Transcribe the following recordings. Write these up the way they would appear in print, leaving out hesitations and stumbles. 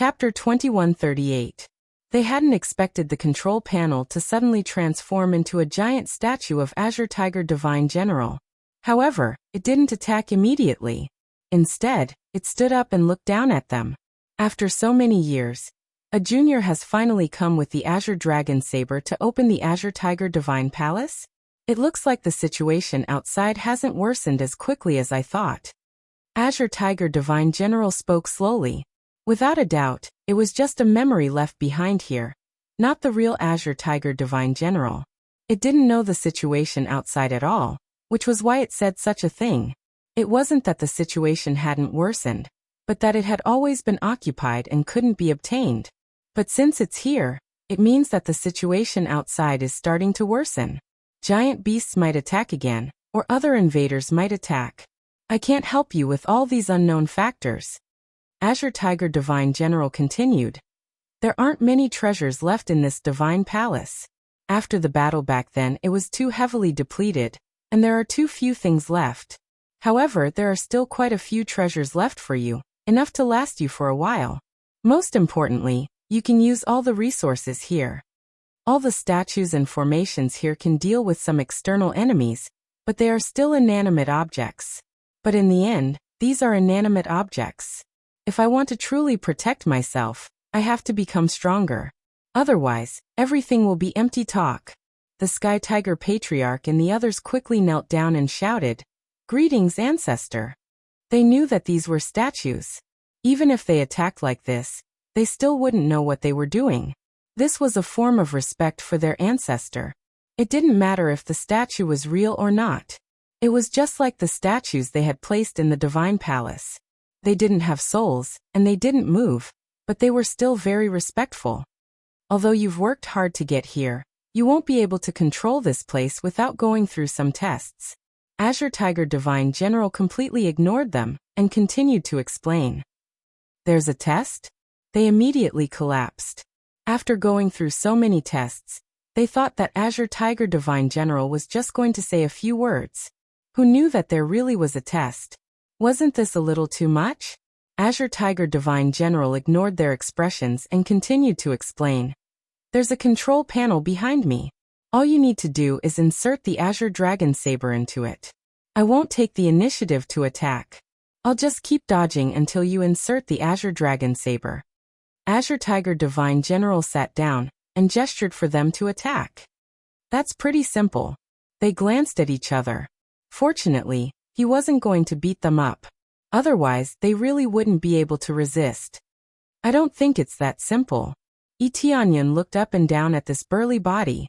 Chapter 2138. They hadn't expected the control panel to suddenly transform into a giant statue of Azure Tiger Divine General. However, it didn't attack immediately. Instead, it stood up and looked down at them. After so many years, a junior has finally come with the Azure Dragon Saber to open the Azure Tiger Divine Palace? It looks like the situation outside hasn't worsened as quickly as I thought. Azure Tiger Divine General spoke slowly. Without a doubt, it was just a memory left behind here, not the real Azure Tiger Divine General. It didn't know the situation outside at all, which was why it said such a thing. It wasn't that the situation hadn't worsened, but that it had always been occupied and couldn't be obtained. But since it's here, it means that the situation outside is starting to worsen. Giant beasts might attack again, or other invaders might attack. I can't help you with all these unknown factors. Azure Tiger Divine General continued. There aren't many treasures left in this divine palace. After the battle back then, it was too heavily depleted, and there are too few things left. However, there are still quite a few treasures left for you, enough to last you for a while. Most importantly, you can use all the resources here. All the statues and formations here can deal with some external enemies, but they are still inanimate objects. But in the end, these are inanimate objects. If I want to truly protect myself, I have to become stronger. Otherwise, everything will be empty talk. The Sky Tiger Patriarch and the others quickly knelt down and shouted, "Greetings, Ancestor." They knew that these were statues. Even if they attacked like this, they still wouldn't know what they were doing. This was a form of respect for their ancestor. It didn't matter if the statue was real or not. It was just like the statues they had placed in the Divine Palace. They didn't have souls, and they didn't move, but they were still very respectful. Although you've worked hard to get here, you won't be able to control this place without going through some tests. Azure Tiger Divine General completely ignored them, and continued to explain. There's a test? They immediately collapsed. After going through so many tests, they thought that Azure Tiger Divine General was just going to say a few words. Who knew that there really was a test? Wasn't this a little too much? Azure Tiger Divine General ignored their expressions and continued to explain. There's a control panel behind me. All you need to do is insert the Azure Dragon Saber into it. I won't take the initiative to attack. I'll just keep dodging until you insert the Azure Dragon Saber. Azure Tiger Divine General sat down and gestured for them to attack. That's pretty simple. They glanced at each other. Fortunately, he wasn't going to beat them up. Otherwise, they really wouldn't be able to resist. I don't think it's that simple. Tianyan looked up and down at this burly body.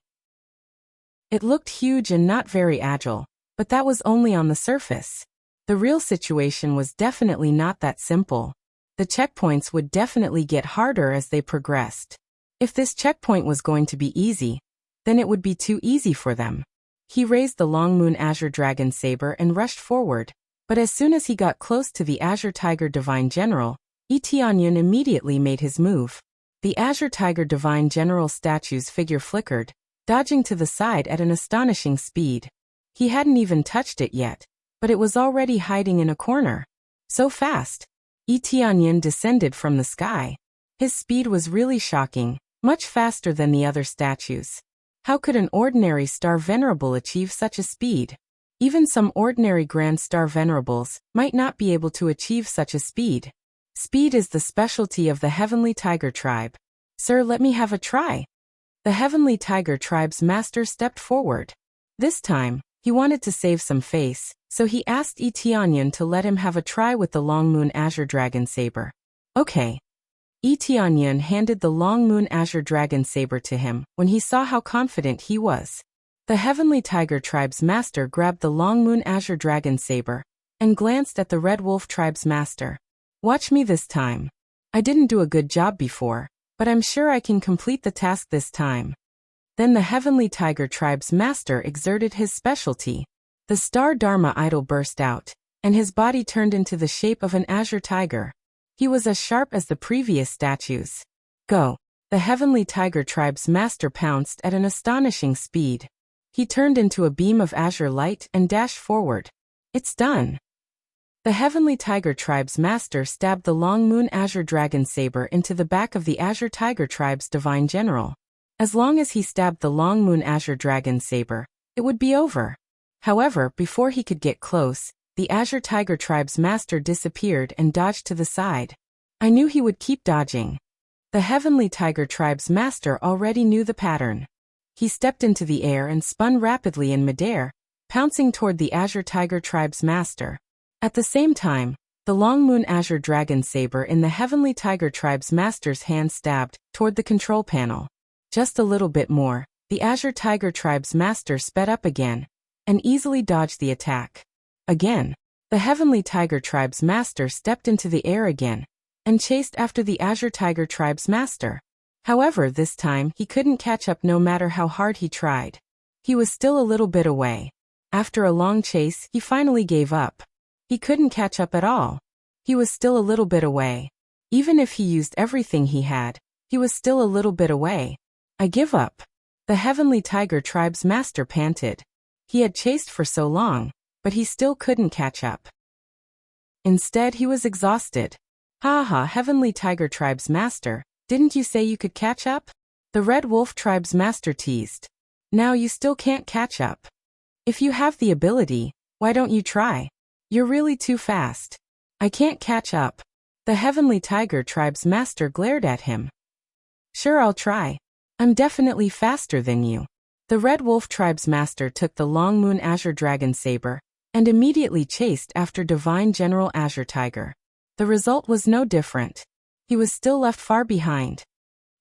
It looked huge and not very agile, but that was only on the surface. The real situation was definitely not that simple. The checkpoints would definitely get harder as they progressed. If this checkpoint was going to be easy, then it would be too easy for them. He raised the Long Moon Azure Dragon Saber and rushed forward, but as soon as he got close to the Azure Tiger Divine General, Tianyan immediately made his move. The Azure Tiger Divine General statue's figure flickered, dodging to the side at an astonishing speed. He hadn't even touched it yet, but it was already hiding in a corner. So fast. Tianyan descended from the sky. His speed was really shocking, much faster than the other statues. How could an ordinary Star Venerable achieve such a speed? Even some ordinary Grand Star Venerables might not be able to achieve such a speed. Speed is the specialty of the Heavenly Tiger Tribe. Sir, let me have a try. The Heavenly Tiger Tribe's master stepped forward. This time, he wanted to save some face, so he asked Tianyan to let him have a try with the Long Moon Azure Dragon Saber. Okay. Tianyan handed the Long Moon Azure Dragon Saber to him when he saw how confident he was. The Heavenly Tiger Tribe's master grabbed the Long Moon Azure Dragon Saber and glanced at the Red Wolf Tribe's master. Watch me this time. I didn't do a good job before, but I'm sure I can complete the task this time. Then the Heavenly Tiger Tribe's master exerted his specialty. The Star Dharma idol burst out, and his body turned into the shape of an azure tiger. He was as sharp as the previous statues. Go! The Heavenly Tiger Tribe's master pounced at an astonishing speed. He turned into a beam of azure light and dashed forward. It's done. The Heavenly Tiger Tribe's master stabbed the Long Moon Azure Dragon Saber into the back of the Azure Tiger Tribe's divine general. As long as he stabbed the Long Moon Azure Dragon Saber, it would be over. However, before he could get close, the Azure Tiger Tribe's master disappeared and dodged to the side. I knew he would keep dodging. The Heavenly Tiger Tribe's master already knew the pattern. He stepped into the air and spun rapidly in midair, pouncing toward the Azure Tiger Tribe's master. At the same time, the Long Moon Azure Dragon Saber in the Heavenly Tiger Tribe's master's hand stabbed toward the control panel. Just a little bit more, the Azure Tiger Tribe's master sped up again and easily dodged the attack. Again, the Heavenly Tiger Tribe's master stepped into the air again and chased after the Azure Tiger Tribe's master. However, this time he couldn't catch up no matter how hard he tried. He was still a little bit away. After a long chase, he finally gave up. He couldn't catch up at all. He was still a little bit away. Even if he used everything he had, he was still a little bit away. I give up. The Heavenly Tiger Tribe's master panted. He had chased for so long, but he still couldn't catch up. Instead, he was exhausted. Ha ha, Heavenly Tiger Tribe's master, didn't you say you could catch up? The Red Wolf Tribe's master teased. Now you still can't catch up. If you have the ability, why don't you try? You're really too fast. I can't catch up. The Heavenly Tiger Tribe's master glared at him. Sure, I'll try. I'm definitely faster than you. The Red Wolf Tribe's master took the Long Moon Azure Dragon Saber and immediately chased after Divine General Azure Tiger. The result was no different. He was still left far behind.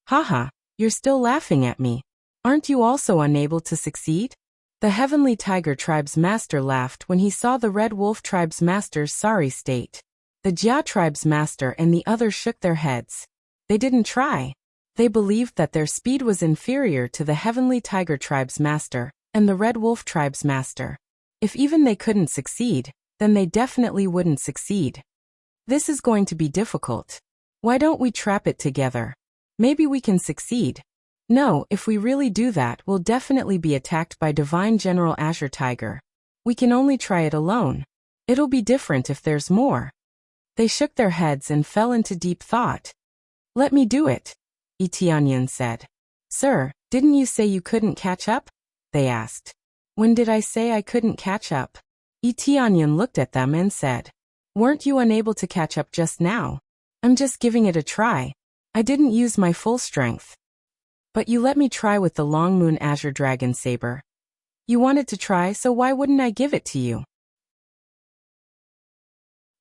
Haha, you're still laughing at me. Aren't you also unable to succeed? The Heavenly Tiger Tribe's master laughed when he saw the Red Wolf Tribe's master's sorry state. The Jia Tribe's master and the others shook their heads. They didn't try. They believed that their speed was inferior to the Heavenly Tiger Tribe's master and the Red Wolf Tribe's master. If even they couldn't succeed, then they definitely wouldn't succeed. This is going to be difficult. Why don't we trap it together? Maybe we can succeed. No, if we really do that, we'll definitely be attacked by Divine General Azure Tiger. We can only try it alone. It'll be different if there's more. They shook their heads and fell into deep thought. Let me do it, Etianyan said. Sir, didn't you say you couldn't catch up? They asked. When did I say I couldn't catch up? Etianyan looked at them and said. Weren't you unable to catch up just now? I'm just giving it a try. I didn't use my full strength. But you let me try with the Long Moon Azure Dragon Saber. You wanted to try, so why wouldn't I give it to you?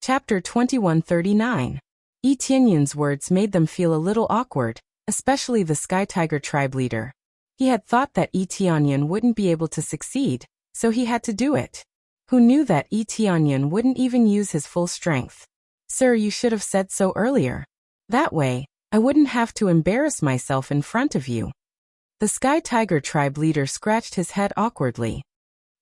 Chapter 2139. Etianyan's words made them feel a little awkward, especially the Sky Tiger tribe leader. He had thought that Etianyan wouldn't be able to succeed, so he had to do it. Who knew that Etianyan wouldn't even use his full strength? Sir, you should have said so earlier. That way, I wouldn't have to embarrass myself in front of you. The Sky Tiger tribe leader scratched his head awkwardly.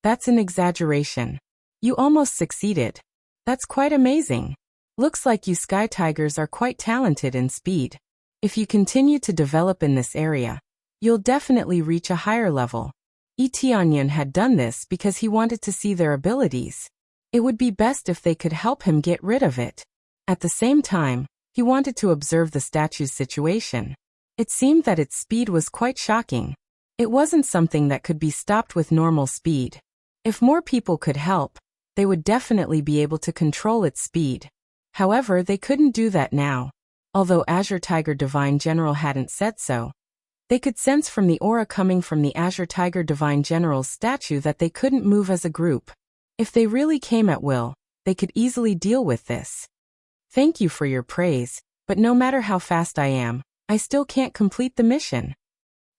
That's an exaggeration. You almost succeeded. That's quite amazing. Looks like you Sky Tigers are quite talented in speed. If you continue to develop in this area, you'll definitely reach a higher level. Etianyan had done this because he wanted to see their abilities. It would be best if they could help him get rid of it. At the same time, he wanted to observe the statue's situation. It seemed that its speed was quite shocking. It wasn't something that could be stopped with normal speed. If more people could help, they would definitely be able to control its speed. However, they couldn't do that now. Although Azure Tiger Divine General hadn't said so, they could sense from the aura coming from the Azure Tiger Divine General's statue that they couldn't move as a group. If they really came at will, they could easily deal with this. Thank you for your praise, but no matter how fast I am, I still can't complete the mission.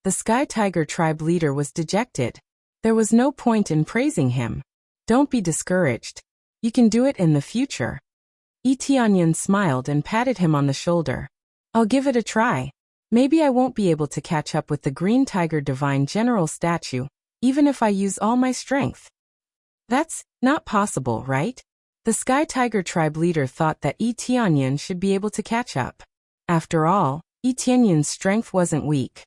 The Sky Tiger tribe leader was dejected. There was no point in praising him. Don't be discouraged. You can do it in the future. Etianyan smiled and patted him on the shoulder. I'll give it a try. Maybe I won't be able to catch up with the Green Tiger Divine General statue, even if I use all my strength. That's not possible, right? The Sky Tiger tribe leader thought that Etianyan should be able to catch up. After all, Etianyan's strength wasn't weak.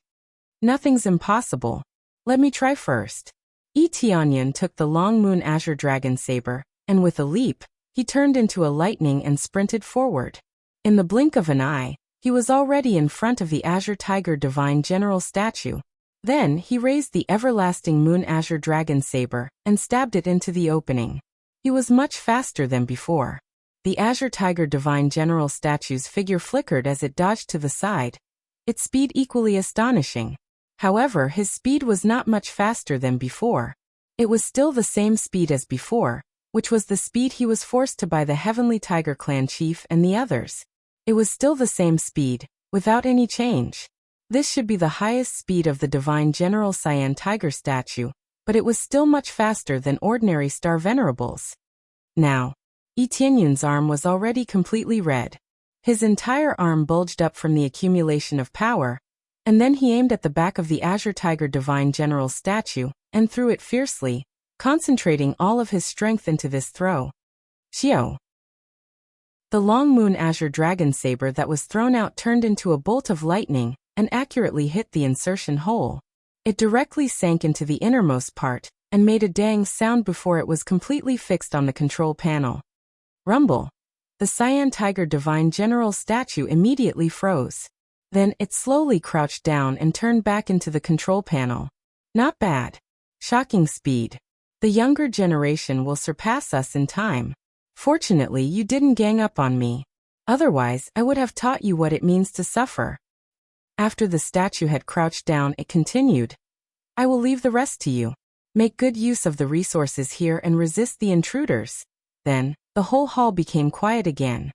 Nothing's impossible. Let me try first. Etianyan took the Long Moon Azure Dragon Saber, and with a leap, he turned into a lightning and sprinted forward. In the blink of an eye, he was already in front of the Azure Tiger Divine General statue. Then he raised the everlasting Moon Azure Dragon Saber and stabbed it into the opening. He was much faster than before. The Azure Tiger Divine General statue's figure flickered as it dodged to the side, its speed equally astonishing. However, his speed was not much faster than before. It was still the same speed as before, which was the speed he was forced to by the Heavenly Tiger Clan chief and the others. It was still the same speed, without any change. This should be the highest speed of the Divine General Cyan Tiger statue, but it was still much faster than ordinary Star Venerables. Now, Yi Tianyun's arm was already completely red. His entire arm bulged up from the accumulation of power, and then he aimed at the back of the Azure Tiger Divine General's statue and threw it fiercely, concentrating all of his strength into this throw. Xiao! The long Moon Azure Dragon Saber that was thrown out turned into a bolt of lightning and accurately hit the insertion hole. It directly sank into the innermost part and made a dang sound before it was completely fixed on the control panel. Rumble! The Cyan Tiger Divine General statue immediately froze. Then it slowly crouched down and turned back into the control panel. Not bad. Shocking speed. The younger generation will surpass us in time. Fortunately, you didn't gang up on me. Otherwise, I would have taught you what it means to suffer. After the statue had crouched down, it continued. I will leave the rest to you. Make good use of the resources here and resist the intruders. Then, the whole hall became quiet again.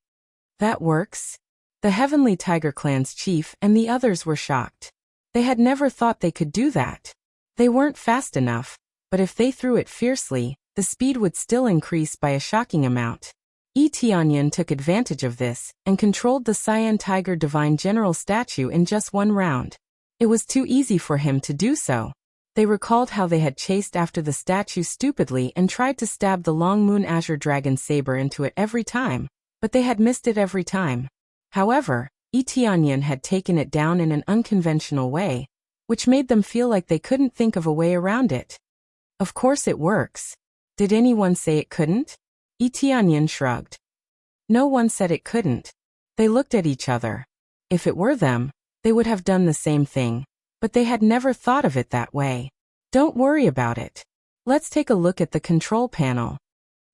That works? The Heavenly Tiger Clan's chief and the others were shocked. They had never thought they could do that. They weren't fast enough, but if they threw it fiercely, the speed would still increase by a shocking amount. Yi Tianyun took advantage of this and controlled the Cyan Tiger Divine General statue in just one round. It was too easy for him to do so. They recalled how they had chased after the statue stupidly and tried to stab the long Moon Azure Dragon Saber into it every time, but they had missed it every time. However, Yi Tianyun had taken it down in an unconventional way, which made them feel like they couldn't think of a way around it. Of course it works. Did anyone say it couldn't? Yi Tianyun shrugged. No one said it couldn't. They looked at each other. If it were them, they would have done the same thing, but they had never thought of it that way. Don't worry about it. Let's take a look at the control panel.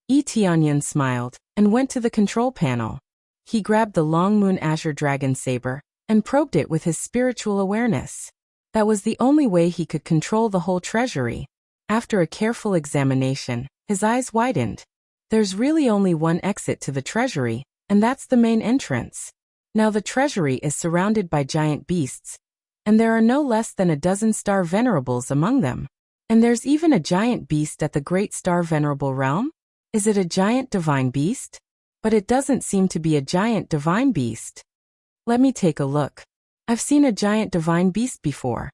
Yi Tianyun smiled and went to the control panel. He grabbed the long Moon Azure Dragon Saber and probed it with his spiritual awareness. That was the only way he could control the whole treasury. After a careful examination, his eyes widened. There's really only one exit to the treasury, and that's the main entrance. Now the treasury is surrounded by giant beasts, and there are no less than a dozen Star Venerables among them. And there's even a giant beast at the Great Star Venerable Realm? Is it a giant divine beast? But it doesn't seem to be a giant divine beast. Let me take a look. I've seen a giant divine beast before.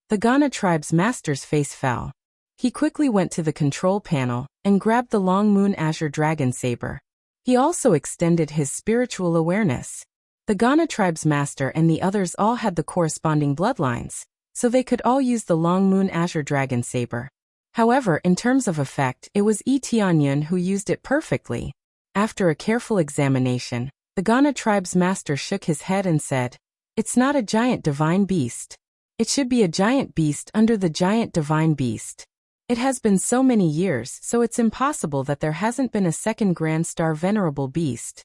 The Ghana tribe's master's face fell. He quickly went to the control panel and grabbed the long Moon Azure Dragon Saber. He also extended his spiritual awareness. The Ghana tribe's master and the others all had the corresponding bloodlines, so they could all use the long Moon Azure Dragon Saber. However, in terms of effect, it was Yi Tianyun who used it perfectly. After a careful examination, the Ghana tribe's master shook his head and said, "It's not a giant divine beast. It should be a giant beast under the giant divine beast. It has been so many years, so it's impossible that there hasn't been a second Grand Star Venerable beast.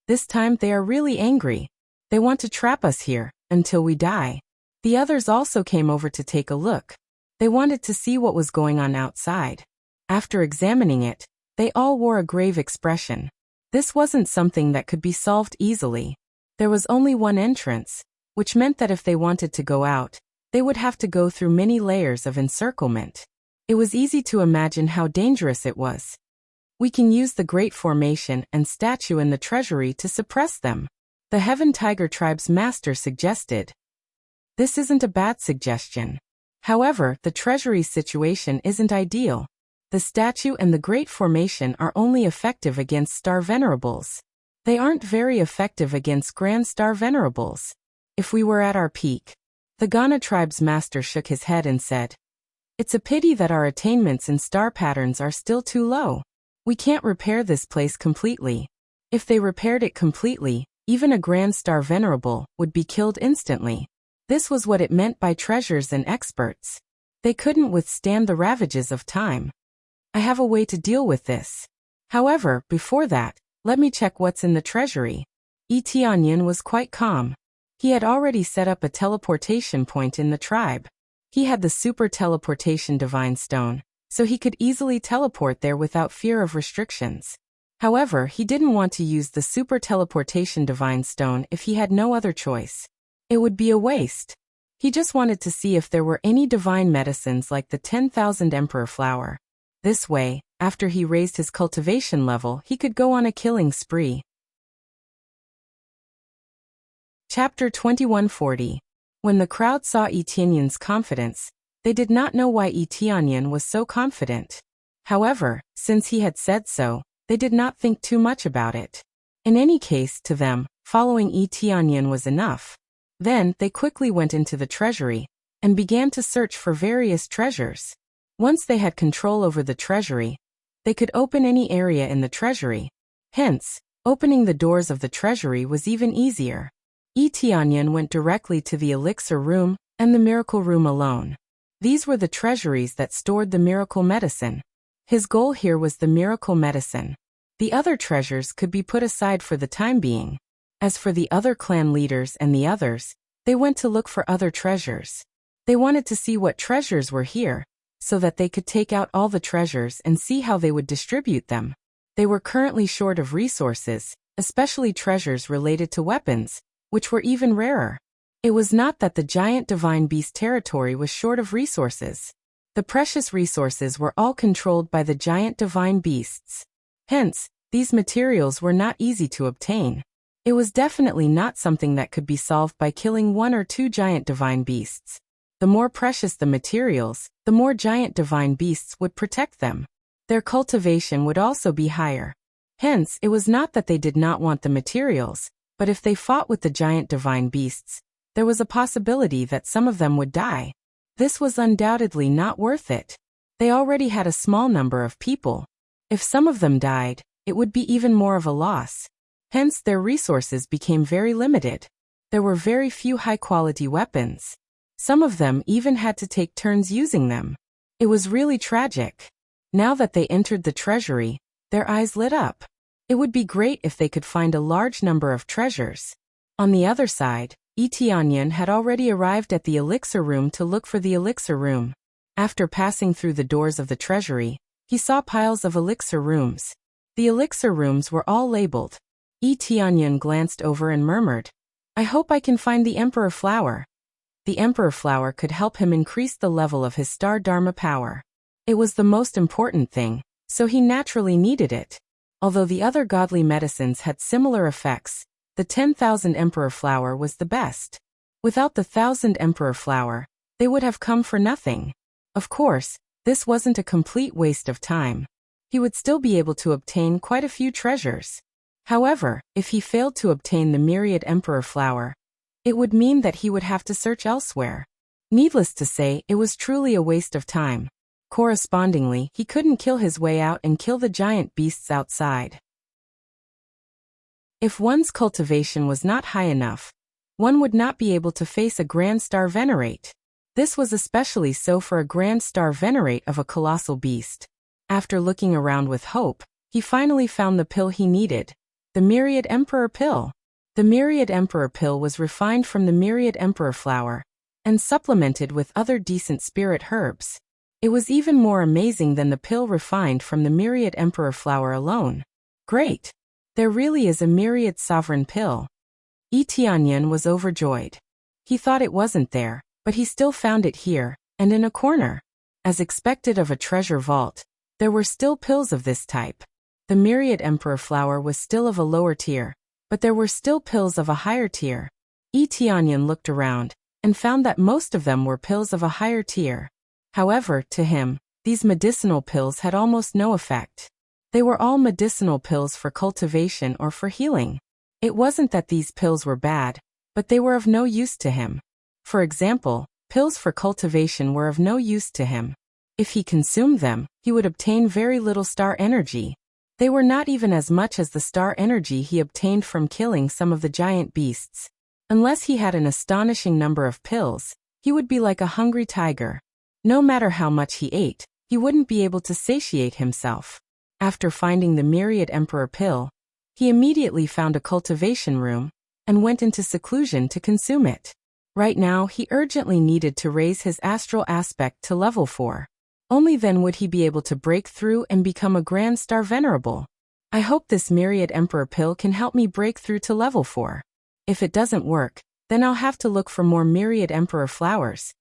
This time they are really angry. They want to trap us here, until we die." The others also came over to take a look. They wanted to see what was going on outside. After examining it, they all wore a grave expression. This wasn't something that could be solved easily. There was only one entrance, which meant that if they wanted to go out, they would have to go through many layers of encirclement. It was easy to imagine how dangerous it was. We can use the Great Formation and statue in the treasury to suppress them, the Heaven Tiger tribe's master suggested. This isn't a bad suggestion. However, the treasury situation isn't ideal. The statue and the Great Formation are only effective against Star Venerables. They aren't very effective against Grand Star Venerables. If we were at our peak. The Ghana tribe's master shook his head and said, "It's a pity that our attainments in star patterns are still too low. We can't repair this place completely. If they repaired it completely, even a Grand Star Venerable would be killed instantly. This was what it meant by treasures and experts. They couldn't withstand the ravages of time. I have a way to deal with this. However, before that, let me check what's in the treasury. Tianyan was quite calm. He had already set up a teleportation point in the tribe. He had the super teleportation divine stone, so he could easily teleport there without fear of restrictions. However, he didn't want to use the super teleportation divine stone if he had no other choice. It would be a waste. He just wanted to see if there were any divine medicines like the 10,000 Emperor Flower. This way, after he raised his cultivation level, he could go on a killing spree. Chapter 2140. When the crowd saw Tianyan's confidence, they did not know why Tianyan was so confident. However, since he had said so, they did not think too much about it. In any case, to them, following Tianyan was enough. Then, they quickly went into the treasury and began to search for various treasures. Once they had control over the treasury, they could open any area in the treasury. Hence, opening the doors of the treasury was even easier. Tianyan went directly to the elixir room and the miracle room alone. These were the treasuries that stored the miracle medicine. His goal here was the miracle medicine. The other treasures could be put aside for the time being. As for the other clan leaders and the others, they went to look for other treasures. They wanted to see what treasures were here, so that they could take out all the treasures and see how they would distribute them. They were currently short of resources, especially treasures related to weapons, which were even rarer. It was not that the giant divine beast territory was short of resources. The precious resources were all controlled by the giant divine beasts. Hence, these materials were not easy to obtain. It was definitely not something that could be solved by killing one or two giant divine beasts. The more precious the materials, the more giant divine beasts would protect them. Their cultivation would also be higher. Hence, it was not that they did not want the materials, but if they fought with the giant divine beasts, there was a possibility that some of them would die. This was undoubtedly not worth it. They already had a small number of people. If some of them died, it would be even more of a loss. Hence, their resources became very limited. There were very few high-quality weapons. Some of them even had to take turns using them. It was really tragic. Now that they entered the treasury, their eyes lit up. It would be great if they could find a large number of treasures. On the other side, Tianyan had already arrived at the elixir room to look for the elixir room. After passing through the doors of the treasury, he saw piles of elixir rooms. The elixir rooms were all labeled. Tianyan glanced over and murmured, "I hope I can find the Emperor Flower." The Emperor Flower could help him increase the level of his Star Dharma power. It was the most important thing, so he naturally needed it. Although the other godly medicines had similar effects, the 10,000 Emperor Flower was the best. Without the 1,000 Emperor Flower, they would have come for nothing. Of course, this wasn't a complete waste of time. He would still be able to obtain quite a few treasures. However, if he failed to obtain the myriad Emperor Flower, it would mean that he would have to search elsewhere. Needless to say, it was truly a waste of time. Correspondingly, he couldn't kill his way out and kill the giant beasts outside. If one's cultivation was not high enough, one would not be able to face a Grand Star Venerate. This was especially so for a Grand Star Venerate of a colossal beast. After looking around with hope, he finally found the pill he needed. The Myriad Emperor Pill. The Myriad Emperor Pill was refined from the Myriad Emperor Flower and supplemented with other decent spirit herbs. It was even more amazing than the pill refined from the Myriad Emperor Flower alone. Great! There really is a Myriad Sovereign Pill. Tianyan was overjoyed. He thought it wasn't there, but he still found it here, and in a corner. As expected of a treasure vault, there were still pills of this type. The Myriad Emperor Flower was still of a lower tier, but there were still pills of a higher tier. Tianyan looked around and found that most of them were pills of a higher tier. However, to him, these medicinal pills had almost no effect. They were all medicinal pills for cultivation or for healing. It wasn't that these pills were bad, but they were of no use to him. For example, pills for cultivation were of no use to him. If he consumed them, he would obtain very little star energy. They were not even as much as the star energy he obtained from killing some of the giant beasts. Unless he had an astonishing number of pills, he would be like a hungry tiger. No matter how much he ate, he wouldn't be able to satiate himself. After finding the Myriad Emperor pill, he immediately found a cultivation room and went into seclusion to consume it. Right now, he urgently needed to raise his astral aspect to level 4. Only then would he be able to break through and become a Grand Star Venerable. I hope this Myriad Emperor pill can help me break through to level 4. If it doesn't work, then I'll have to look for more Myriad Emperor flowers.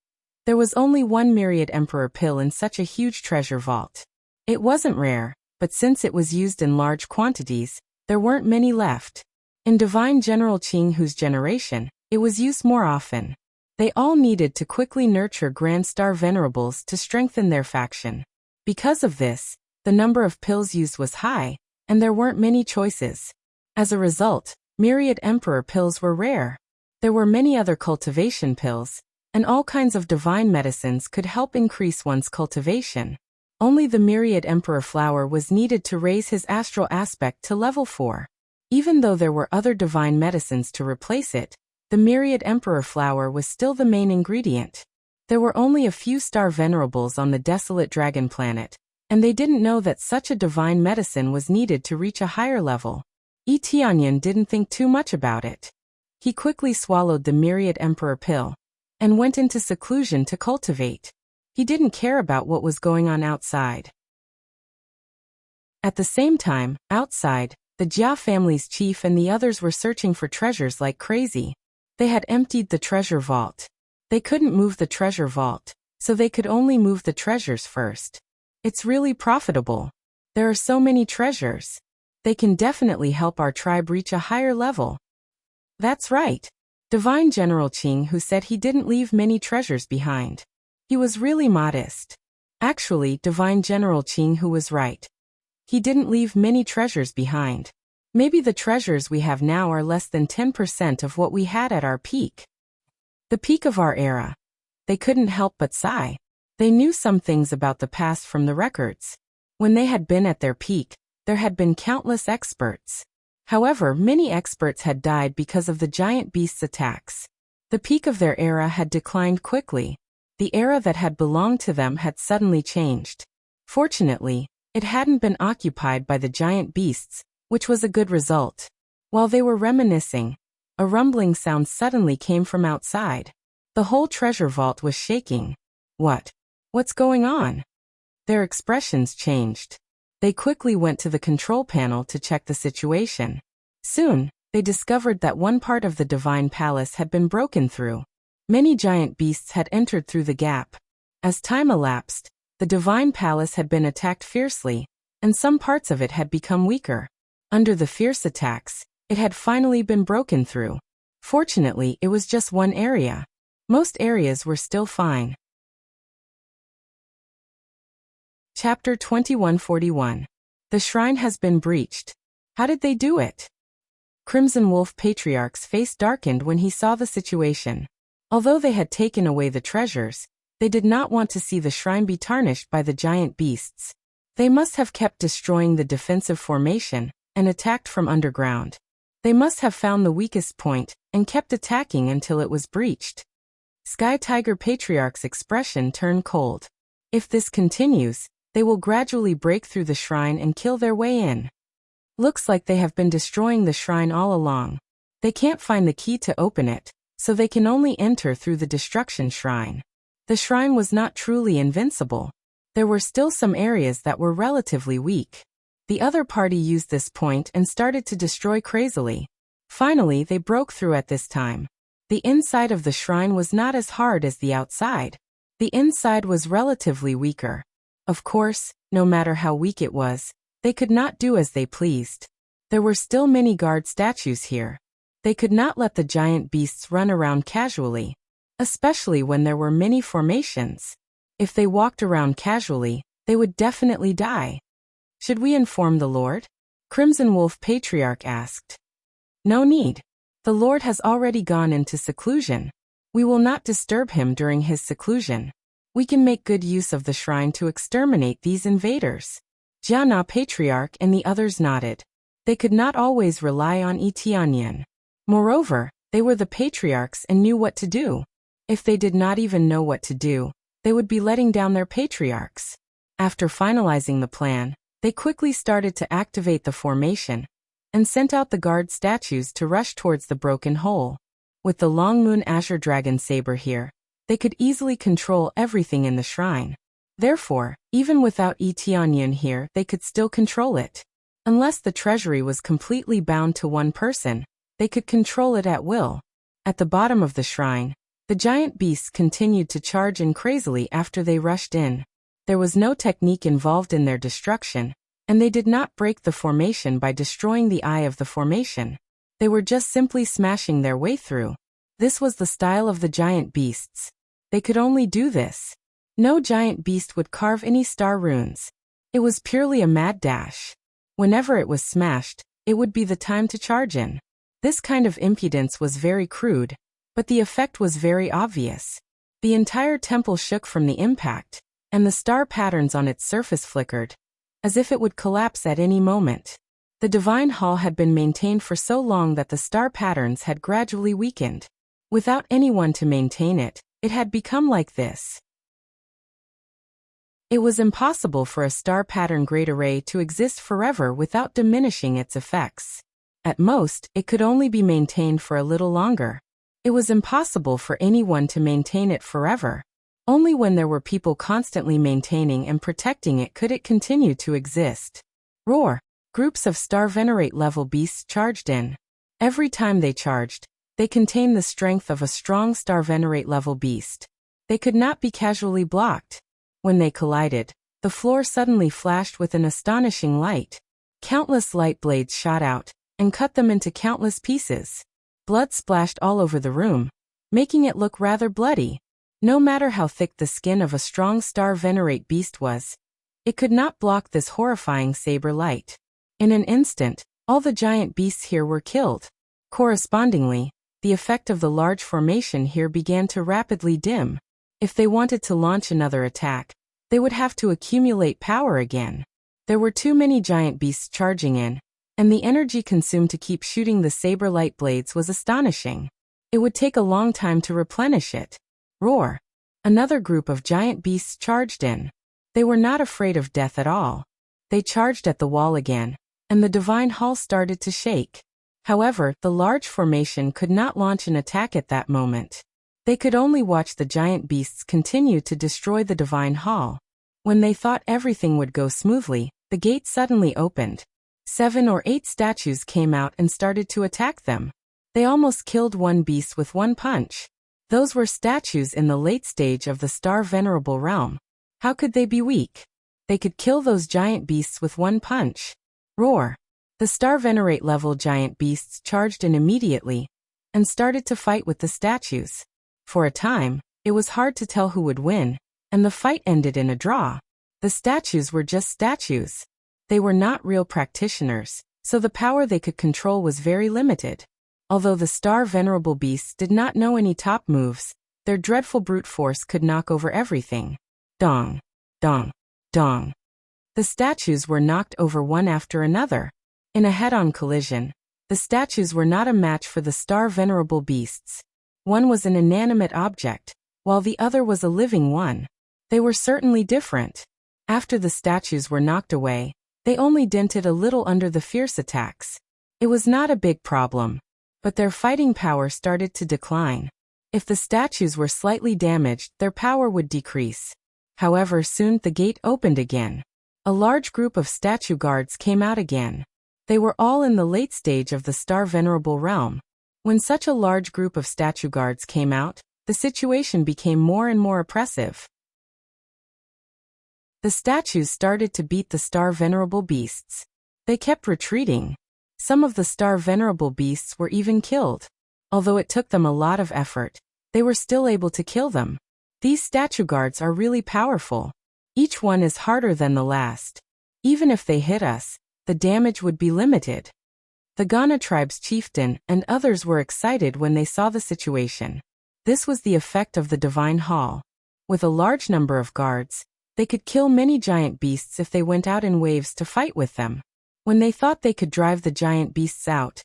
There was only one Myriad Emperor pill in such a huge treasure vault. It wasn't rare, but since it was used in large quantities, there weren't many left. In Divine General Qinghu's generation, it was used more often. They all needed to quickly nurture Grand Star Venerables to strengthen their faction. Because of this, the number of pills used was high, and there weren't many choices. As a result, Myriad Emperor pills were rare. There were many other cultivation pills, and all kinds of divine medicines could help increase one's cultivation. Only the Myriad Emperor flower was needed to raise his astral aspect to level 4. Even though there were other divine medicines to replace it, the Myriad Emperor flower was still the main ingredient. There were only a few star venerables on the desolate dragon planet, and they didn't know that such a divine medicine was needed to reach a higher level. Yi Tianyan didn't think too much about it. He quickly swallowed the Myriad Emperor pill and went into seclusion to cultivate. He didn't care about what was going on outside. At the same time, outside, the Jia family's chief and the others were searching for treasures like crazy. They had emptied the treasure vault. They couldn't move the treasure vault, so they could only move the treasures first. It's really profitable. There are so many treasures. They can definitely help our tribe reach a higher level. That's right. Divine General Qinghu said he didn't leave many treasures behind. He was really modest. Actually, Divine General Qinghu was right. He didn't leave many treasures behind. Maybe the treasures we have now are less than 10% of what we had at our peak. The peak of our era. They couldn't help but sigh. They knew some things about the past from the records. When they had been at their peak, there had been countless experts. However, many experts had died because of the giant beasts' attacks. The peak of their era had declined quickly. The era that had belonged to them had suddenly changed. Fortunately, it hadn't been occupied by the giant beasts, which was a good result. While they were reminiscing, a rumbling sound suddenly came from outside. The whole treasure vault was shaking. What's going on? Their expressions changed. They quickly went to the control panel to check the situation. Soon, they discovered that one part of the Divine Palace had been broken through. Many giant beasts had entered through the gap. As time elapsed, the Divine Palace had been attacked fiercely, and some parts of it had become weaker. Under the fierce attacks, it had finally been broken through. Fortunately, it was just one area. Most areas were still fine. Chapter 2141. The shrine has been breached. How did they do it? Crimson Wolf Patriarch's face darkened when he saw the situation. Although they had taken away the treasures, they did not want to see the shrine be tarnished by the giant beasts. They must have kept destroying the defensive formation and attacked from underground. They must have found the weakest point and kept attacking until it was breached. Sky Tiger Patriarch's expression turned cold. If this continues, they will gradually break through the shrine and kill their way in. Looks like they have been destroying the shrine all along. They can't find the key to open it, so they can only enter through the destruction shrine. The shrine was not truly invincible. There were still some areas that were relatively weak. The other party used this point and started to destroy crazily. Finally, they broke through at this time. The inside of the shrine was not as hard as the outside. The inside was relatively weaker. Of course, no matter how weak it was, they could not do as they pleased. There were still many guard statues here. They could not let the giant beasts run around casually, especially when there were many formations. If they walked around casually, they would definitely die. Should we inform the Lord? Crimson Wolf Patriarch asked. No need. The Lord has already gone into seclusion. We will not disturb him during his seclusion. We can make good use of the shrine to exterminate these invaders. Jiana Patriarch and the others nodded. They could not always rely on Etianyan. Moreover, they were the patriarchs and knew what to do. If they did not even know what to do, they would be letting down their patriarchs. After finalizing the plan, they quickly started to activate the formation and sent out the guard statues to rush towards the broken hole. With the Long Moon Azure Dragon Saber here, they could easily control everything in the shrine. Therefore, even without Etianyan here, they could still control it. Unless the treasury was completely bound to one person, they could control it at will. At the bottom of the shrine, the giant beasts continued to charge in crazily after they rushed in. There was no technique involved in their destruction, and they did not break the formation by destroying the eye of the formation. They were just simply smashing their way through. This was the style of the giant beasts. They could only do this. No giant beast would carve any star runes. It was purely a mad dash. Whenever it was smashed, it would be the time to charge in. This kind of impudence was very crude, but the effect was very obvious. The entire temple shook from the impact, and the star patterns on its surface flickered, as if it would collapse at any moment. The divine hall had been maintained for so long that the star patterns had gradually weakened. Without anyone to maintain it, it had become like this. It was impossible for a star pattern great array to exist forever without diminishing its effects. At most, it could only be maintained for a little longer. It was impossible for anyone to maintain it forever. Only when there were people constantly maintaining and protecting it could it continue to exist. Roar! Groups of star venerate level beasts charged in. Every time they charged, they contained the strength of a strong star venerate level beast. They could not be casually blocked. When they collided, the floor suddenly flashed with an astonishing light. Countless light blades shot out and cut them into countless pieces. Blood splashed all over the room, making it look rather bloody. No matter how thick the skin of a strong star venerate beast was, it could not block this horrifying saber light. In an instant, all the giant beasts here were killed. Correspondingly, the effect of the large formation here began to rapidly dim. If they wanted to launch another attack, they would have to accumulate power again. There were too many giant beasts charging in, and the energy consumed to keep shooting the saber light blades was astonishing. It would take a long time to replenish it. Roar! Another group of giant beasts charged in. They were not afraid of death at all. They charged at the wall again, and the divine hall started to shake. However, the large formation could not launch an attack at that moment. They could only watch the giant beasts continue to destroy the divine hall. When they thought everything would go smoothly, the gate suddenly opened. 7 or 8 statues came out and started to attack them. They almost killed one beast with one punch. Those were statues in the late stage of the Star Venerable realm. How could they be weak? They could kill those giant beasts with one punch. Roar! The Star Venerate level giant beasts charged in immediately and started to fight with the statues. For a time, it was hard to tell who would win, and the fight ended in a draw. The statues were just statues. They were not real practitioners, so the power they could control was very limited. Although the Star Venerable beasts did not know any top moves, their dreadful brute force could knock over everything. Dong! Dong! Dong! The statues were knocked over one after another. In a head-on collision, the statues were not a match for the Star Venerable beasts. One was an inanimate object, while the other was a living one. They were certainly different. After the statues were knocked away, they only dented a little under the fierce attacks. It was not a big problem, but their fighting power started to decline. If the statues were slightly damaged, their power would decrease. However, soon the gate opened again. A large group of statue guards came out again. They were all in the late stage of the Star Venerable realm. When such a large group of statue guards came out, the situation became more and more oppressive. The statues started to beat the Star Venerable beasts. They kept retreating. Some of the Star Venerable beasts were even killed. Although it took them a lot of effort, they were still able to kill them. These statue guards are really powerful. Each one is harder than the last. Even if they hit us, the damage would be limited. The Ghana tribe's chieftain and others were excited when they saw the situation. This was the effect of the divine hall. With a large number of guards, They could kill many giant beasts if they went out in waves to fight with them. When they thought they could drive the giant beasts out,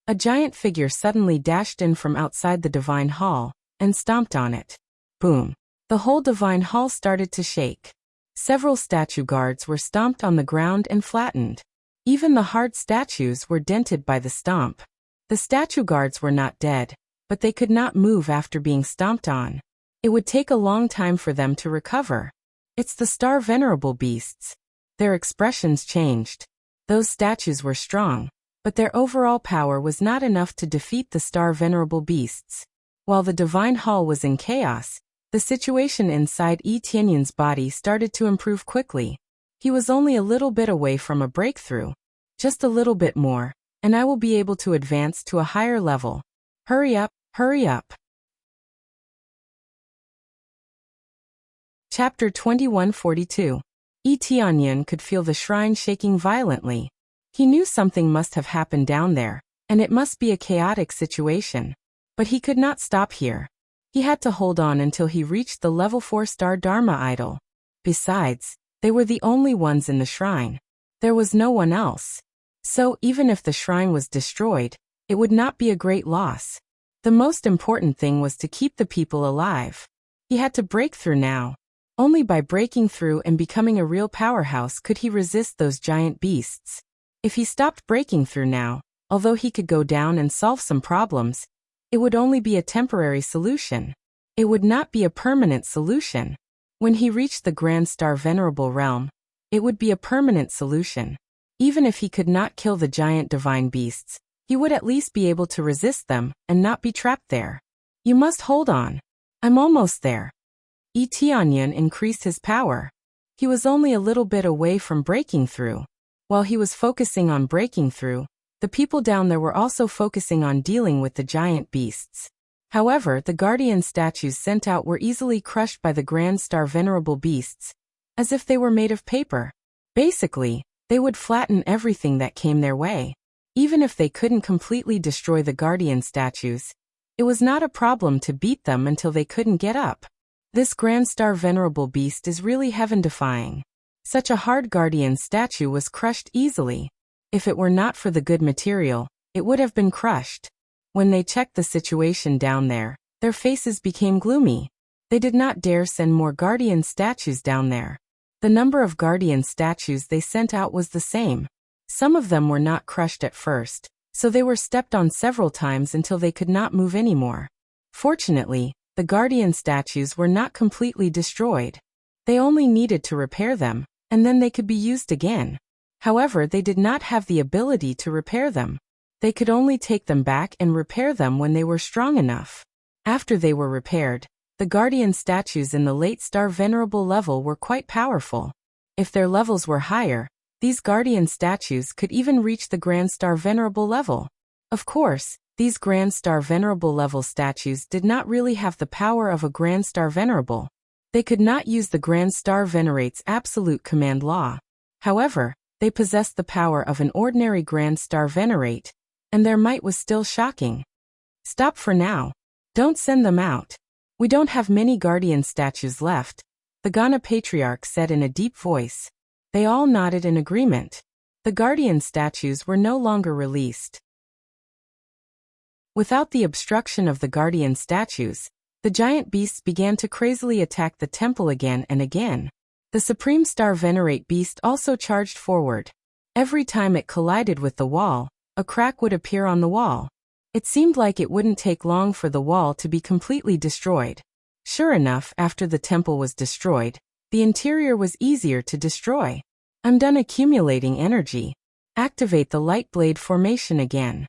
a giant figure suddenly dashed in from outside the divine hall and stomped on it. Boom! The whole divine hall started to shake. Several statue guards were stomped on the ground and flattened. Even the hard statues were dented by the stomp. The statue guards were not dead, but they could not move after being stomped on. It would take a long time for them to recover. It's the star venerable beasts. Their expressions changed. Those statues were strong, but their overall power was not enough to defeat the star venerable beasts. While the divine hall was in chaos, the situation inside Yi Tianyun's body started to improve quickly. He was only a little bit away from a breakthrough. Just a little bit more, and I will be able to advance to a higher level. Hurry up, hurry up. Chapter 2142. Yi Tianyun could feel the shrine shaking violently. He knew something must have happened down there, and it must be a chaotic situation. But he could not stop here. He had to hold on until he reached the level 4-star Dharma idol. Besides, they were the only ones in the shrine. There was no one else. So, even if the shrine was destroyed, it would not be a great loss. The most important thing was to keep the people alive. He had to break through now. Only by breaking through and becoming a real powerhouse could he resist those giant beasts. If he stopped breaking through now, although he could go down and solve some problems, it would only be a temporary solution. It would not be a permanent solution. When he reached the Grand Star Venerable Realm, it would be a permanent solution. Even if he could not kill the giant divine beasts, he would at least be able to resist them and not be trapped there. You must hold on. I'm almost there. Yi Tianyun increased his power. He was only a little bit away from breaking through. While he was focusing on breaking through, the people down there were also focusing on dealing with the giant beasts. However, the guardian statues sent out were easily crushed by the Grand Star Venerable beasts, as if they were made of paper. Basically, they would flatten everything that came their way. Even if they couldn't completely destroy the guardian statues, it was not a problem to beat them until they couldn't get up. This Grand Star Venerable beast is really heaven-defying. Such a hard guardian statue was crushed easily. If it were not for the good material, it would have been crushed. When they checked the situation down there, their faces became gloomy. They did not dare send more guardian statues down there. The number of guardian statues they sent out was the same. Some of them were not crushed at first, so they were stepped on several times until they could not move anymore. Fortunately, the guardian statues were not completely destroyed. They only needed to repair them, and then they could be used again. However, they did not have the ability to repair them. They could only take them back and repair them when they were strong enough. After they were repaired, the guardian statues in the late star venerable level were quite powerful. If their levels were higher, these guardian statues could even reach the Grand Star Venerable level. Of course, these Grand Star Venerable level statues did not really have the power of a Grand Star Venerable. They could not use the Grand Star Venerate's absolute command law. However, they possessed the power of an ordinary Grand Star Venerate, and their might was still shocking. Stop for now. Don't send them out. We don't have many guardian statues left, the Ghana Patriarch said in a deep voice. They all nodded in agreement. The guardian statues were no longer released. Without the obstruction of the guardian statues, the giant beasts began to crazily attack the temple again and again. The Supreme Star Venerate beast also charged forward. Every time it collided with the wall, a crack would appear on the wall. It seemed like it wouldn't take long for the wall to be completely destroyed. Sure enough, after the temple was destroyed, the interior was easier to destroy. I'm done accumulating energy. Activate the light blade formation again.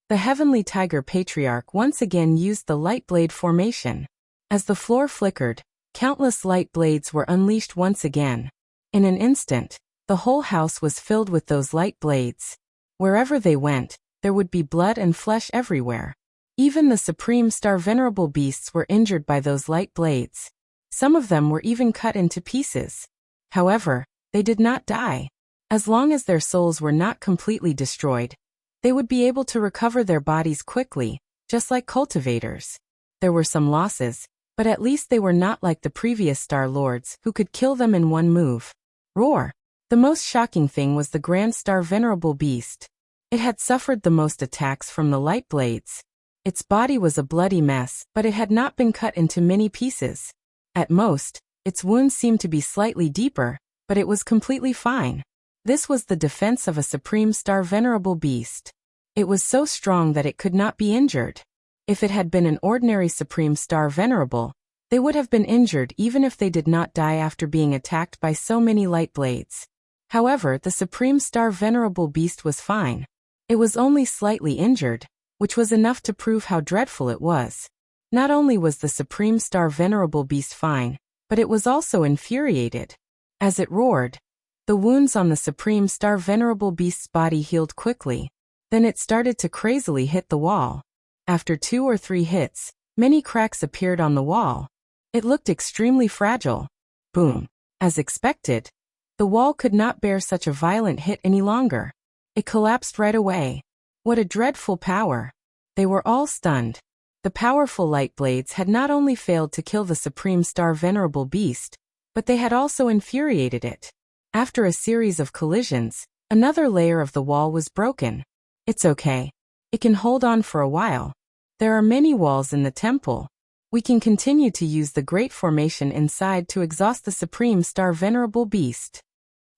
The Heavenly Tiger Patriarch once again used the light blade formation. As the floor flickered, countless light blades were unleashed once again. In an instant, the whole house was filled with those light blades. Wherever they went, there would be blood and flesh everywhere. Even the Supreme Star Venerable beasts were injured by those light blades. Some of them were even cut into pieces. However, they did not die. As long as their souls were not completely destroyed, they would be able to recover their bodies quickly, just like cultivators. There were some losses, But at least they were not like the previous Star Lords, who could kill them in one move. Roar! The most shocking thing was the Grand Star Venerable Beast. It had suffered the most attacks from the light blades. Its body was a bloody mess, but it had not been cut into many pieces. At most, its wounds seemed to be slightly deeper, but it was completely fine. This was the defense of a Supreme Star Venerable Beast. It was so strong that it could not be injured. If it had been an ordinary Supreme Star Venerable, they would have been injured even if they did not die after being attacked by so many light blades. However, the Supreme Star Venerable Beast was fine. It was only slightly injured, which was enough to prove how dreadful it was. Not only was the Supreme Star Venerable Beast fine, but it was also infuriated. As it roared, the wounds on the Supreme Star Venerable Beast's body healed quickly. Then it started to crazily hit the wall. After 2 or 3 hits, many cracks appeared on the wall. It looked extremely fragile. Boom! As expected, the wall could not bear such a violent hit any longer. It collapsed right away. What a dreadful power! They were all stunned. The powerful light blades had not only failed to kill the Supreme Star Venerable Beast, but they had also infuriated it. After a series of collisions, another layer of the wall was broken. It's okay. It can hold on for a while. There are many walls in the temple. We can continue to use the Great Formation inside to exhaust the Supreme Star Venerable Beast.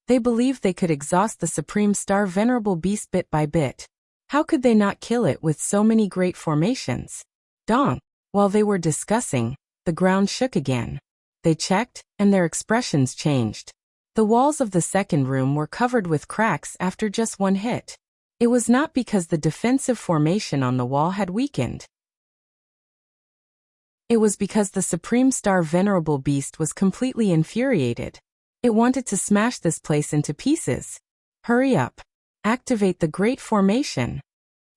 They believed they could exhaust the Supreme Star Venerable Beast bit by bit. How could they not kill it with so many Great Formations? Dong! While they were discussing, the ground shook again. They checked, and their expressions changed. The walls of the second room were covered with cracks after just one hit. It was not because the defensive formation on the wall had weakened. It was because the Supreme Star Venerable Beast was completely infuriated. It wanted to smash this place into pieces. Hurry up. Activate the Great Formation.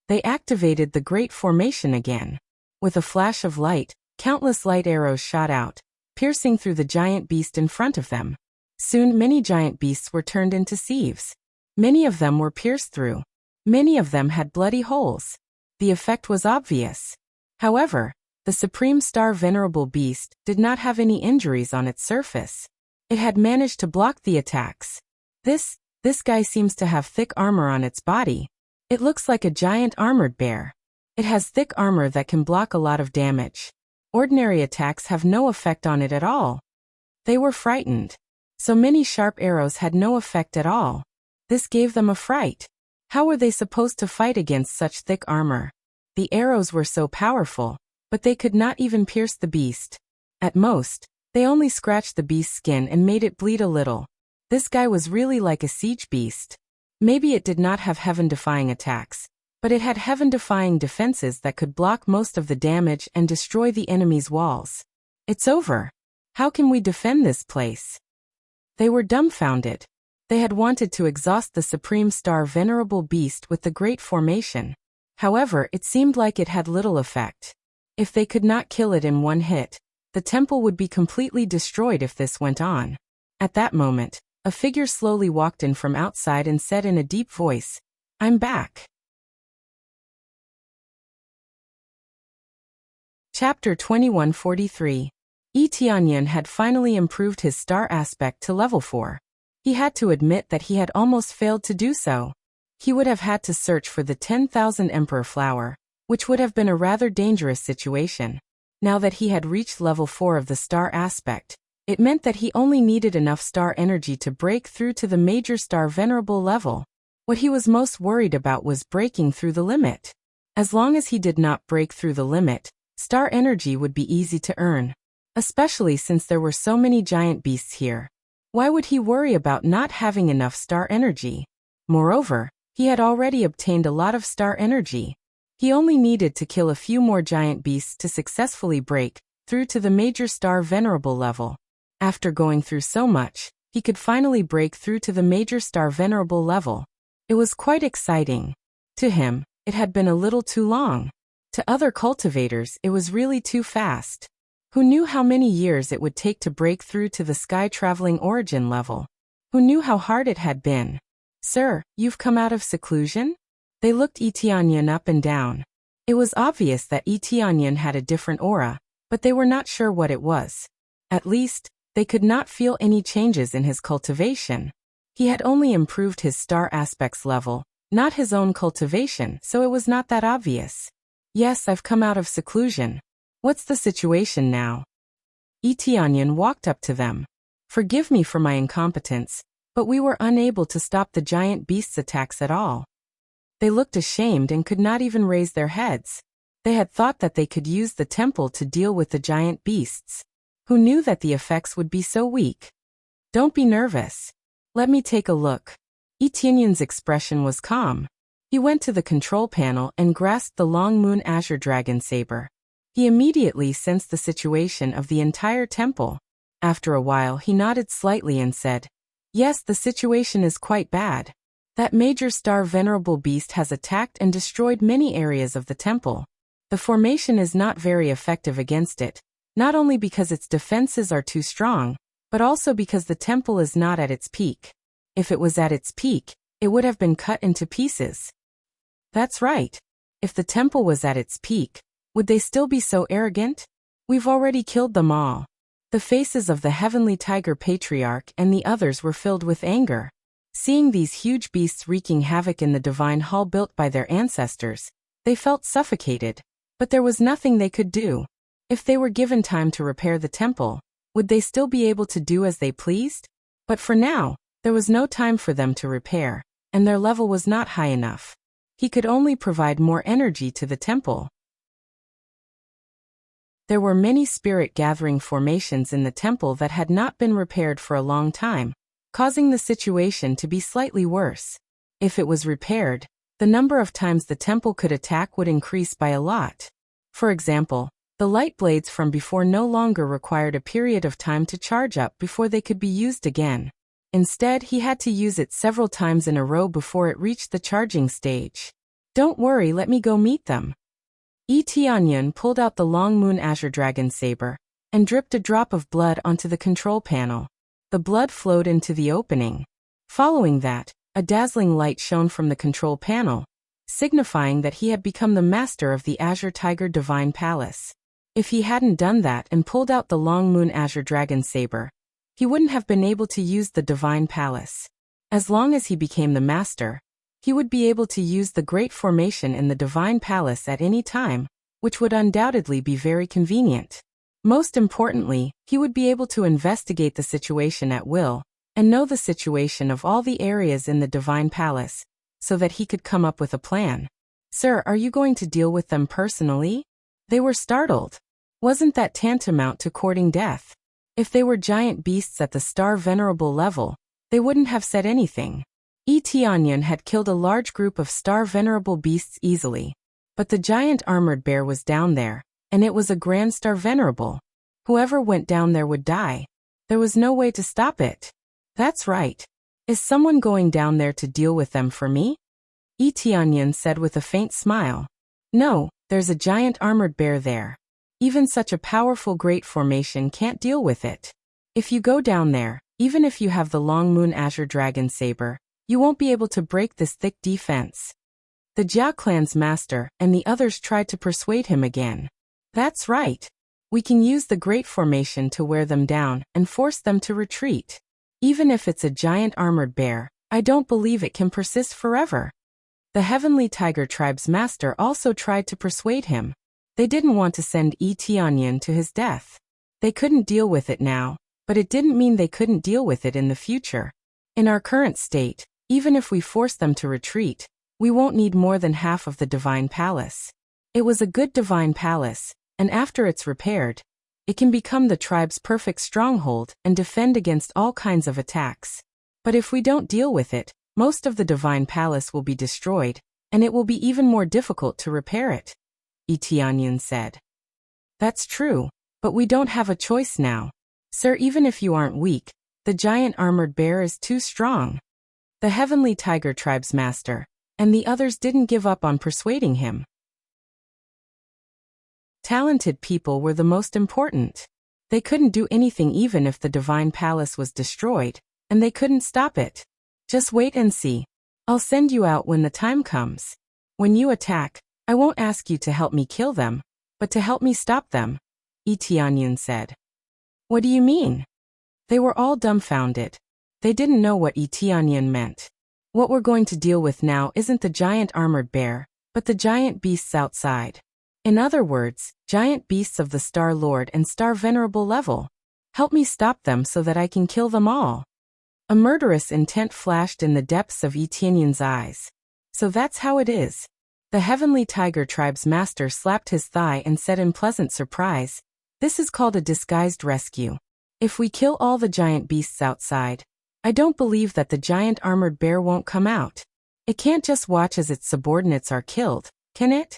They activated the Great Formation again. With a flash of light, countless light arrows shot out, piercing through the giant beast in front of them. Soon many giant beasts were turned into sieves. Many of them were pierced through. Many of them had bloody holes. The effect was obvious. However, the Supreme Star Venerable Beast did not have any injuries on its surface. It had managed to block the attacks. This guy seems to have thick armor on its body. It looks like a giant armored bear. It has thick armor that can block a lot of damage. Ordinary attacks have no effect on it at all. They were frightened. So many sharp arrows had no effect at all. This gave them a fright. How were they supposed to fight against such thick armor? The arrows were so powerful, but they could not even pierce the beast. At most, they only scratched the beast's skin and made it bleed a little. This guy was really like a siege beast. Maybe it did not have heaven-defying attacks, but it had heaven-defying defenses that could block most of the damage and destroy the enemy's walls. It's over. How can we defend this place? They were dumbfounded. They had wanted to exhaust the Supreme Star Venerable Beast with the Great Formation. However, it seemed like it had little effect. If they could not kill it in one hit, the temple would be completely destroyed if this went on. At that moment, a figure slowly walked in from outside and said in a deep voice, "I'm back." Chapter 2143. Tianyan had finally improved his star aspect to level 4. He had to admit that he had almost failed to do so. He would have had to search for the 10,000 Emperor Flower, which would have been a rather dangerous situation. Now that he had reached level 4 of the star aspect, it meant that he only needed enough star energy to break through to the major star venerable level. What he was most worried about was breaking through the limit. As long as he did not break through the limit, star energy would be easy to earn. Especially since there were so many giant beasts here. Why would he worry about not having enough star energy? Moreover, he had already obtained a lot of star energy. He only needed to kill a few more giant beasts to successfully break through to the major star venerable level. After going through so much, he could finally break through to the major star venerable level. It was quite exciting. To him, it had been a little too long. To other cultivators, it was really too fast. Who knew how many years it would take to break through to the sky-traveling origin level? Who knew how hard it had been? "Sir, you've come out of seclusion?" They looked Tianyan up and down. It was obvious that Tianyan had a different aura, but they were not sure what it was. At least, they could not feel any changes in his cultivation. He had only improved his star aspects level, not his own cultivation, so it was not that obvious. Yes, I've come out of seclusion. What's the situation now? Etianyan walked up to them. Forgive me for my incompetence, but we were unable to stop the giant beast's attacks at all. They looked ashamed and could not even raise their heads. They had thought that they could use the temple to deal with the giant beasts. Who knew that the effects would be so weak? Don't be nervous. Let me take a look. Etianyan's expression was calm. He went to the control panel and grasped the long moon azure dragon saber. He immediately sensed the situation of the entire temple. After a while he nodded slightly and said, "Yes, the situation is quite bad. That major star venerable beast has attacked and destroyed many areas of the temple. The formation is not very effective against it, not only because its defenses are too strong, but also because the temple is not at its peak. If it was at its peak, it would have been cut into pieces." That's right. If the temple was at its peak, would they still be so arrogant? We've already killed them all. The faces of the Heavenly Tiger Patriarch and the others were filled with anger. Seeing these huge beasts wreaking havoc in the divine hall built by their ancestors, they felt suffocated, but there was nothing they could do. If they were given time to repair the temple, would they still be able to do as they pleased? But for now, there was no time for them to repair, and their level was not high enough. He could only provide more energy to the temple. There were many spirit-gathering formations in the temple that had not been repaired for a long time, causing the situation to be slightly worse. If it was repaired, the number of times the temple could attack would increase by a lot. For example, the light blades from before no longer required a period of time to charge up before they could be used again. Instead, he had to use it several times in a row before it reached the charging stage. Don't worry, let me go meet them. Etianyan pulled out the long moon azure dragon saber and dripped a drop of blood onto the control panel. The blood flowed into the opening. Following that, a dazzling light shone from the control panel, signifying that he had become the master of the Azure Tiger Divine Palace. If he hadn't done that and pulled out the long moon azure dragon saber, he wouldn't have been able to use the Divine Palace. As long as he became the master, he would be able to use the great formation in the Divine Palace at any time, which would undoubtedly be very convenient. Most importantly, he would be able to investigate the situation at will, and know the situation of all the areas in the Divine Palace, so that he could come up with a plan. "Sir, are you going to deal with them personally?" They were startled. Wasn't that tantamount to courting death? If they were giant beasts at the star venerable level, they wouldn't have said anything. Etianyan had killed a large group of star venerable beasts easily. But the giant armored bear was down there, and it was a grand star venerable. Whoever went down there would die. There was no way to stop it. That's right. Is someone going down there to deal with them for me? Etianyan said with a faint smile. No, there's a giant armored bear there. Even such a powerful great formation can't deal with it. If you go down there, even if you have the long moon azure dragon saber, you won't be able to break this thick defense. The Jia clan's master and the others tried to persuade him again. That's right. We can use the great formation to wear them down and force them to retreat. Even if it's a giant armored bear, I don't believe it can persist forever. The Heavenly Tiger Tribe's master also tried to persuade him. They didn't want to send Etianyan to his death. They couldn't deal with it now, but it didn't mean they couldn't deal with it in the future. In our current state, even if we force them to retreat, we won't need more than half of the Divine Palace. It was a good Divine Palace, and after it's repaired, it can become the tribe's perfect stronghold and defend against all kinds of attacks. But if we don't deal with it, most of the Divine Palace will be destroyed, and it will be even more difficult to repair it, Etianyan said. That's true, but we don't have a choice now. Sir, even if you aren't weak, the giant armored bear is too strong. The Heavenly Tiger Tribe's master and the others didn't give up on persuading him. Talented people were the most important. They couldn't do anything even if the Divine Palace was destroyed, and they couldn't stop it. Just wait and see. I'll send you out when the time comes. When you attack, I won't ask you to help me kill them, but to help me stop them. Tianyun said. What do you mean? They were all dumbfounded. They didn't know what Tianyun meant. What we're going to deal with now isn't the giant armored bear, but the giant beasts outside. In other words, giant beasts of the Star Lord and Star Venerable level. Help me stop them so that I can kill them all. A murderous intent flashed in the depths of Tianyun's eyes. So that's how it is. The Heavenly Tiger Tribe's master slapped his thigh and said in pleasant surprise, this is called a disguised rescue. If we kill all the giant beasts outside, I don't believe that the giant armored bear won't come out. It can't just watch as its subordinates are killed, can it?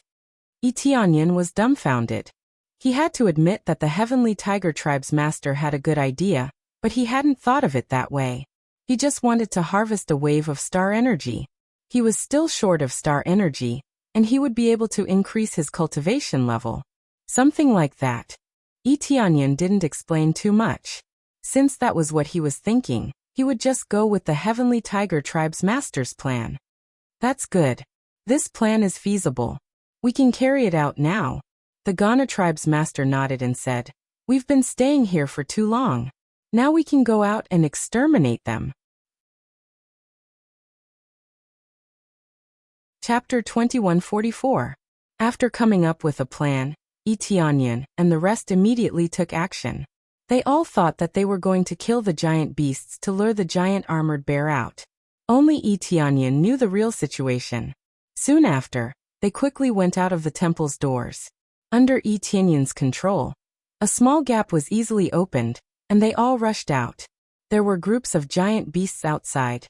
Tianyun was dumbfounded. He had to admit that the Heavenly Tiger Tribe's master had a good idea, but he hadn't thought of it that way. He just wanted to harvest a wave of star energy. He was still short of star energy, and he would be able to increase his cultivation level. Something like that. Tianyun didn't explain too much. Since that was what he was thinking, he would just go with the Heavenly Tiger Tribe's master's plan. That's good. This plan is feasible. We can carry it out now. The Ghana tribe's master nodded and said, we've been staying here for too long. Now we can go out and exterminate them. Chapter 2144. After coming up with a plan, Tianyun and the rest immediately took action. They all thought that they were going to kill the giant beasts to lure the giant armored bear out. Only Tianyun knew the real situation. Soon after, they quickly went out of the temple's doors. Under Tianyun's control, a small gap was easily opened, and they all rushed out. There were groups of giant beasts outside,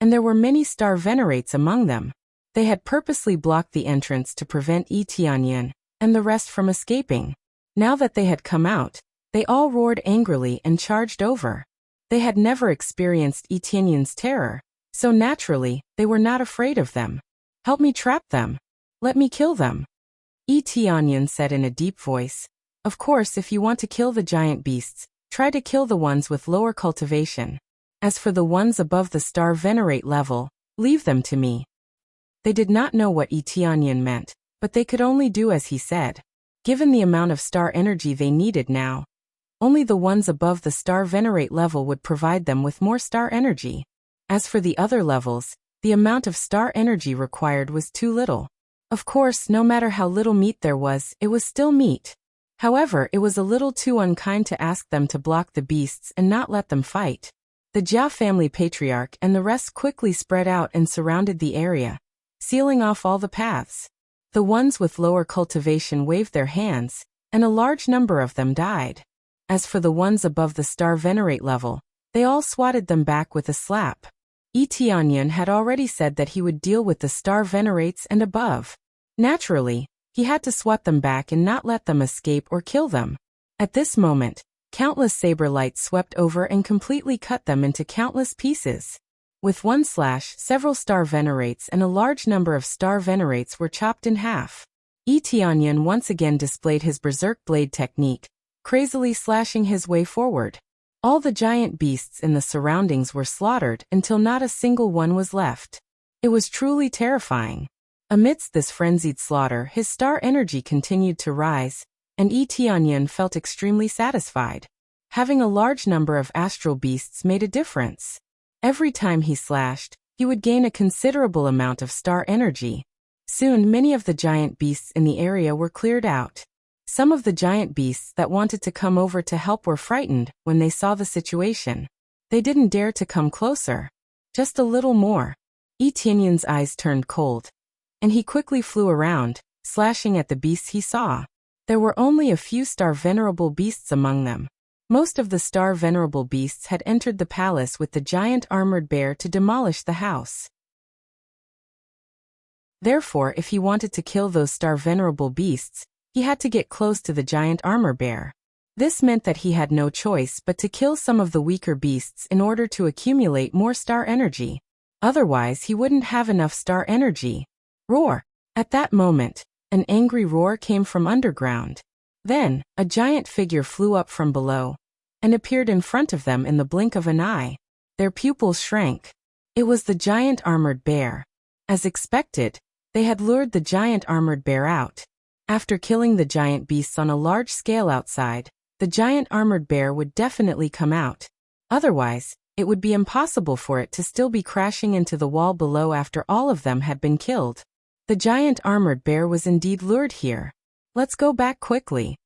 and there were many star venerates among them. They had purposely blocked the entrance to prevent Tianyun and the rest from escaping. Now that they had come out, they all roared angrily and charged over. They had never experienced Tianyun's terror, so naturally, they were not afraid of them. Help me trap them. Let me kill them. Tianyun said in a deep voice. Of course, if you want to kill the giant beasts, try to kill the ones with lower cultivation. As for the ones above the star venerate level, leave them to me. They did not know what Tianyun meant, but they could only do as he said. Given the amount of star energy they needed now, only the ones above the star venerate level would provide them with more star energy. As for the other levels, the amount of star energy required was too little. Of course, no matter how little meat there was, it was still meat. However, it was a little too unkind to ask them to block the beasts and not let them fight. The Jia family patriarch and the rest quickly spread out and surrounded the area, sealing off all the paths. The ones with lower cultivation waved their hands, and a large number of them died. As for the ones above the star venerate level, they all swatted them back with a slap. Tianyun had already said that he would deal with the star venerates and above. Naturally, he had to swat them back and not let them escape or kill them. At this moment, countless saber lights swept over and completely cut them into countless pieces. With one slash, several star venerates and a large number of star venerates were chopped in half. Tianyun once again displayed his berserk blade technique, crazily slashing his way forward. All the giant beasts in the surroundings were slaughtered until not a single one was left. It was truly terrifying. Amidst this frenzied slaughter, his star energy continued to rise, and Tianyun felt extremely satisfied. Having a large number of astral beasts made a difference. Every time he slashed, he would gain a considerable amount of star energy. Soon, many of the giant beasts in the area were cleared out. Some of the giant beasts that wanted to come over to help were frightened when they saw the situation. They didn't dare to come closer. Just a little more. Tianyun's eyes turned cold, and he quickly flew around, slashing at the beasts he saw. There were only a few star venerable beasts among them. Most of the star venerable beasts had entered the palace with the giant armored bear to demolish the house. Therefore, if he wanted to kill those star venerable beasts, he had to get close to the giant armor bear. This meant that he had no choice but to kill some of the weaker beasts in order to accumulate more star energy. Otherwise, he wouldn't have enough star energy. Roar! At that moment, an angry roar came from underground. Then, a giant figure flew up from below and appeared in front of them in the blink of an eye. Their pupils shrank. It was the giant armored bear. As expected, they had lured the giant armored bear out. After killing the giant beasts on a large scale outside, the giant armored bear would definitely come out. Otherwise, it would be impossible for it to still be crashing into the wall below after all of them had been killed. The giant armored bear was indeed lured here. Let's go back quickly.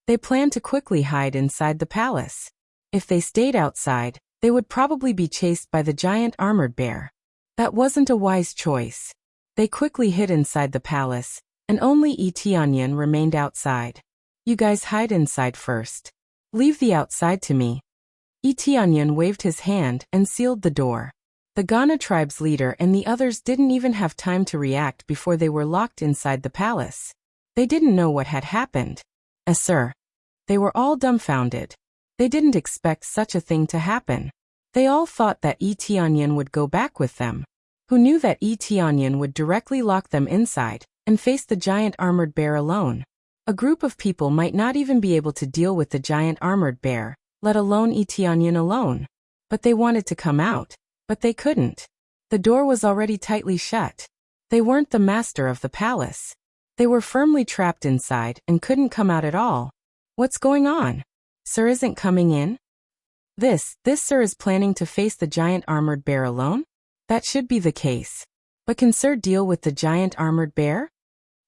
They planned to quickly hide inside the palace. If they stayed outside, they would probably be chased by the giant armored bear. That wasn't a wise choice. They quickly hid inside the palace, and only Etianyan remained outside. You guys hide inside first. Leave the outside to me. Etianyan waved his hand and sealed the door. The Ghana tribe's leader and the others didn't even have time to react before they were locked inside the palace. They didn't know what had happened. Sir. They were all dumbfounded. They didn't expect such a thing to happen. They all thought that Etianyan would go back with them. Who knew that Etianyan would directly lock them inside and face the giant armored bear alone? A group of people might not even be able to deal with the giant armored bear, let alone Etianyan alone. But they wanted to come out, but they couldn't. The door was already tightly shut. They weren't the master of the palace. They were firmly trapped inside and couldn't come out at all. What's going on? Sir isn't coming in? This sir is planning to face the giant armored bear alone? That should be the case. But can sir deal with the giant armored bear?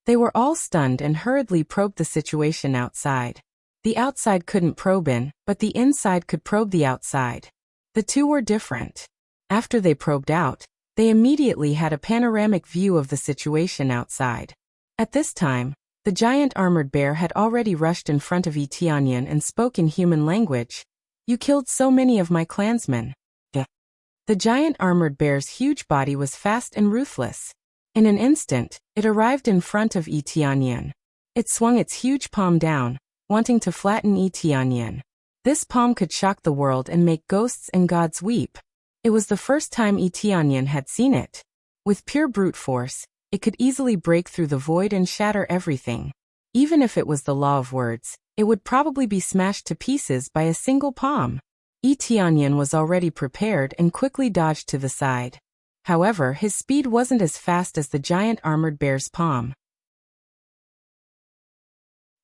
They were all stunned and hurriedly probed the situation outside. The outside couldn't probe in, but the inside could probe the outside. The two were different. After they probed out, they immediately had a panoramic view of the situation outside. At this time, the giant armored bear had already rushed in front of Etianyan and spoke in human language. You killed so many of my clansmen. The giant armored bear's huge body was fast and ruthless. In an instant, it arrived in front of Etianyan. It swung its huge palm down, wanting to flatten Etianyan. This palm could shock the world and make ghosts and gods weep. It was the first time Etianyan had seen it. With pure brute force, it could easily break through the void and shatter everything. Even if it was the law of words, it would probably be smashed to pieces by a single palm. Etianyan was already prepared and quickly dodged to the side. However, his speed wasn't as fast as the giant armored bear's palm.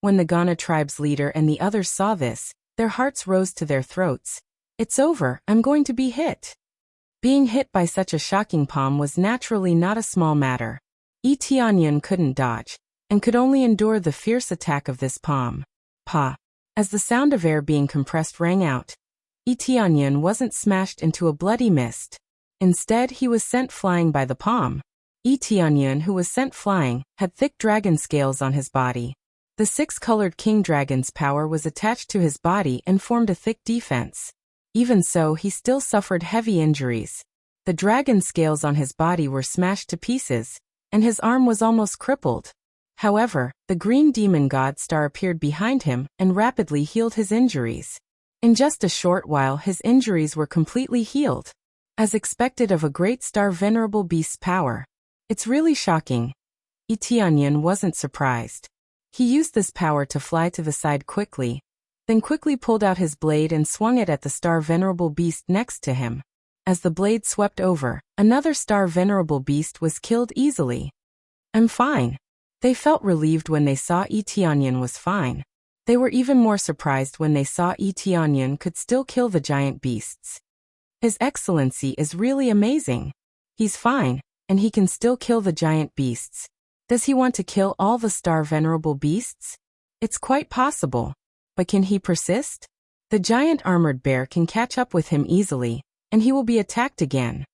When the Ghana tribe's leader and the others saw this, their hearts rose to their throats. It's over, I'm going to be hit. Being hit by such a shocking palm was naturally not a small matter. Etianyan couldn't dodge, and could only endure the fierce attack of this palm. Pa! As the sound of air being compressed rang out, Etianyan wasn't smashed into a bloody mist. Instead, he was sent flying by the palm. Etianyan, who was sent flying, had thick dragon scales on his body. The six-colored king dragon's power was attached to his body and formed a thick defense. Even so, he still suffered heavy injuries. The dragon scales on his body were smashed to pieces, and his arm was almost crippled. However, the green demon god star appeared behind him and rapidly healed his injuries. In just a short while, his injuries were completely healed. As expected of a great star venerable beast's power. It's really shocking. Etianyan wasn't surprised. He used this power to fly to the side quickly, then quickly pulled out his blade and swung it at the star venerable beast next to him. As the blade swept over, another star venerable beast was killed easily. I'm fine. They felt relieved when they saw Etianyan was fine. They were even more surprised when they saw Etianyan could still kill the giant beasts. His Excellency is really amazing. He's fine, and he can still kill the giant beasts. Does he want to kill all the star venerable beasts? It's quite possible. But can he persist? The giant armored bear can catch up with him easily, and he will be attacked again.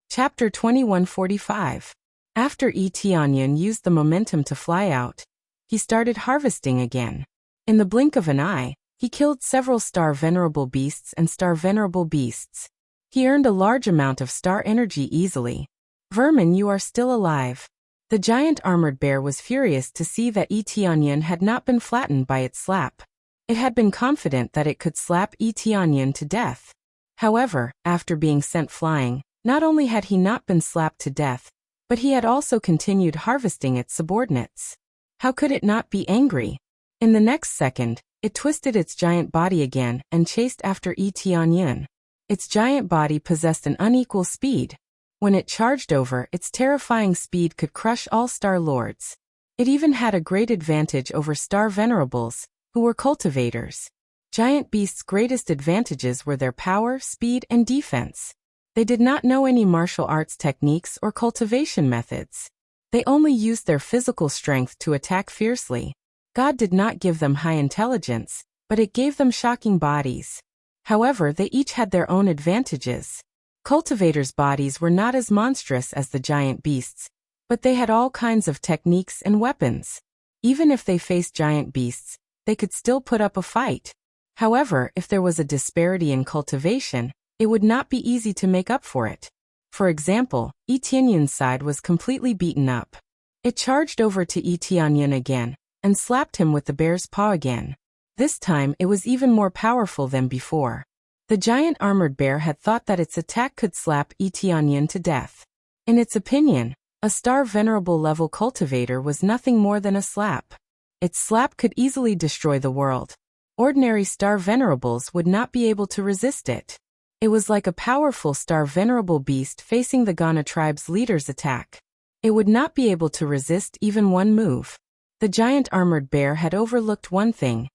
Chapter 2145. After Etianyan used the momentum to fly out, he started harvesting again. In the blink of an eye, he killed several star venerable beasts and star venerable beasts. He earned a large amount of star energy easily. Vermin, you are still alive. The giant armored bear was furious to see that Etianyan had not been flattened by its slap. It had been confident that it could slap Etianyan to death. However, after being sent flying, not only had he not been slapped to death, but he had also continued harvesting its subordinates. How could it not be angry? In the next second, it twisted its giant body again and chased after Etianyan. Its giant body possessed an unequal speed. When it charged over, its terrifying speed could crush all Star Lords. It even had a great advantage over Star Venerables, who were cultivators. Giant beasts' greatest advantages were their power, speed, and defense. They did not know any martial arts techniques or cultivation methods. They only used their physical strength to attack fiercely. God did not give them high intelligence, but it gave them shocking bodies. However, they each had their own advantages. Cultivators' bodies were not as monstrous as the giant beasts, but they had all kinds of techniques and weapons. Even if they faced giant beasts, they could still put up a fight. However, if there was a disparity in cultivation, it would not be easy to make up for it. For example, Yi Tianyun's side was completely beaten up. It charged over to Yi Tianyun again, and slapped him with the bear's paw again. This time it was even more powerful than before. The giant armored bear had thought that its attack could slap Yi Tianyun to death. In its opinion, a Star Venerable level cultivator was nothing more than a slap. Its slap could easily destroy the world. Ordinary Star Venerables would not be able to resist it. It was like a powerful Star Venerable beast facing the Ghana tribe's leader's attack. It would not be able to resist even one move. The giant armored bear had overlooked one thing.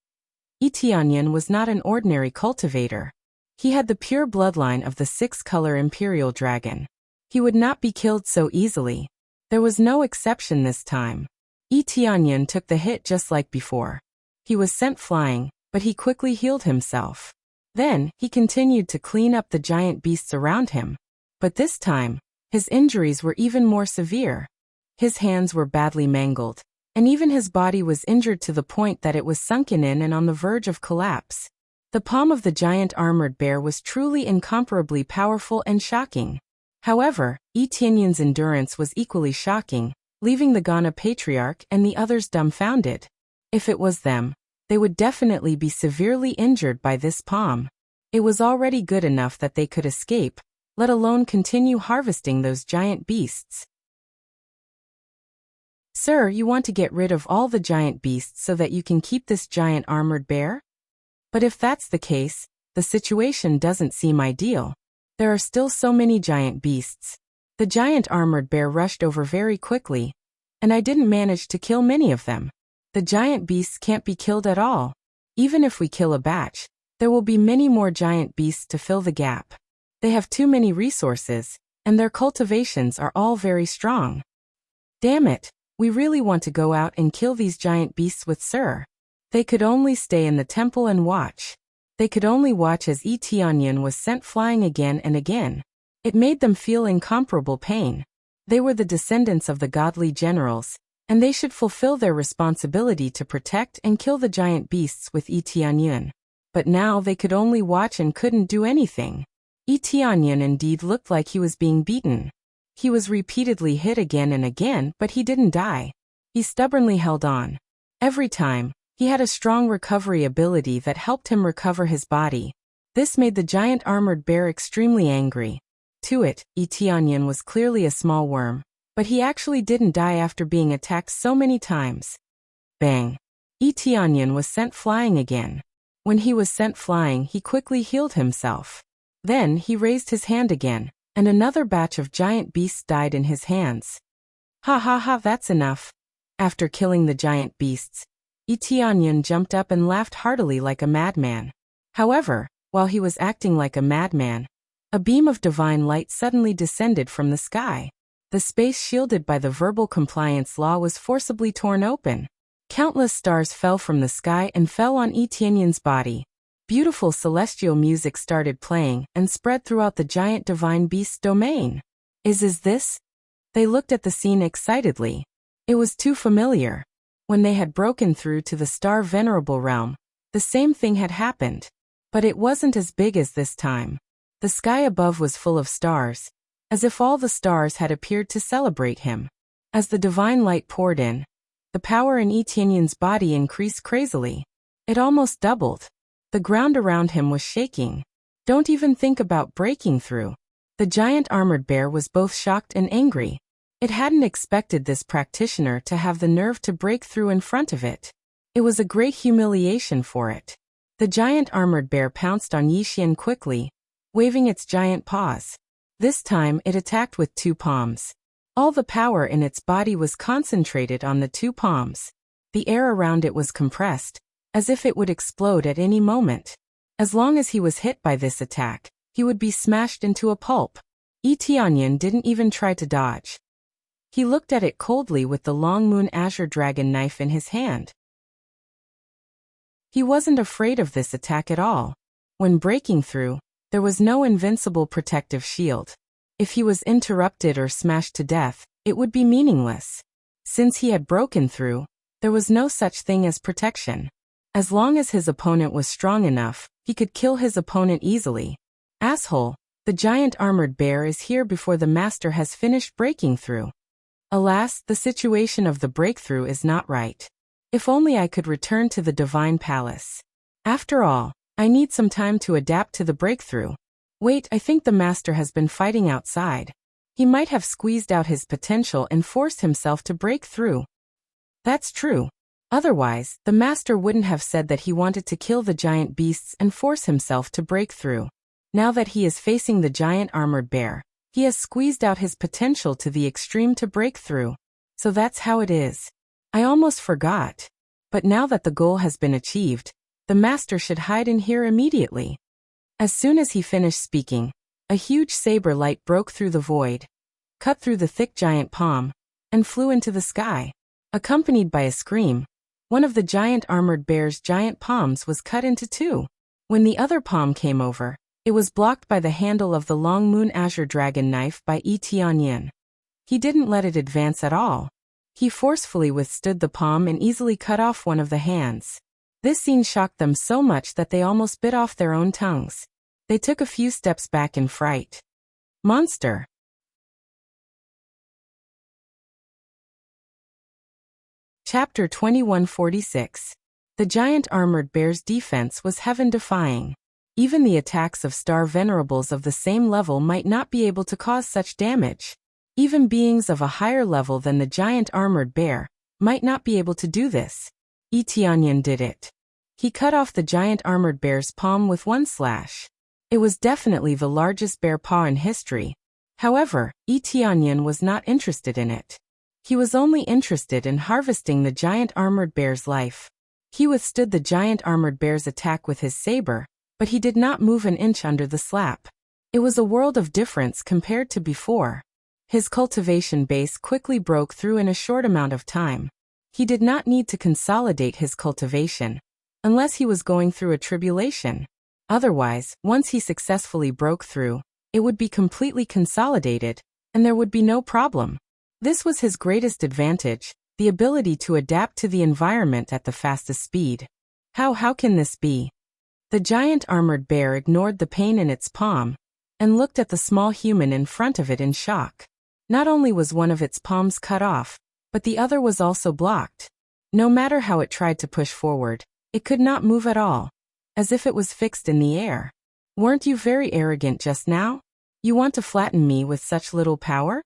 Yi Tianyun was not an ordinary cultivator. He had the pure bloodline of the six-color Imperial Dragon. He would not be killed so easily. There was no exception this time. Yi Tianyun took the hit just like before. He was sent flying, but he quickly healed himself. Then, he continued to clean up the giant beasts around him. But this time, his injuries were even more severe. His hands were badly mangled, and even his body was injured to the point that it was sunken in and on the verge of collapse. The palm of the giant armored bear was truly incomparably powerful and shocking. However, Yi Tianyun's endurance was equally shocking, leaving the Ghana patriarch and the others dumbfounded. If it was them, they would definitely be severely injured by this palm. It was already good enough that they could escape, let alone continue harvesting those giant beasts. Sir, you want to get rid of all the giant beasts so that you can keep this giant armored bear? But if that's the case, the situation doesn't seem ideal. There are still so many giant beasts. The giant armored bear rushed over very quickly, and I didn't manage to kill many of them. The giant beasts can't be killed at all. Even if we kill a batch, there will be many more giant beasts to fill the gap. They have too many resources, and their cultivations are all very strong. Damn it, we really want to go out and kill these giant beasts with Sir. They could only stay in the temple and watch. They could only watch as Yi Tianyun was sent flying again and again. It made them feel incomparable pain. They were the descendants of the godly generals, and they should fulfill their responsibility to protect and kill the giant beasts with Yi Tianyun. But now they could only watch and couldn't do anything. Yi Tianyun indeed looked like he was being beaten. He was repeatedly hit again and again, but he didn't die. He stubbornly held on. Every time, he had a strong recovery ability that helped him recover his body. This made the giant armored bear extremely angry. To it, Yi Tianyun was clearly a small worm, but he actually didn't die after being attacked so many times. Bang! Yi Tianyun was sent flying again. When he was sent flying, he quickly healed himself. Then he raised his hand again, and another batch of giant beasts died in his hands. Ha ha ha, that's enough. After killing the giant beasts, Yi Tianyun jumped up and laughed heartily like a madman. However, while he was acting like a madman, a beam of divine light suddenly descended from the sky. The space shielded by the verbal compliance law was forcibly torn open. Countless stars fell from the sky and fell on Yi Tianyun's body. Beautiful celestial music started playing and spread throughout the giant divine beast's domain. Is this? They looked at the scene excitedly. It was too familiar. When they had broken through to the Star Venerable realm, the same thing had happened. But it wasn't as big as this time. The sky above was full of stars, as if all the stars had appeared to celebrate him. As the divine light poured in, the power in Yi Tianyun's body increased crazily. It almost doubled. The ground around him was shaking. Don't even think about breaking through. The giant armored bear was both shocked and angry. It hadn't expected this practitioner to have the nerve to break through in front of it. It was a great humiliation for it. The giant armored bear pounced on Yi Xian quickly, waving its giant paws. This time it attacked with 2 palms. All the power in its body was concentrated on the 2 palms. The air around it was compressed, as if it would explode at any moment. As long as he was hit by this attack, he would be smashed into a pulp. Tianyan didn't even try to dodge. He looked at it coldly with the long moon azure dragon knife in his hand. He wasn't afraid of this attack at all. When breaking through, there was no invincible protective shield. If he was interrupted or smashed to death, it would be meaningless. Since he had broken through, there was no such thing as protection. As long as his opponent was strong enough, he could kill his opponent easily. Asshole, the giant armored bear is here before the master has finished breaking through. Alas, the situation of the breakthrough is not right. If only I could return to the divine palace. After all, I need some time to adapt to the breakthrough. Wait, I think the master has been fighting outside. He might have squeezed out his potential and forced himself to break through. That's true. Otherwise, the master wouldn't have said that he wanted to kill the giant beasts and force himself to break through. Now that he is facing the giant armored bear, he has squeezed out his potential to the extreme to break through. So that's how it is. I almost forgot. But now that the goal has been achieved, the master should hide in here immediately. As soon as he finished speaking, a huge saber light broke through the void, cut through the thick giant palm, and flew into the sky. Accompanied by a scream, one of the giant armored bear's giant palms was cut into 2. When the other palm came over, it was blocked by the handle of the long moon azure dragon knife by Tianyan. He didn't let it advance at all. He forcefully withstood the palm and easily cut off one of the hands. This scene shocked them so much that they almost bit off their own tongues. They took a few steps back in fright. Monster. Chapter 2146. The giant armored bear's defense was heaven-defying. Even the attacks of star venerables of the same level might not be able to cause such damage. Even beings of a higher level than the giant armored bear might not be able to do this. Tianyan did it. He cut off the giant armored bear's palm with 1 slash. It was definitely the largest bear paw in history. However, Tianyan was not interested in it. He was only interested in harvesting the giant armored bear's life. He withstood the giant armored bear's attack with his saber, but he did not move an inch under the slap. It was a world of difference compared to before. His cultivation base quickly broke through in a short amount of time. He did not need to consolidate his cultivation, unless he was going through a tribulation. Otherwise, once he successfully broke through, it would be completely consolidated, and there would be no problem. This was his greatest advantage, the ability to adapt to the environment at the fastest speed. How can this be? The giant armored bear ignored the pain in its palm, and looked at the small human in front of it in shock. Not only was one of its palms cut off, but the other was also blocked. No matter how it tried to push forward, it could not move at all, as if it was fixed in the air. Weren't you very arrogant just now? You want to flatten me with such little power?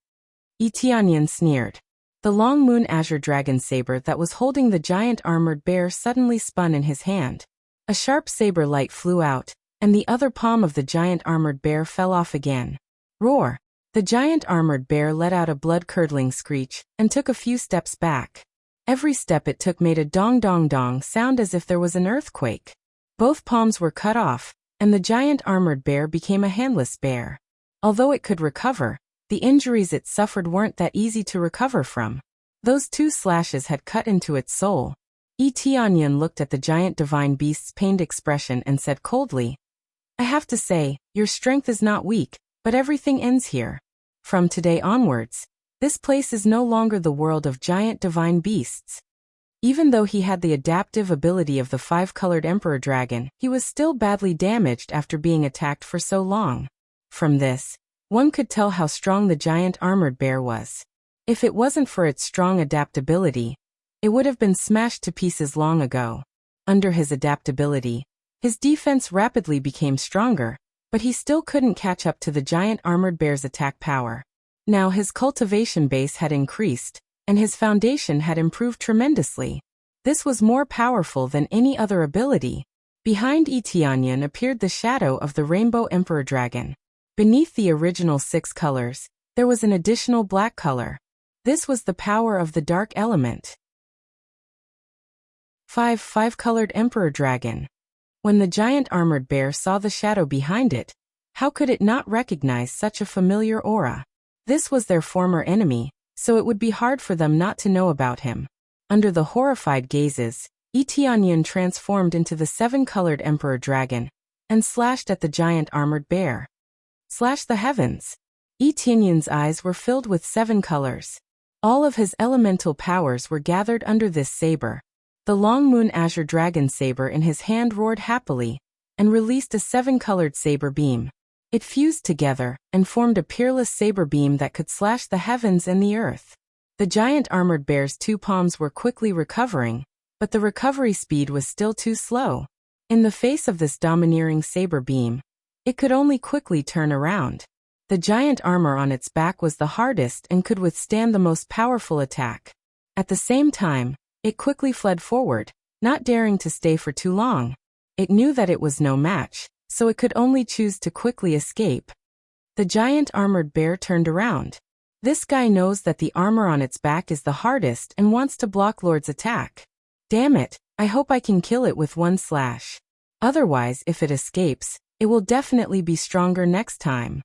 Tianyan sneered. The long moon azure dragon saber that was holding the giant armored bear suddenly spun in his hand. A sharp saber light flew out, and the other palm of the giant armored bear fell off again. Roar! The giant armored bear let out a blood-curdling screech, and took a few steps back. Every step it took made a dong-dong-dong sound as if there was an earthquake. Both palms were cut off, and the giant armored bear became a handless bear. Although it could recover, the injuries it suffered weren't that easy to recover from. Those 2 slashes had cut into its soul. Tianyan looked at the giant divine beast's pained expression and said coldly, I have to say, your strength is not weak, but everything ends here. From today onwards, this place is no longer the world of giant divine beasts. Even though he had the adaptive ability of the 5-colored emperor dragon, he was still badly damaged after being attacked for so long. From this, one could tell how strong the giant armored bear was. If it wasn't for its strong adaptability, it would have been smashed to pieces long ago. Under his adaptability, his defense rapidly became stronger, but he still couldn't catch up to the giant armored bear's attack power. Now his cultivation base had increased, and his foundation had improved tremendously. This was more powerful than any other ability. Behind Tianyan appeared the shadow of the rainbow emperor dragon. Beneath the original 6 colors, there was an additional black color. This was the power of the dark element. 5. Five-colored Emperor Dragon. When the giant armored bear saw the shadow behind it, how could it not recognize such a familiar aura? This was their former enemy, so it would be hard for them not to know about him. Under the horrified gazes, Tianyan transformed into the 7-colored Emperor Dragon and slashed at the giant armored bear. Slash the heavens! Tianyan's eyes were filled with 7 colors. All of his elemental powers were gathered under this saber. The long moon azure dragon saber in his hand roared happily and released a 7-colored saber beam. It fused together and formed a peerless saber beam that could slash the heavens and the earth. The giant armored bear's 2 palms were quickly recovering, but the recovery speed was still too slow. In the face of this domineering saber beam, it could only quickly turn around. The giant armor on its back was the hardest and could withstand the most powerful attack. At the same time, it quickly fled forward, not daring to stay for too long. It knew that it was no match, so it could only choose to quickly escape. The giant armored bear turned around. This guy knows that the armor on its back is the hardest and wants to block Lord's attack. Damn it, I hope I can kill it with 1 slash. Otherwise, if it escapes, it will definitely be stronger next time.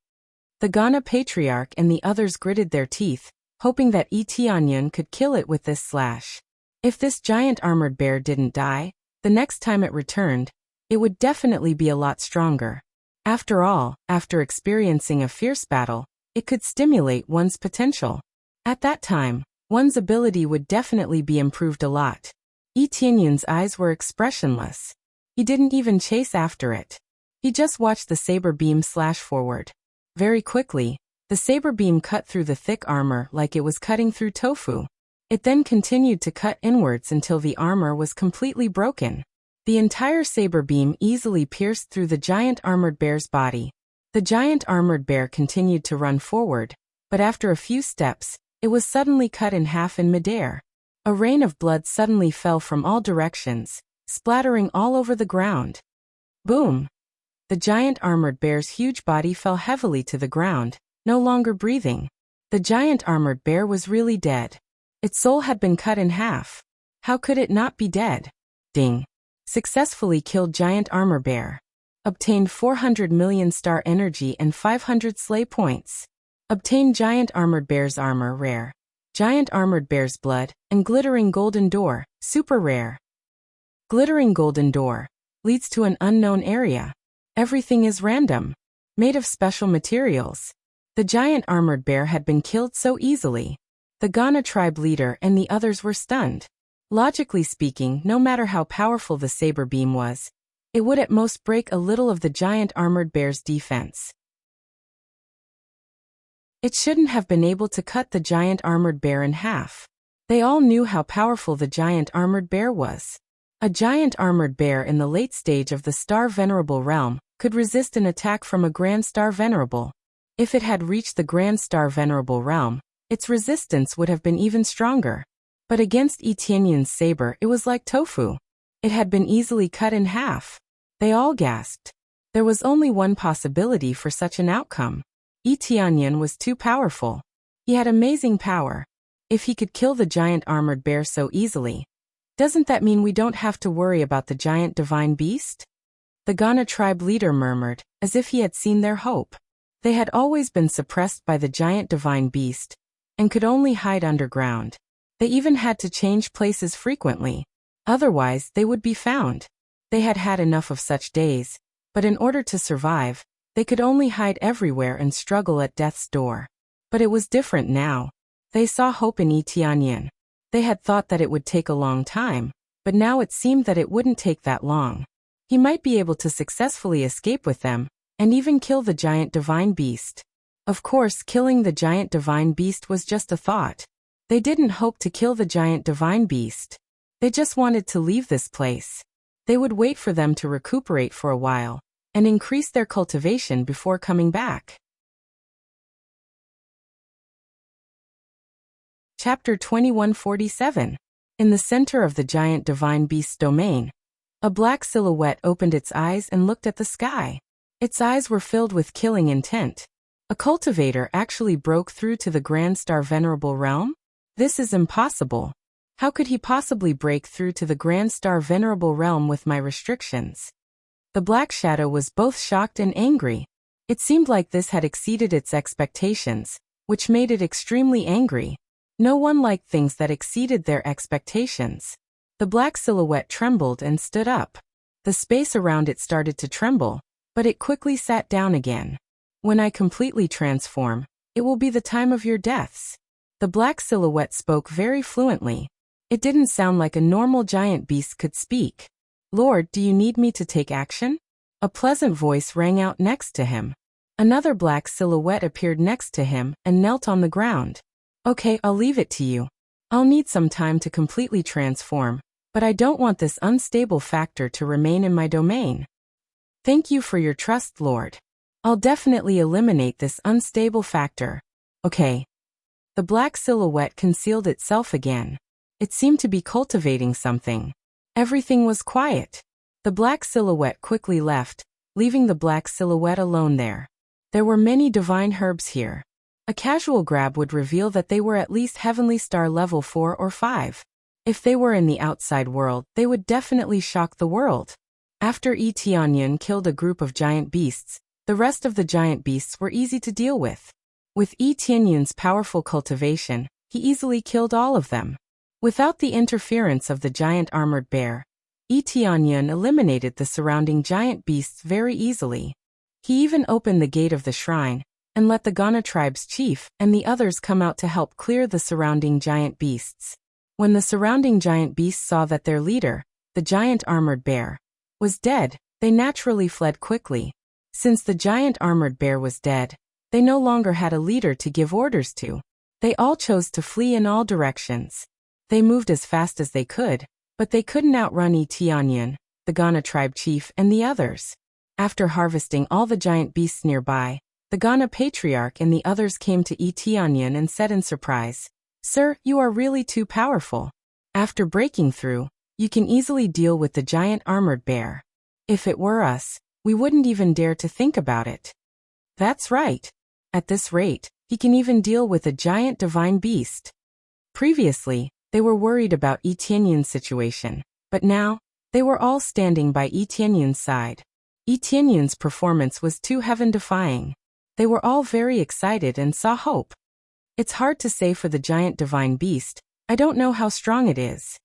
The Ghana Patriarch and the others gritted their teeth, hoping that Tianyan could kill it with this slash. If this giant armored bear didn't die, the next time it returned, it would definitely be a lot stronger. After all, after experiencing a fierce battle, it could stimulate one's potential. At that time, one's ability would definitely be improved a lot. Tianyan's eyes were expressionless. He didn't even chase after it. He just watched the saber beam slash forward. Very quickly, the saber beam cut through the thick armor like it was cutting through tofu. It then continued to cut inwards until the armor was completely broken. The entire saber beam easily pierced through the giant armored bear's body. The giant armored bear continued to run forward, but after a few steps, it was suddenly cut in half in midair. A rain of blood suddenly fell from all directions, splattering all over the ground. Boom! The giant armored bear's huge body fell heavily to the ground, no longer breathing. The giant armored bear was really dead. Its soul had been cut in half. How could it not be dead? Ding! Successfully killed giant armor bear. Obtained 400 million star energy and 500 slay points. Obtained giant armored bear's armor rare. Giant armored bear's blood and glittering golden door, super rare. Glittering golden door leads to an unknown area. Everything is random. Made of special materials. The giant armored bear had been killed so easily. The Ghana tribe leader and the others were stunned. Logically speaking, no matter how powerful the saber beam was, it would at most break a little of the giant armored bear's defense. It shouldn't have been able to cut the giant armored bear in half. They all knew how powerful the giant armored bear was. A giant armored bear in the late stage of the Star Venerable realm could resist an attack from a Grand Star Venerable. If it had reached the Grand Star Venerable realm, its resistance would have been even stronger. But against Tianyan's saber it was like tofu. It had been easily cut in half. They all gasped. There was only one possibility for such an outcome. Tianyan was too powerful. He had amazing power. If he could kill the giant armored bear so easily, doesn't that mean we don't have to worry about the giant divine beast? The Ghana tribe leader murmured, as if he had seen their hope. They had always been suppressed by the giant divine beast, and could only hide underground. They even had to change places frequently. Otherwise, they would be found. They had had enough of such days, but in order to survive, they could only hide everywhere and struggle at death's door. But it was different now. They saw hope in Tianyan. They had thought that it would take a long time, but now it seemed that it wouldn't take that long. He might be able to successfully escape with them, and even kill the giant divine beast. Of course, killing the giant divine beast was just a thought. They didn't hope to kill the giant divine beast. They just wanted to leave this place. They would wait for them to recuperate for a while, and increase their cultivation before coming back. Chapter 2147. In the center of the giant divine beast's domain, a black silhouette opened its eyes and looked at the sky. Its eyes were filled with killing intent. A cultivator actually broke through to the Grand Star Venerable Realm? This is impossible. How could he possibly break through to the Grand Star Venerable Realm with my restrictions? The Black Shadow was both shocked and angry. It seemed like this had exceeded its expectations, which made it extremely angry. No one liked things that exceeded their expectations. The black silhouette trembled and stood up. The space around it started to tremble, but it quickly sat down again. When I completely transform, it will be the time of your deaths. The black silhouette spoke very fluently. It didn't sound like a normal giant beast could speak. Lord, do you need me to take action? A pleasant voice rang out next to him. Another black silhouette appeared next to him and knelt on the ground. Okay, I'll leave it to you. I'll need some time to completely transform, but I don't want this unstable factor to remain in my domain. Thank you for your trust, Lord. I'll definitely eliminate this unstable factor. Okay. The black silhouette concealed itself again. It seemed to be cultivating something. Everything was quiet. The black silhouette quickly left, leaving the black silhouette alone there. There were many divine herbs here. A casual grab would reveal that they were at least Heavenly Star level 4 or 5. If they were in the outside world, they would definitely shock the world. After Yi Tianyun killed a group of giant beasts, the rest of the giant beasts were easy to deal with. With Yi Tianyun's powerful cultivation, he easily killed all of them. Without the interference of the giant armored bear, Yi Tianyun eliminated the surrounding giant beasts very easily. He even opened the gate of the shrine, and let the Ghana tribe's chief and the others come out to help clear the surrounding giant beasts. When the surrounding giant beasts saw that their leader, the giant armored bear, was dead, they naturally fled quickly. Since the giant armored bear was dead, they no longer had a leader to give orders to. They all chose to flee in all directions. They moved as fast as they could, but they couldn't outrun Yi Tianyun, the Ghana tribe chief, and the others. After harvesting all the giant beasts nearby, the Ghana patriarch and the others came to Yi Tianyun and said in surprise, "Sir, you are really too powerful. After breaking through, you can easily deal with the giant armored bear. If it were us, we wouldn't even dare to think about it." That's right. At this rate, he can even deal with a giant divine beast. Previously, they were worried about Yi Tianyun's situation, but now, they were all standing by Yi Tianyun's side. Yi Tianyun's performance was too heaven-defying. They were all very excited and saw hope. It's hard to say for the giant divine beast. I don't know how strong it is.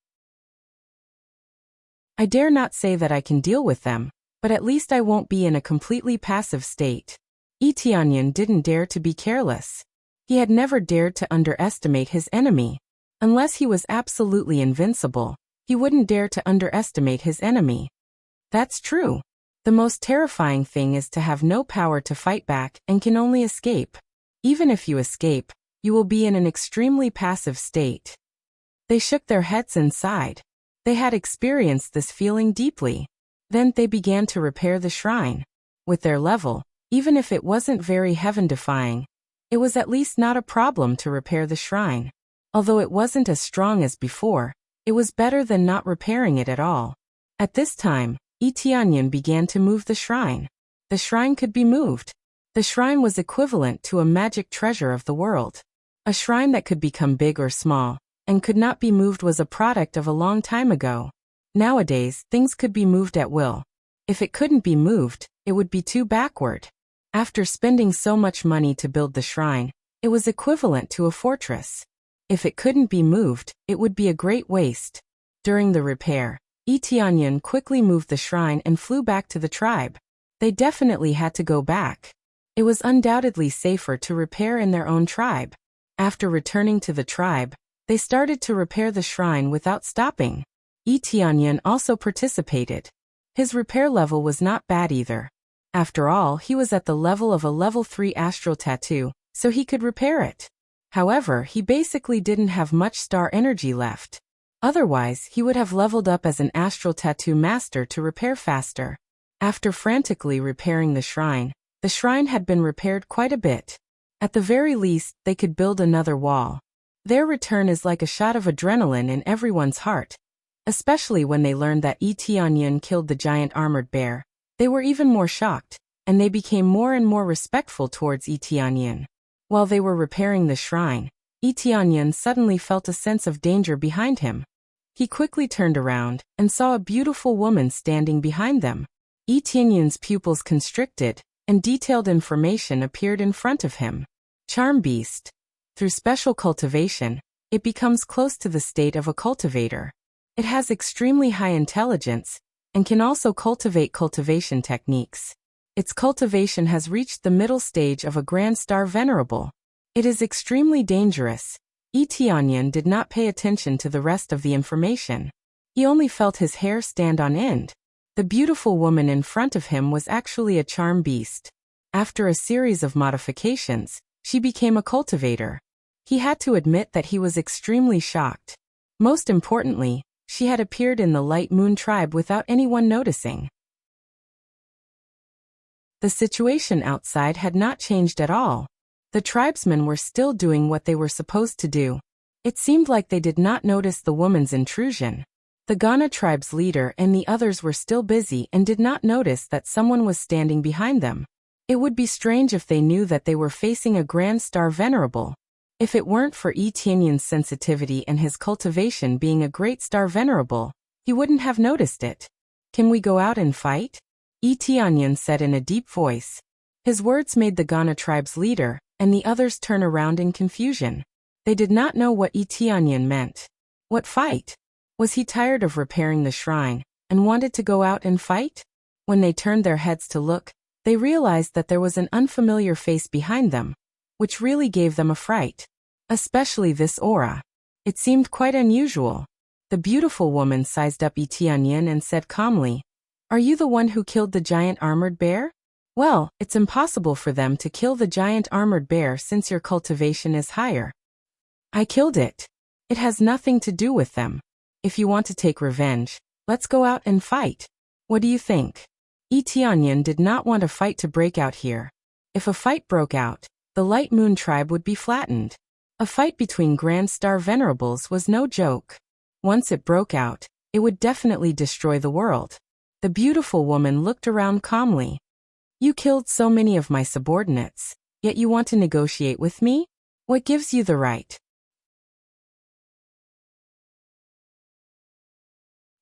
I dare not say that I can deal with them, but at least I won't be in a completely passive state. Yi Tianyun didn't dare to be careless. He had never dared to underestimate his enemy. Unless he was absolutely invincible, he wouldn't dare to underestimate his enemy. That's true. The most terrifying thing is to have no power to fight back and can only escape. Even if you escape, you will be in an extremely passive state. They shook their heads and sighed. They had experienced this feeling deeply. Then they began to repair the shrine. With their level, even if it wasn't very heaven-defying, it was at least not a problem to repair the shrine. Although it wasn't as strong as before, it was better than not repairing it at all. At this time, Yi Tianyun began to move the shrine. The shrine could be moved. The shrine was equivalent to a magic treasure of the world. A shrine that could become big or small, and could not be moved was a product of a long time ago. Nowadays, things could be moved at will. If it couldn't be moved, it would be too backward. After spending so much money to build the shrine, it was equivalent to a fortress. If it couldn't be moved, it would be a great waste. During the repair, Yi Tianyun quickly moved the shrine and flew back to the tribe. They definitely had to go back. It was undoubtedly safer to repair in their own tribe. After returning to the tribe, they started to repair the shrine without stopping. Yi Tianyun also participated. His repair level was not bad either. After all, he was at the level of a level 3 astral tattoo, so he could repair it. However, he basically didn't have much star energy left. Otherwise, he would have leveled up as an astral tattoo master to repair faster. After frantically repairing the shrine had been repaired quite a bit. At the very least, they could build another wall. Their return is like a shot of adrenaline in everyone's heart. Especially when they learned that Yi Tianyun killed the giant armored bear. They were even more shocked. and they became more and more respectful towards Yi Tianyan. While they were repairing the shrine, Yi Tianyan suddenly felt a sense of danger behind him. He quickly turned around and saw a beautiful woman standing behind them. Yi Tianyan's pupils constricted, and detailed information appeared in front of him. Charm Beast. Through special cultivation, it becomes close to the state of a cultivator. It has extremely high intelligence, and can also cultivate cultivation techniques. Its cultivation has reached the middle stage of a Grand Star Venerable. It is extremely dangerous. Yi Tianyan did not pay attention to the rest of the information. He only felt his hair stand on end. The beautiful woman in front of him was actually a charm beast. After a series of modifications, she became a cultivator. He had to admit that he was extremely shocked. Most importantly, she had appeared in the Light Moon tribe without anyone noticing. The situation outside had not changed at all. The tribesmen were still doing what they were supposed to do. It seemed like they did not notice the woman's intrusion. The Ghana tribe's leader and the others were still busy and did not notice that someone was standing behind them. It would be strange if they knew that they were facing a Grand Star Venerable. If it weren't for Yi Tianyan's sensitivity and his cultivation being a Great Star Venerable, he wouldn't have noticed it. "Can we go out and fight?" Yi Tianyan said in a deep voice. His words made the Ghana tribe's leader and the others turn around in confusion. They did not know what Yi Tianyan meant. What fight? Was he tired of repairing the shrine and wanted to go out and fight? When they turned their heads to look, they realized that there was an unfamiliar face behind them, which really gave them a fright. Especially this aura. It seemed quite unusual. The beautiful woman sized up Yi Tianyan and said calmly, "Are you the one who killed the giant armored bear?" "Well, it's impossible for them to kill the giant armored bear since your cultivation is higher." "I killed it. It has nothing to do with them. If you want to take revenge, let's go out and fight. What do you think?" Yi Tianyan did not want a fight to break out here. If a fight broke out, the Light Moon tribe would be flattened. A fight between Grand Star Venerables was no joke. Once it broke out, it would definitely destroy the world. The beautiful woman looked around calmly. "You killed so many of my subordinates, yet you want to negotiate with me? What gives you the right?"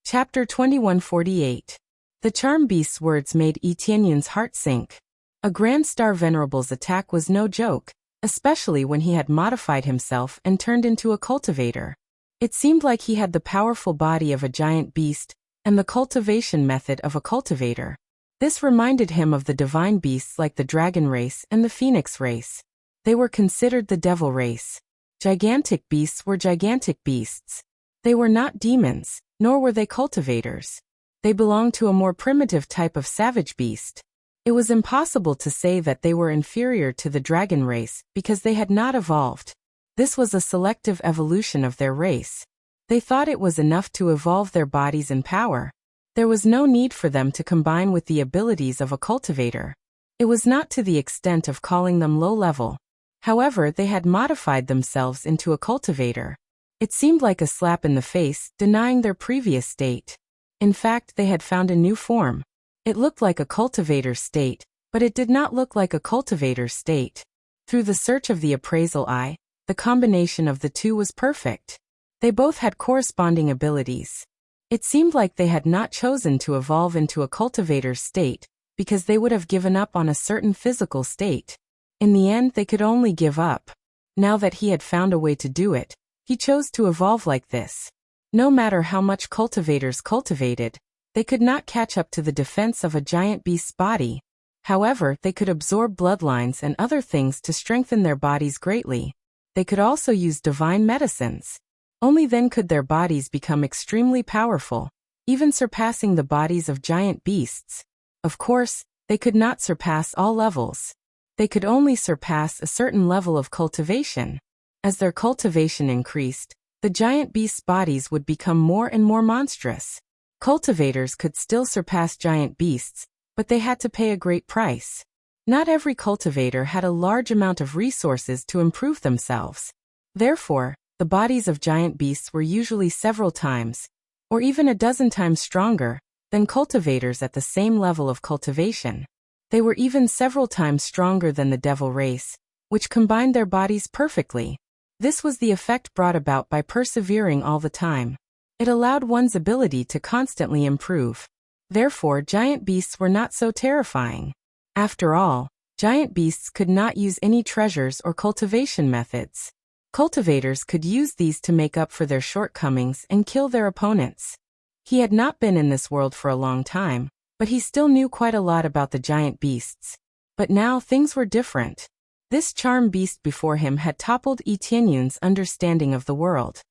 Chapter 2148. The Charm Beast's words made Yi Tianyan's heart sink. A Grand Star Venerable's attack was no joke, especially when he had modified himself and turned into a cultivator. It seemed like he had the powerful body of a giant beast and the cultivation method of a cultivator. This reminded him of the divine beasts like the dragon race and the phoenix race. They were considered the devil race. Gigantic beasts were gigantic beasts. They were not demons, nor were they cultivators. They belonged to a more primitive type of savage beast. It was impossible to say that they were inferior to the dragon race because they had not evolved. This was a selective evolution of their race. They thought it was enough to evolve their bodies and power. There was no need for them to combine with the abilities of a cultivator. It was not to the extent of calling them low-level. However, they had modified themselves into a cultivator. It seemed like a slap in the face, denying their previous state. In fact, they had found a new form. It looked like a cultivator's state, but it did not look like a cultivator's state. Through the search of the appraisal eye, the combination of the two was perfect. They both had corresponding abilities. It seemed like they had not chosen to evolve into a cultivator's state, because they would have given up on a certain physical state. In the end, they could only give up. Now that he had found a way to do it, he chose to evolve like this. No matter how much cultivators cultivated, they could not catch up to the defense of a giant beast's body. However, they could absorb bloodlines and other things to strengthen their bodies greatly. They could also use divine medicines. Only then could their bodies become extremely powerful, even surpassing the bodies of giant beasts. Of course, they could not surpass all levels. They could only surpass a certain level of cultivation. As their cultivation increased, the giant beasts' bodies would become more and more monstrous. Cultivators could still surpass giant beasts, but they had to pay a great price. Not every cultivator had a large amount of resources to improve themselves. Therefore, the bodies of giant beasts were usually several times, or even a dozen times stronger, than cultivators at the same level of cultivation. They were even several times stronger than the devil race, which combined their bodies perfectly. This was the effect brought about by persevering all the time. It allowed one's ability to constantly improve. Therefore, giant beasts were not so terrifying. After all, giant beasts could not use any treasures or cultivation methods. Cultivators could use these to make up for their shortcomings and kill their opponents. He had not been in this world for a long time, but he still knew quite a lot about the giant beasts. But now things were different. This charm beast before him had toppled Etienne's understanding of the world.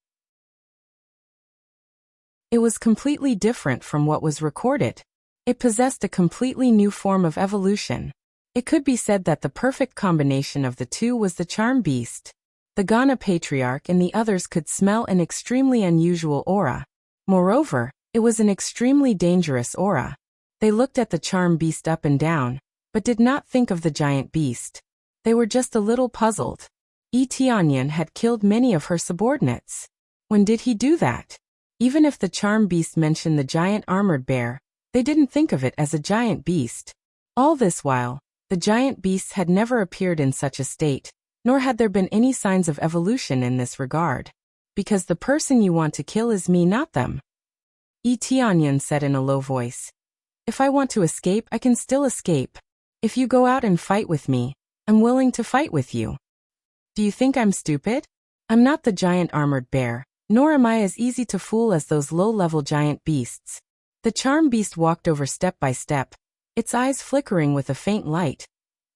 It was completely different from what was recorded. It possessed a completely new form of evolution. It could be said that the perfect combination of the two was the charm beast. The Ghana patriarch and the others could smell an extremely unusual aura. Moreover, it was an extremely dangerous aura. They looked at the charm beast up and down, but did not think of the giant beast. They were just a little puzzled. Etienne had killed many of her subordinates. When did he do that? Even if the charm beast mentioned the giant armored bear, they didn't think of it as a giant beast. All this while, the giant beasts had never appeared in such a state, nor had there been any signs of evolution in this regard. Because the person you want to kill is me, not them. Etienne said in a low voice. If I want to escape, I can still escape. If you go out and fight with me, I'm willing to fight with you. Do you think I'm stupid? I'm not the giant armored bear, nor am I as easy to fool as those low-level giant beasts. The charm beast walked over step by step, its eyes flickering with a faint light.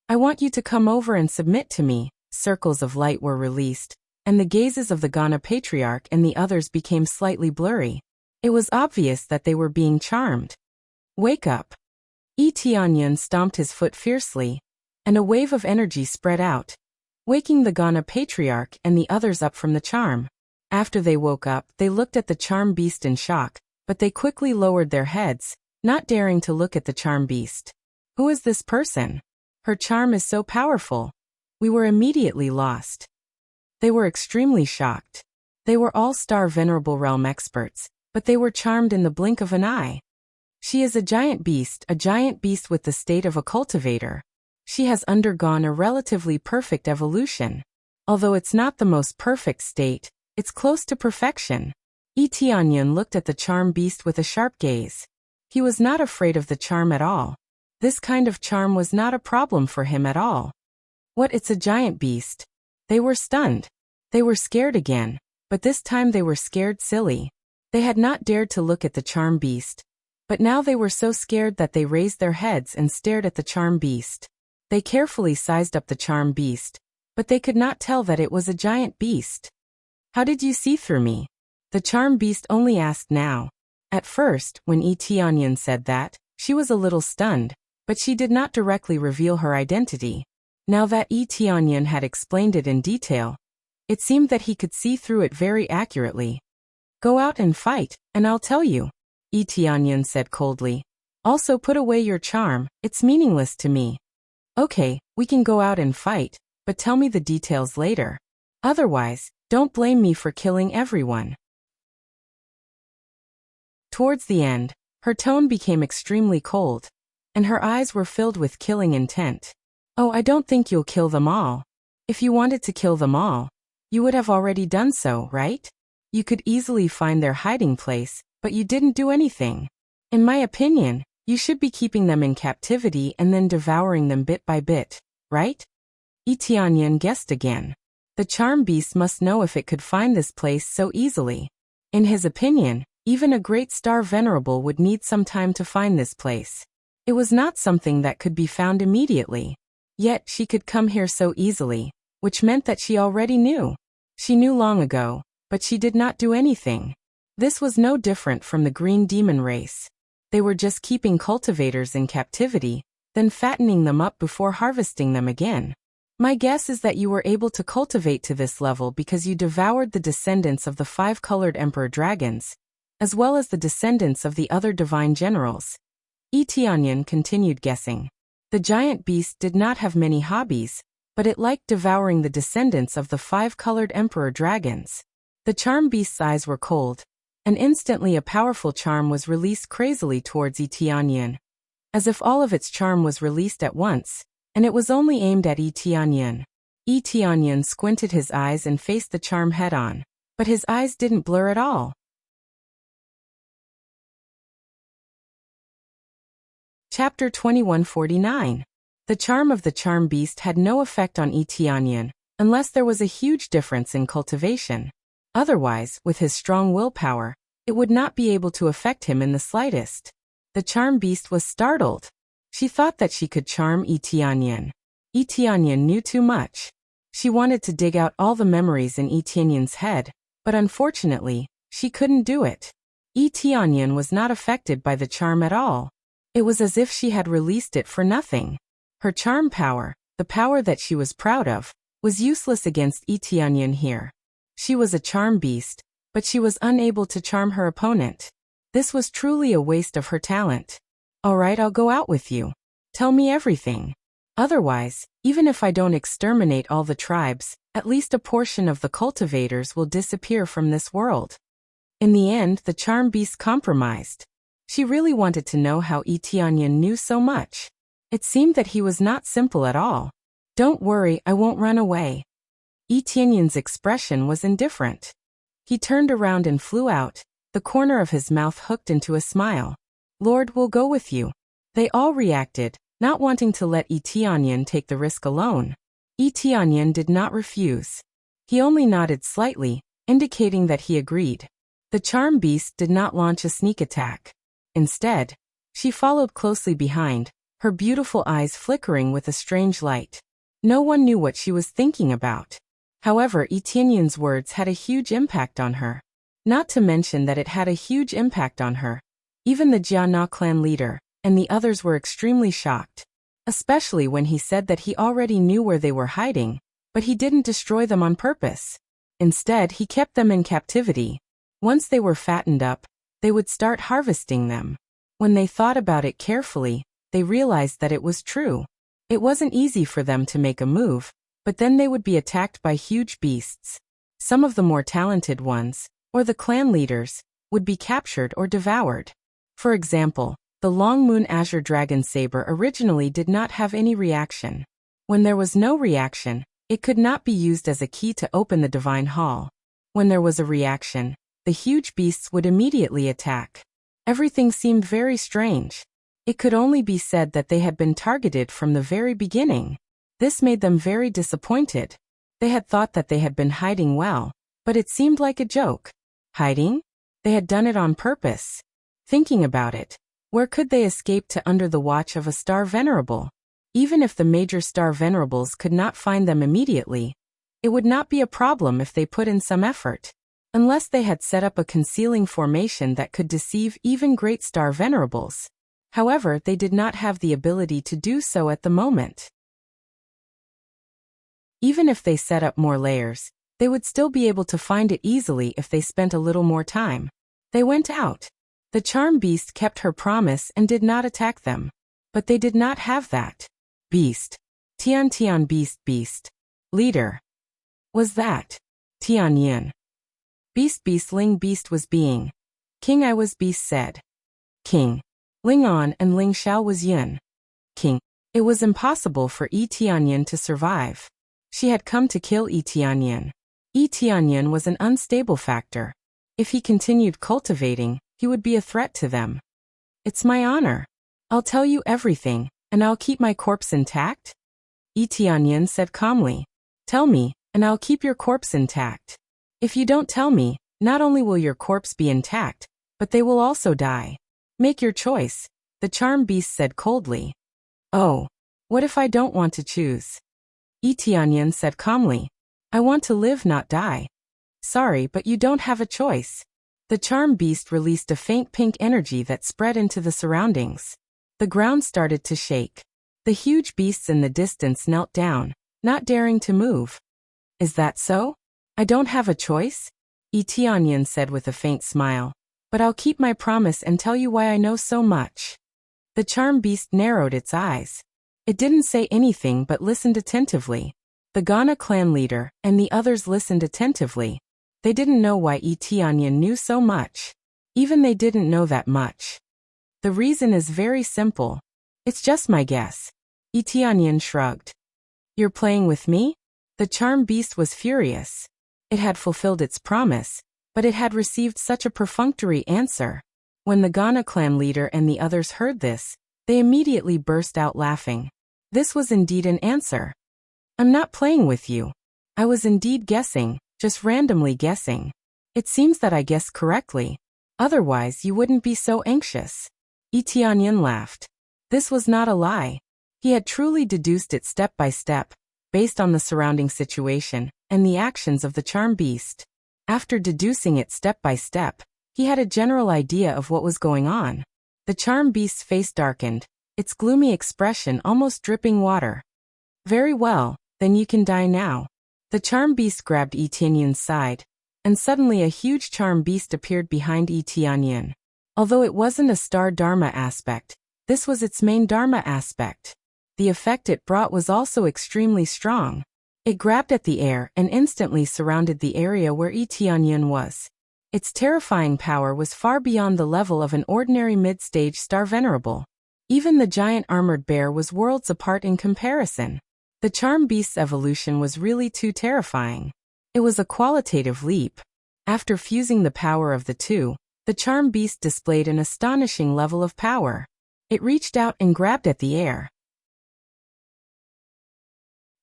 I want you to come over and submit to me. Circles of light were released, and the gazes of the Ghana patriarch and the others became slightly blurry. It was obvious that they were being charmed. Wake up. Etienne stomped his foot fiercely, and a wave of energy spread out, waking the Ghana patriarch and the others up from the charm. After they woke up, they looked at the charm beast in shock, but they quickly lowered their heads, not daring to look at the charm beast. Who is this person? Her charm is so powerful. We were immediately lost. They were extremely shocked. They were all Star Venerable Realm experts, but they were charmed in the blink of an eye. She is a giant beast with the state of a cultivator. She has undergone a relatively perfect evolution. Although it's not the most perfect state, it's close to perfection. Etienne looked at the charm beast with a sharp gaze. He was not afraid of the charm at all. This kind of charm was not a problem for him at all. What, it's a giant beast? They were stunned. They were scared again, but this time they were scared silly. They had not dared to look at the charm beast. But now they were so scared that they raised their heads and stared at the charm beast. They carefully sized up the charm beast, but they could not tell that it was a giant beast. How did you see through me? The charm beast only asked now. At first, when Etienne said that, she was a little stunned, but she did not directly reveal her identity. Now that Etienne had explained it in detail, it seemed that he could see through it very accurately. Go out and fight, and I'll tell you, Etienne said coldly. Also put away your charm, it's meaningless to me. Okay, we can go out and fight, but tell me the details later. Otherwise, don't blame me for killing everyone. Towards the end, her tone became extremely cold, and her eyes were filled with killing intent. Oh, I don't think you'll kill them all. If you wanted to kill them all, you would have already done so, right? You could easily find their hiding place, but you didn't do anything. In my opinion, you should be keeping them in captivity and then devouring them bit by bit, right? Etienne guessed again. The charm beast must know if it could find this place so easily. In his opinion, even a great Star Venerable would need some time to find this place. It was not something that could be found immediately. Yet she could come here so easily, which meant that she already knew. She knew long ago, but she did not do anything. This was no different from the green demon race. They were just keeping cultivators in captivity, then fattening them up before harvesting them again. My guess is that you were able to cultivate to this level because you devoured the descendants of the 5-colored emperor dragons, as well as the descendants of the other divine generals. Etienne continued guessing. The giant beast did not have many hobbies, but it liked devouring the descendants of the 5-colored emperor dragons. The charm beast's eyes were cold, and instantly a powerful charm was released crazily towards Etienne. as if all of its charm was released at once, and it was only aimed at Yi Tianyan. Yi Tianyan squinted his eyes and faced the charm head-on, but his eyes didn't blur at all. Chapter 2149. The charm of the charm beast had no effect on Yi Tianyan, unless there was a huge difference in cultivation. Otherwise, with his strong willpower, it would not be able to affect him in the slightest. The charm beast was startled. She thought that she could charm Yi Tianyan. Yi Tianyan knew too much. She wanted to dig out all the memories in Yi Tianyan's head, but unfortunately, she couldn't do it. Yi Tianyan was not affected by the charm at all. It was as if she had released it for nothing. Her charm power, the power that she was proud of, was useless against Yi Tianyan here. She was a charm beast, but she was unable to charm her opponent. This was truly a waste of her talent. Alright, I'll go out with you. Tell me everything. Otherwise, even if I don't exterminate all the tribes, at least a portion of the cultivators will disappear from this world. In the end, the charm beast compromised. She really wanted to know how Yi Tianyan knew so much. It seemed that he was not simple at all. Don't worry, I won't run away. Yi Tianyan's expression was indifferent. He turned around and flew out, the corner of his mouth hooked into a smile. Lord, we'll go with you. They all reacted, not wanting to let Yi Tianyan take the risk alone. Yi Tianyan did not refuse. He only nodded slightly, indicating that he agreed. The charm beast did not launch a sneak attack. Instead, she followed closely behind, her beautiful eyes flickering with a strange light. No one knew what she was thinking about. However, Yi Tianyan's words had a huge impact on her. Not to mention that it had a huge impact on her. Even the Jiana clan leader and the others were extremely shocked. Especially when he said that he already knew where they were hiding, but he didn't destroy them on purpose. Instead, he kept them in captivity. Once they were fattened up, they would start harvesting them. When they thought about it carefully, they realized that it was true. It wasn't easy for them to make a move, but then they would be attacked by huge beasts. Some of the more talented ones, or the clan leaders, would be captured or devoured. For example, the Long Moon Azure Dragon Saber originally did not have any reaction. When there was no reaction, it could not be used as a key to open the Divine Hall. When there was a reaction, the huge beasts would immediately attack. Everything seemed very strange. It could only be said that they had been targeted from the very beginning. This made them very disappointed. They had thought that they had been hiding well, but it seemed like a joke. Hiding? They had done it on purpose. Thinking about it, where could they escape to under the watch of a star venerable? Even if the major star venerables could not find them immediately, it would not be a problem if they put in some effort. Unless they had set up a concealing formation that could deceive even great star venerables. However, they did not have the ability to do so at the moment. Even if they set up more layers, they would still be able to find it easily if they spent a little more time. They went out. The charm beast kept her promise and did not attack them. But they did not have that. Beast. Tian Tian beast beast. Leader. Was that? Tian Yin. Beast beast Ling beast was being. King I was beast said. King. Ling On and Ling Xiao was Yin. King. It was impossible for Yi Tianyan to survive. She had come to kill Yi Tianyan. Yi Tianyan was an unstable factor. If he continued cultivating, he would be a threat to them. It's my honor. I'll tell you everything, and I'll keep my corpse intact? Yi Tianyan said calmly. Tell me, and I'll keep your corpse intact. If you don't tell me, not only will your corpse be intact, but they will also die. Make your choice, the charm beast said coldly. Oh, what if I don't want to choose? Yi Tianyan said calmly. I want to live, not die. Sorry, but you don't have a choice. The charm beast released a faint pink energy that spread into the surroundings. The ground started to shake. The huge beasts in the distance knelt down, not daring to move. Is that so? I don't have a choice? Yi Tianyan said with a faint smile. But I'll keep my promise and tell you why I know so much. The charm beast narrowed its eyes. It didn't say anything but listened attentively. The Ghana clan leader and the others listened attentively. They didn't know why Yi Tianyan knew so much. Even they didn't know that much. The reason is very simple. It's just my guess. Yi Tianyan shrugged. You're playing with me? The charm beast was furious. It had fulfilled its promise, but it had received such a perfunctory answer. When the Ghana clan leader and the others heard this, they immediately burst out laughing. This was indeed an answer. I'm not playing with you. I was indeed guessing, just randomly guessing. It seems that I guessed correctly. Otherwise you wouldn't be so anxious. Yi Tianyan laughed. This was not a lie. He had truly deduced it step by step, based on the surrounding situation and the actions of the charm beast. After deducing it step by step, he had a general idea of what was going on. The charm beast's face darkened, its gloomy expression almost dripping water. Very well, then you can die now. The charm beast grabbed Yi Tianyan's side, and suddenly a huge charm beast appeared behind Yi Tianyan. Although it wasn't a star dharma aspect, this was its main dharma aspect. The effect it brought was also extremely strong. It grabbed at the air and instantly surrounded the area where Yi Tianyan was. Its terrifying power was far beyond the level of an ordinary mid-stage star venerable. Even the giant armored bear was worlds apart in comparison. The charm beast's evolution was really too terrifying. It was a qualitative leap. After fusing the power of the two, the charm beast displayed an astonishing level of power. It reached out and grabbed at the air.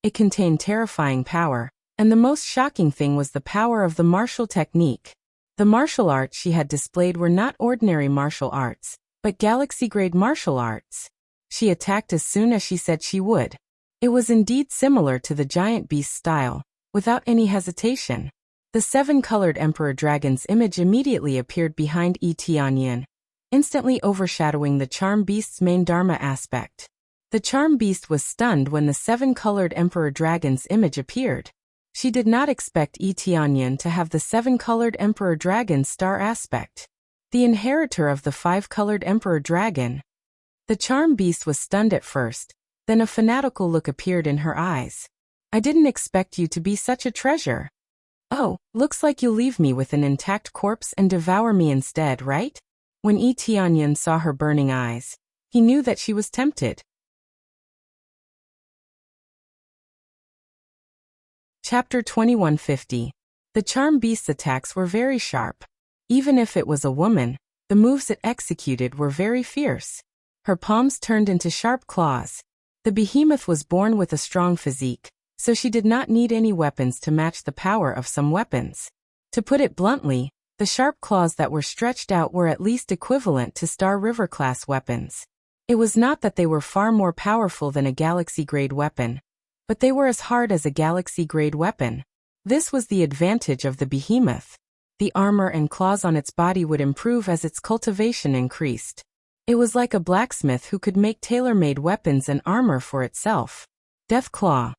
It contained terrifying power, and the most shocking thing was the power of the martial technique. The martial arts she had displayed were not ordinary martial arts, but galaxy-grade martial arts. She attacked as soon as she said she would. It was indeed similar to the giant beast's style, without any hesitation. The seven-colored Emperor Dragon's image immediately appeared behind Yi Tianyan, instantly overshadowing the charm beast's main dharma aspect. The charm beast was stunned when the seven-colored Emperor Dragon's image appeared. She did not expect Yi Tianyan to have the seven-colored Emperor Dragon's star aspect. The inheritor of the five-colored Emperor Dragon. The charm beast was stunned at first, then a fanatical look appeared in her eyes. I didn't expect you to be such a treasure. Oh, looks like you'll leave me with an intact corpse and devour me instead, right? When Yi Tianyan saw her burning eyes, he knew that she was tempted. Chapter 2150. The charm beast's attacks were very sharp. Even if it was a woman, the moves it executed were very fierce. Her palms turned into sharp claws. The behemoth was born with a strong physique, so she did not need any weapons to match the power of some weapons. To put it bluntly, the sharp claws that were stretched out were at least equivalent to Star River-class weapons. It was not that they were far more powerful than a galaxy-grade weapon, but they were as hard as a galaxy-grade weapon. This was the advantage of the behemoth. The armor and claws on its body would improve as its cultivation increased. It was like a blacksmith who could make tailor-made weapons and armor for itself. Death Claw.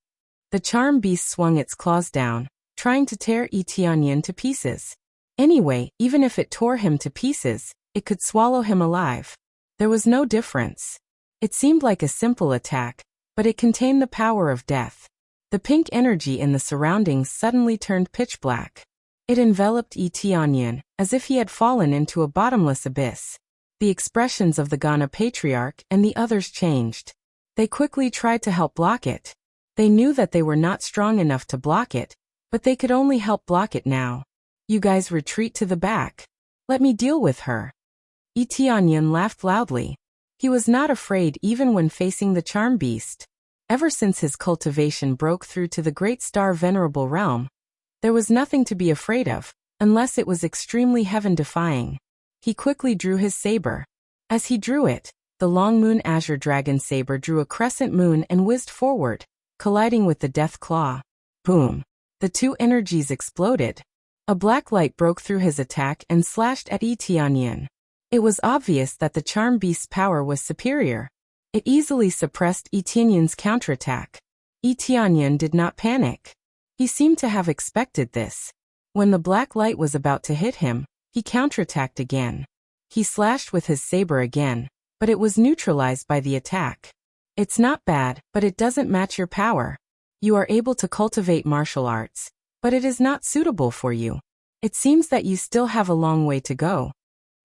The charm beast swung its claws down, trying to tear Yi Tianyan to pieces. Anyway, even if it tore him to pieces, it could swallow him alive. There was no difference. It seemed like a simple attack, but it contained the power of death. The pink energy in the surroundings suddenly turned pitch black. It enveloped Yi Tianyan, as if he had fallen into a bottomless abyss. The expressions of the Ghana patriarch and the others changed. They quickly tried to help block it. They knew that they were not strong enough to block it, but they could only help block it now. You guys retreat to the back. Let me deal with her. Yi Tianyan laughed loudly. He was not afraid even when facing the charm beast. Ever since his cultivation broke through to the Great Star Venerable Realm, there was nothing to be afraid of, unless it was extremely heaven-defying. He quickly drew his saber. As he drew it, the long moon azure dragon saber drew a crescent moon and whizzed forward, colliding with the death claw. Boom! The two energies exploded. A black light broke through his attack and slashed at Yi Tianyan. It was obvious that the charm beast's power was superior. It easily suppressed Yi Tianyan's counterattack. Yi Tianyan did not panic. He seemed to have expected this. When the black light was about to hit him, he counterattacked again. He slashed with his saber again, but it was neutralized by the attack. It's not bad, but it doesn't match your power. You are able to cultivate martial arts, but it is not suitable for you. It seems that you still have a long way to go.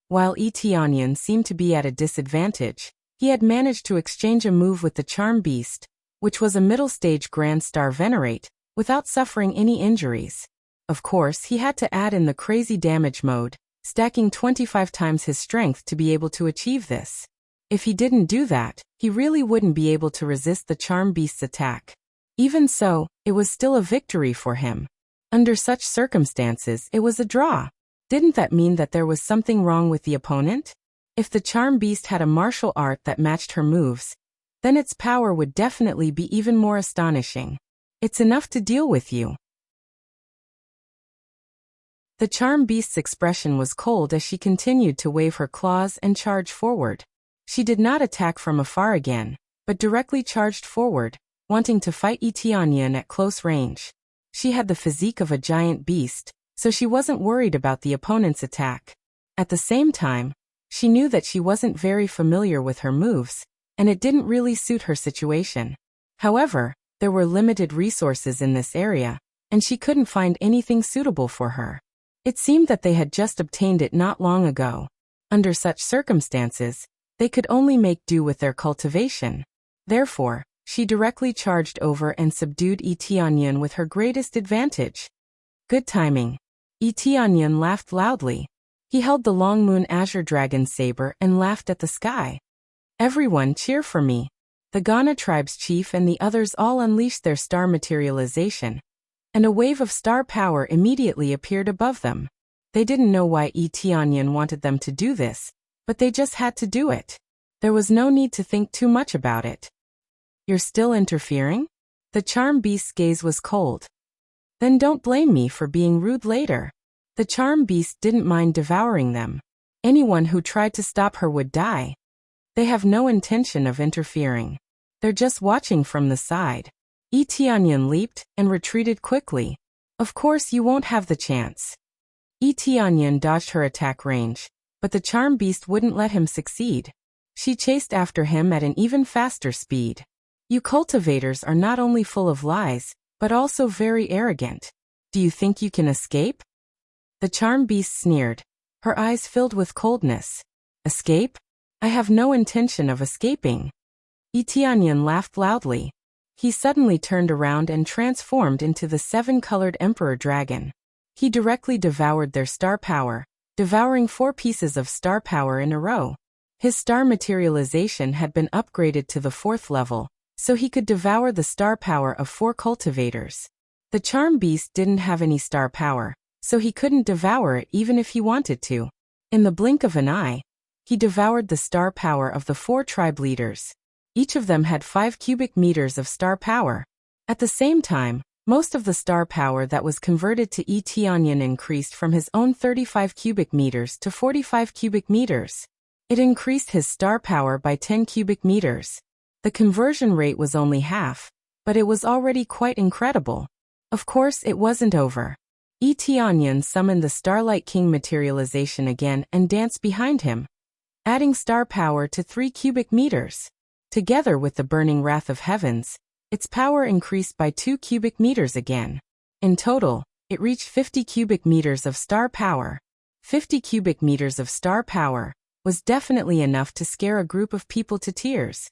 While Yi Tianyan seemed to be at a disadvantage, He had managed to exchange a move with the Charm Beast, which was a middle-stage Grand Star Venerate, without suffering any injuries. Of course, he had to add in the crazy damage mode, stacking 25 times his strength to be able to achieve this. If he didn't do that, he really wouldn't be able to resist the Charm Beast's attack. Even so, it was still a victory for him. Under such circumstances, it was a draw. Didn't that mean that there was something wrong with the opponent? If the Charm Beast had a martial art that matched her moves, then its power would definitely be even more astonishing. It's enough to deal with you. The Charm Beast's expression was cold as she continued to wave her claws and charge forward. She did not attack from afar again, but directly charged forward, wanting to fight Tianyan at close range. She had the physique of a giant beast, so she wasn't worried about the opponent's attack. At the same time, she knew that she wasn't very familiar with her moves, and it didn't really suit her situation. However, there were limited resources in this area, and she couldn't find anything suitable for her. It seemed that they had just obtained it not long ago. Under such circumstances, they could only make do with their cultivation. Therefore, she directly charged over and subdued Tianyan with her greatest advantage. Good timing. Tianyan laughed loudly. He held the Long Moon Azure Dragon Saber and laughed at the sky. Everyone cheer for me. The Ghana tribe's chief and the others all unleashed their star materialization, and a wave of star power immediately appeared above them. They didn't know why Tianyan wanted them to do this, but they just had to do it. There was no need to think too much about it. You're still interfering? The Charm Beast's gaze was cold. Then don't blame me for being rude later. The Charm Beast didn't mind devouring them. Anyone who tried to stop her would die. They have no intention of interfering. They're just watching from the side. Tianyan leaped and retreated quickly. Of course you won't have the chance. Tianyan dodged her attack range, but the Charm Beast wouldn't let him succeed. She chased after him at an even faster speed. You cultivators are not only full of lies, but also very arrogant. Do you think you can escape? The Charm Beast sneered, her eyes filled with coldness. Escape? I have no intention of escaping. Tianyan laughed loudly. He suddenly turned around and transformed into the 7-colored Emperor Dragon. He directly devoured their star power, devouring 4 pieces of star power in a row. His star materialization had been upgraded to the 4th level, so he could devour the star power of 4 cultivators. The Charm Beast didn't have any star power, so he couldn't devour it even if he wanted to. In the blink of an eye, he devoured the star power of the 4 tribe leaders. Each of them had 5 cubic meters of star power. At the same time, most of the star power that was converted to Tianyan increased from his own 35 cubic meters to 45 cubic meters. It increased his star power by 10 cubic meters. The conversion rate was only half, but it was already quite incredible. Of course, it wasn't over. Tianyan summoned the Starlight King materialization again and danced behind him, adding star power to 3 cubic meters. Together with the burning wrath of heavens, its power increased by 2 cubic meters again. In total, it reached 50 cubic meters of star power. 50 cubic meters of star power was definitely enough to scare a group of people to tears.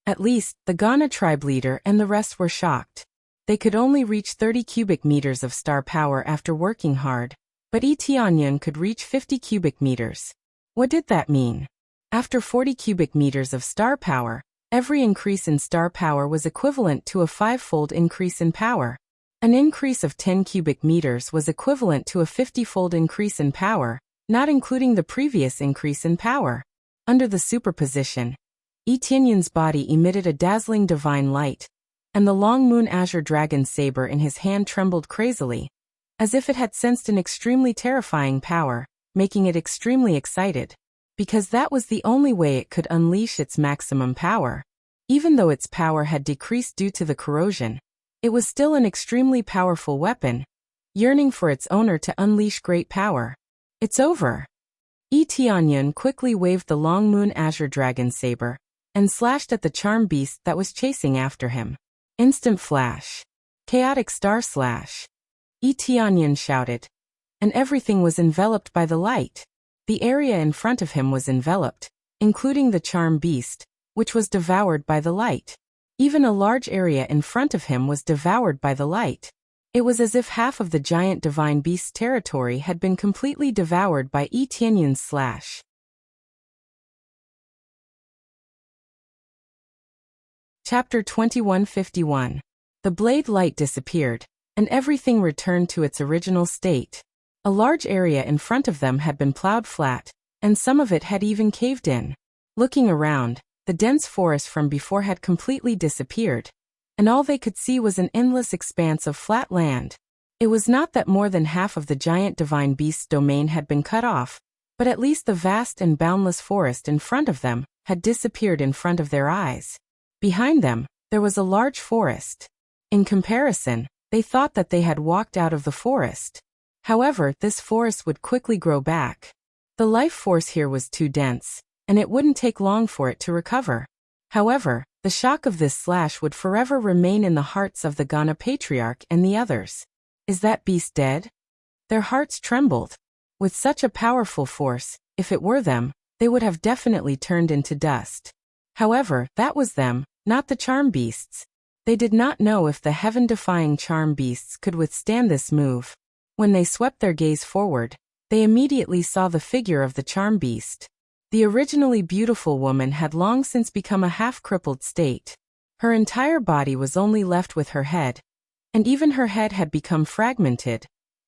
At least, the Ghana tribe leader and the rest were shocked. They could only reach 30 cubic meters of star power after working hard, but Tianyan could reach 50 cubic meters. What did that mean? After 40 cubic meters of star power, every increase in star power was equivalent to a 5-fold increase in power. An increase of 10 cubic meters was equivalent to a 50-fold increase in power, not including the previous increase in power. Under the superposition, Tianyan's body emitted a dazzling divine light, and the Long Moon Azure Dragon Saber in his hand trembled crazily, as if it had sensed an extremely terrifying power, making it extremely excited. Because that was the only way it could unleash its maximum power. Even though its power had decreased due to the corrosion, it was still an extremely powerful weapon, yearning for its owner to unleash great power. It's over. Tianyan quickly waved the Long Moon Azure Dragon Saber, and slashed at the Charm Beast that was chasing after him. Instant flash. Chaotic star slash. Tianyan shouted. And everything was enveloped by the light. The area in front of him was enveloped, including the charm beast, which was devoured by the light. Even a large area in front of him was devoured by the light. It was as if half of the giant divine beast's territory had been completely devoured by Yi Tianyun's slash. Chapter 2151. The blade light disappeared, and everything returned to its original state. A large area in front of them had been plowed flat, and some of it had even caved in. Looking around, the dense forest from before had completely disappeared, and all they could see was an endless expanse of flat land. It was not that more than half of the giant divine beast's domain had been cut off, but at least the vast and boundless forest in front of them had disappeared in front of their eyes. Behind them, there was a large forest. In comparison, they thought that they had walked out of the forest. However, this forest would quickly grow back. The life force here was too dense, and it wouldn't take long for it to recover. However, the shock of this slash would forever remain in the hearts of the Ghana patriarch and the others. Is that beast dead? Their hearts trembled. With such a powerful force, if it were them, they would have definitely turned into dust. However, that was them, not the charm beasts. They did not know if the heaven-defying charm beasts could withstand this move. When they swept their gaze forward, they immediately saw the figure of the charm beast. The originally beautiful woman had long since become a half-crippled state. Her entire body was only left with her head, and even her head had become fragmented,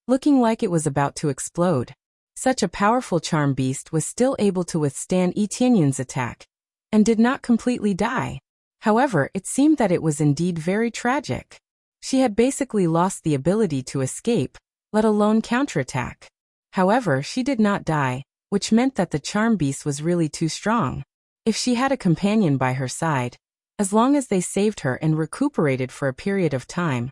looking like it was about to explode. Such a powerful charm beast was still able to withstand Yi Tianyun's attack, and did not completely die. However, it seemed that it was indeed very tragic. She had basically lost the ability to escape, let alone counterattack. However, she did not die, which meant that the charm beast was really too strong. If she had a companion by her side, as long as they saved her and recuperated for a period of time,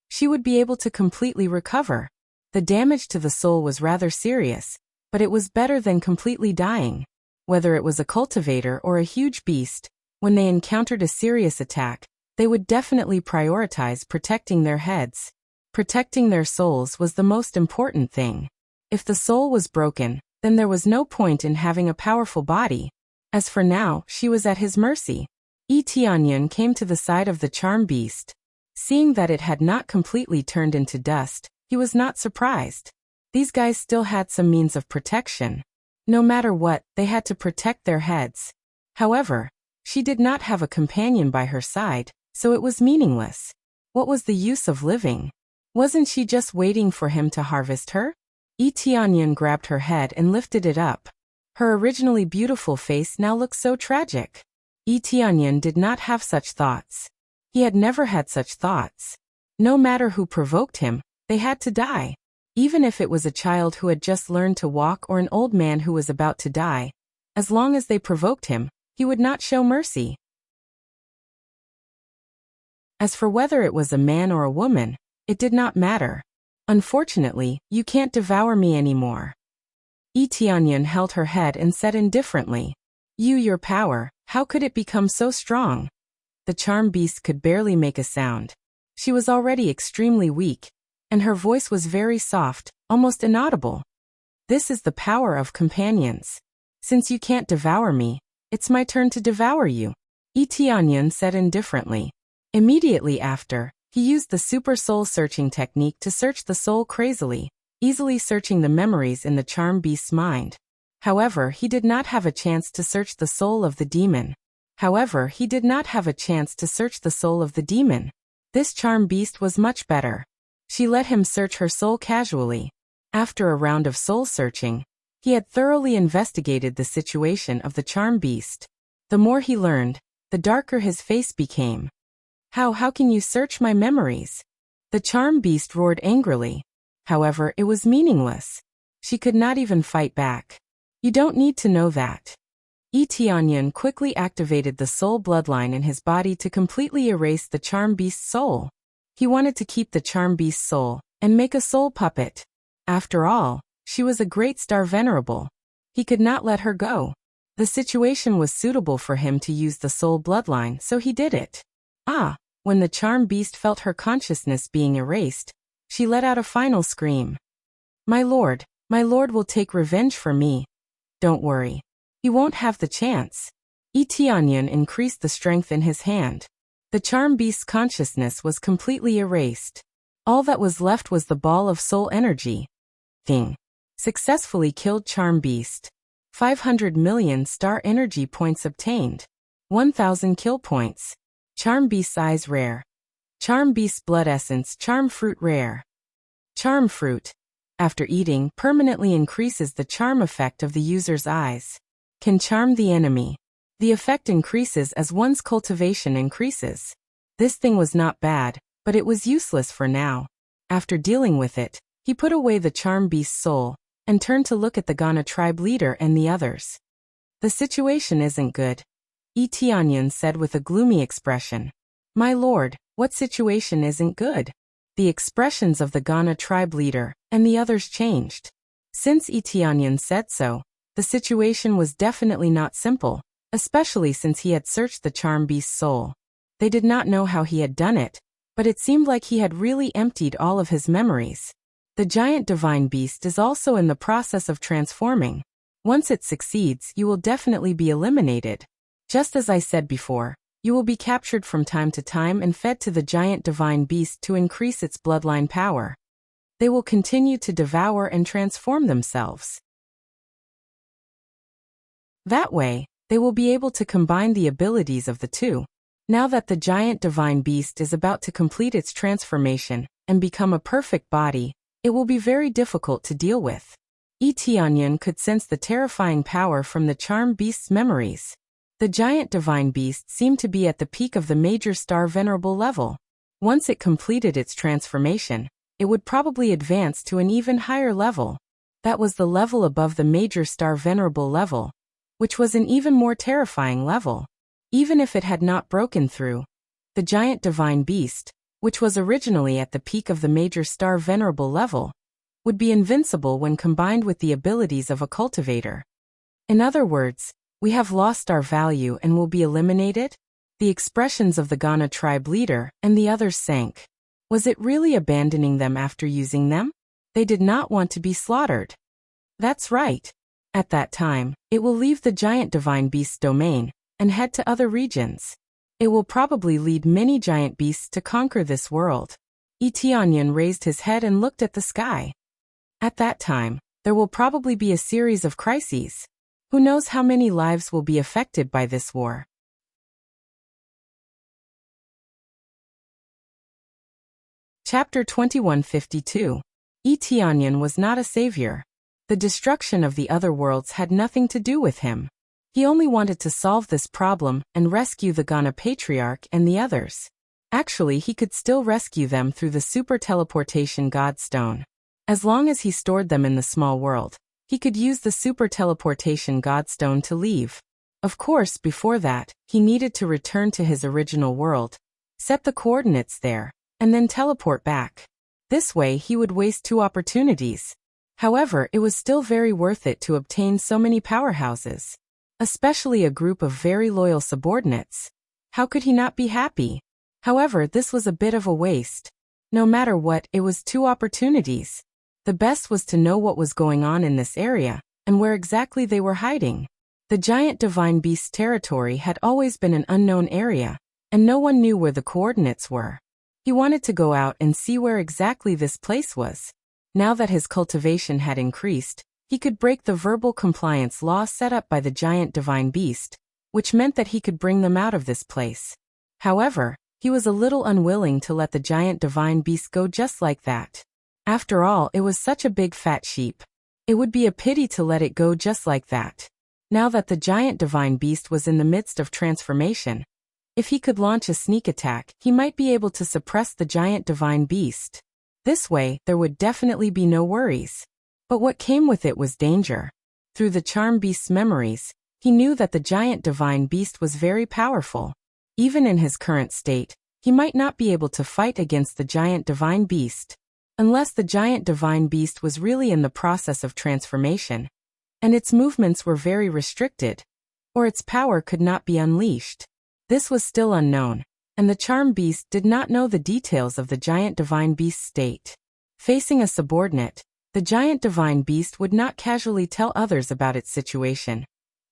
she would be able to completely recover. The damage to the soul was rather serious, but it was better than completely dying. Whether it was a cultivator or a huge beast, when they encountered a serious attack, they would definitely prioritize protecting their heads. Protecting their souls was the most important thing. If the soul was broken, then there was no point in having a powerful body. As for now, she was at his mercy. Yi Tianyun came to the side of the charm beast. Seeing that it had not completely turned into dust, he was not surprised. These guys still had some means of protection. No matter what, they had to protect their heads. However, she did not have a companion by her side, so it was meaningless. What was the use of living? Wasn't she just waiting for him to harvest her? Yi Tianyun grabbed her head and lifted it up. Her originally beautiful face now looked so tragic. Yi Tianyun did not have such thoughts. He had never had such thoughts. No matter who provoked him, they had to die. Even if it was a child who had just learned to walk or an old man who was about to die, as long as they provoked him, he would not show mercy. As for whether it was a man or a woman, it did not matter. Unfortunately, you can't devour me anymore. Yi Tianyun held her head and said indifferently, Your power, how could it become so strong? The charm beast could barely make a sound. She was already extremely weak, and her voice was very soft, almost inaudible. This is the power of companions. Since you can't devour me, it's my turn to devour you, Yi Tianyun said indifferently. Immediately after, he used the super soul searching technique to search the soul crazily, easily searching the memories in the charm beast's mind. However, he did not have a chance to search the soul of the demon. This charm beast was much better. She let him search her soul casually. After a round of soul searching, he had thoroughly investigated the situation of the charm beast. The more he learned, the darker his face became. How can you search my memories? The charm beast roared angrily. However, it was meaningless. She could not even fight back. You don't need to know that. Yi Tianyun quickly activated the soul bloodline in his body to completely erase the charm beast's soul. He wanted to keep the charm beast's soul and make a soul puppet. After all, she was a great star venerable. He could not let her go. The situation was suitable for him to use the soul bloodline, so he did it. When the charm beast felt her consciousness being erased, she let out a final scream. My lord will take revenge for me. Don't worry. You won't have the chance. Tianyan increased the strength in his hand. The charm beast's consciousness was completely erased. All that was left was the ball of soul energy. Thing. Successfully killed charm beast. 500 million star energy points obtained. 1000 kill points. Charm beast's eyes rare. Charm beast's blood essence charm fruit rare. Charm fruit, after eating, permanently increases the charm effect of the user's eyes. Can charm the enemy. The effect increases as one's cultivation increases. This thing was not bad, but it was useless for now. After dealing with it, he put away the charm beast's soul, and turned to look at the Ghana tribe leader and the others. The situation isn't good. Tianyan said with a gloomy expression. My lord, what situation isn't good? The expressions of the Ghana tribe leader and the others changed. Since Tianyan said so, the situation was definitely not simple, especially since he had searched the charm beast's soul. They did not know how he had done it, but it seemed like he had really emptied all of his memories. The giant divine beast is also in the process of transforming. Once it succeeds, you will definitely be eliminated. Just as I said before, you will be captured from time to time and fed to the giant divine beast to increase its bloodline power. They will continue to devour and transform themselves. That way, they will be able to combine the abilities of the two. Now that the giant divine beast is about to complete its transformation and become a perfect body, it will be very difficult to deal with. Tianyan could sense the terrifying power from the charm beast's memories. The giant divine beast seemed to be at the peak of the major star venerable level. Once it completed its transformation, it would probably advance to an even higher level. That was the level above the major star venerable level, which was an even more terrifying level. Even if it had not broken through, the giant divine beast, which was originally at the peak of the major star venerable level, would be invincible when combined with the abilities of a cultivator. In other words, we have lost our value and will be eliminated? The expressions of the Ghana tribe leader and the others sank. Was it really abandoning them after using them? They did not want to be slaughtered. That's right. At that time, it will leave the giant divine beast's domain and head to other regions. It will probably lead many giant beasts to conquer this world. Tianyan raised his head and looked at the sky. At that time, there will probably be a series of crises. Who knows how many lives will be affected by this war? Chapter 2152. Tianyan was not a savior. The destruction of the other worlds had nothing to do with him. He only wanted to solve this problem and rescue the Ghana Patriarch and the others. Actually, he could still rescue them through the super teleportation Godstone. As long as he stored them in the small world, he could use the super teleportation Godstone to leave. Of course, before that, he needed to return to his original world, set the coordinates there, and then teleport back. This way he would waste two opportunities. However, it was still very worth it to obtain so many powerhouses. Especially a group of very loyal subordinates. How could he not be happy? However, this was a bit of a waste. No matter what, it was two opportunities. The best was to know what was going on in this area, and where exactly they were hiding. The giant divine beast's territory had always been an unknown area, and no one knew where the coordinates were. He wanted to go out and see where exactly this place was. Now that his cultivation had increased, he could break the verbal compliance law set up by the giant divine beast, which meant that he could bring them out of this place. However, he was a little unwilling to let the giant divine beast go just like that. After all, it was such a big fat sheep. It would be a pity to let it go just like that. Now that the giant divine beast was in the midst of transformation, if he could launch a sneak attack, he might be able to suppress the giant divine beast. This way, there would definitely be no worries. But what came with it was danger. Through the charm beast's memories, he knew that the giant divine beast was very powerful. Even in his current state, he might not be able to fight against the giant divine beast, unless the giant divine beast was really in the process of transformation, and its movements were very restricted, or its power could not be unleashed. This was still unknown, and the charm beast did not know the details of the giant divine beast's state. Facing a subordinate, The giant divine beast would not casually tell others about its situation,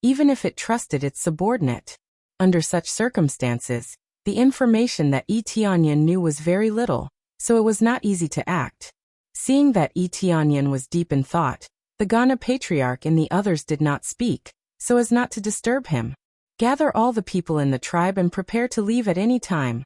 even if it trusted its subordinate. Under such circumstances, the information that Tianyan knew was very little, so it was not easy to act. Seeing that Tianyan was deep in thought, the Ghana patriarch and the others did not speak, so as not to disturb him. Gather all the people in the tribe and prepare to leave at any time,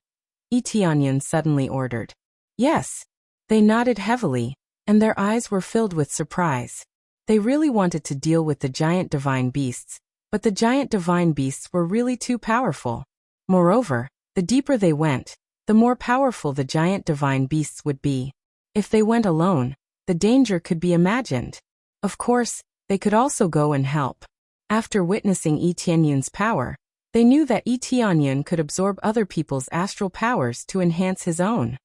Tianyan suddenly ordered. Yes. They nodded heavily, and their eyes were filled with surprise. They really wanted to deal with the giant divine beasts, but the giant divine beasts were really too powerful. Moreover, the deeper they went, the more powerful the giant divine beasts would be. If they went alone, the danger could be imagined. Of course, they could also go and help. After witnessing Tianyan's power, they knew that Tianyan could absorb other people's astral powers to enhance his own.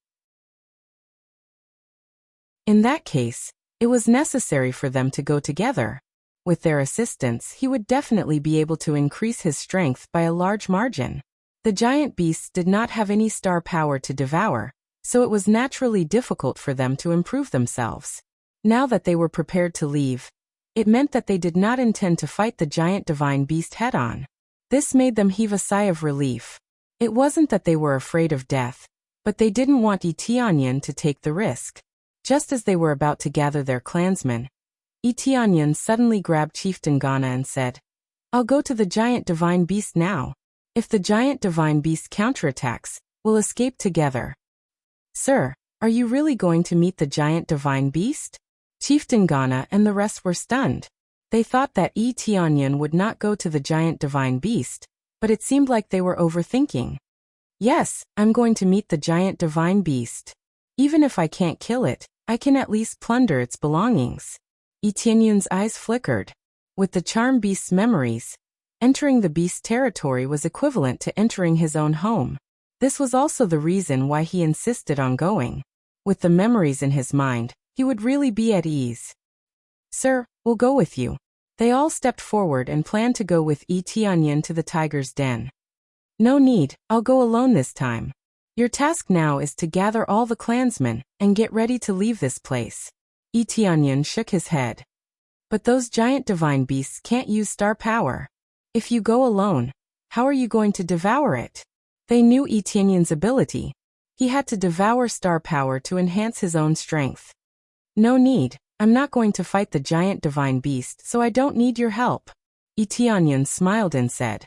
In that case, it was necessary for them to go together. With their assistance, he would definitely be able to increase his strength by a large margin. The giant beasts did not have any star power to devour, so it was naturally difficult for them to improve themselves. Now that they were prepared to leave, it meant that they did not intend to fight the giant divine beast head-on. This made them heave a sigh of relief. It wasn't that they were afraid of death, but they didn't want Tianyan to take the risk. Just as they were about to gather their clansmen, Tianyan suddenly grabbed Chieftain Ghana and said, "I'll go to the giant divine beast now. If the giant divine beast counterattacks, we'll escape together." "Sir, are you really going to meet the giant divine beast?" Chieftain Ghana and the rest were stunned. They thought that Tianyan would not go to the giant divine beast, but it seemed like they were overthinking. "Yes, I'm going to meet the giant divine beast. Even if I can't kill it, I can at least plunder its belongings." Tianyan's eyes flickered. With the charm beast's memories, entering the beast's territory was equivalent to entering his own home. This was also the reason why he insisted on going. With the memories in his mind, he would really be at ease. "Sir, we'll go with you." They all stepped forward and planned to go with Tianyan to the tiger's den. "No need, I'll go alone this time. Your task now is to gather all the clansmen and get ready to leave this place." Tianyan shook his head. "But those giant divine beasts can't use star power. If you go alone, how are you going to devour it?" They knew Tianyan's ability. He had to devour star power to enhance his own strength. "No need, I'm not going to fight the giant divine beast, so I don't need your help." Tianyan smiled and said.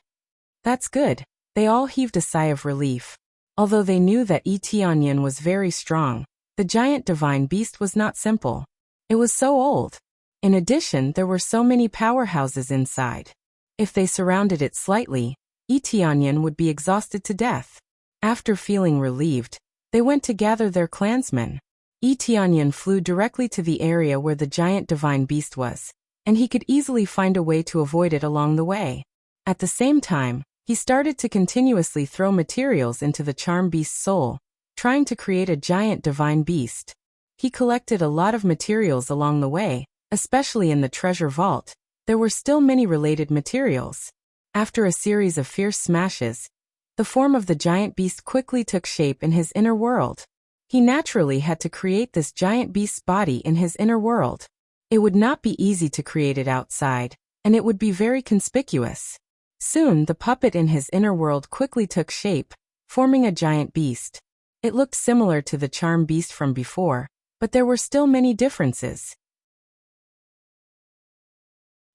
"That's good." They all heaved a sigh of relief. Although they knew that Tianyan was very strong, the giant divine beast was not simple. It was so old. In addition, there were so many powerhouses inside. If they surrounded it slightly, Tianyan would be exhausted to death. After feeling relieved, they went to gather their clansmen. Tianyan flew directly to the area where the giant divine beast was, and he could easily find a way to avoid it along the way. At the same time, he started to continuously throw materials into the charm beast's soul, trying to create a giant divine beast. He collected a lot of materials along the way, especially in the treasure vault. There were still many related materials. After a series of fierce smashes, the form of the giant beast quickly took shape in his inner world. He naturally had to create this giant beast's body in his inner world. It would not be easy to create it outside, and it would be very conspicuous. Soon, the puppet in his inner world quickly took shape, forming a giant beast. It looked similar to the charm beast from before, but there were still many differences.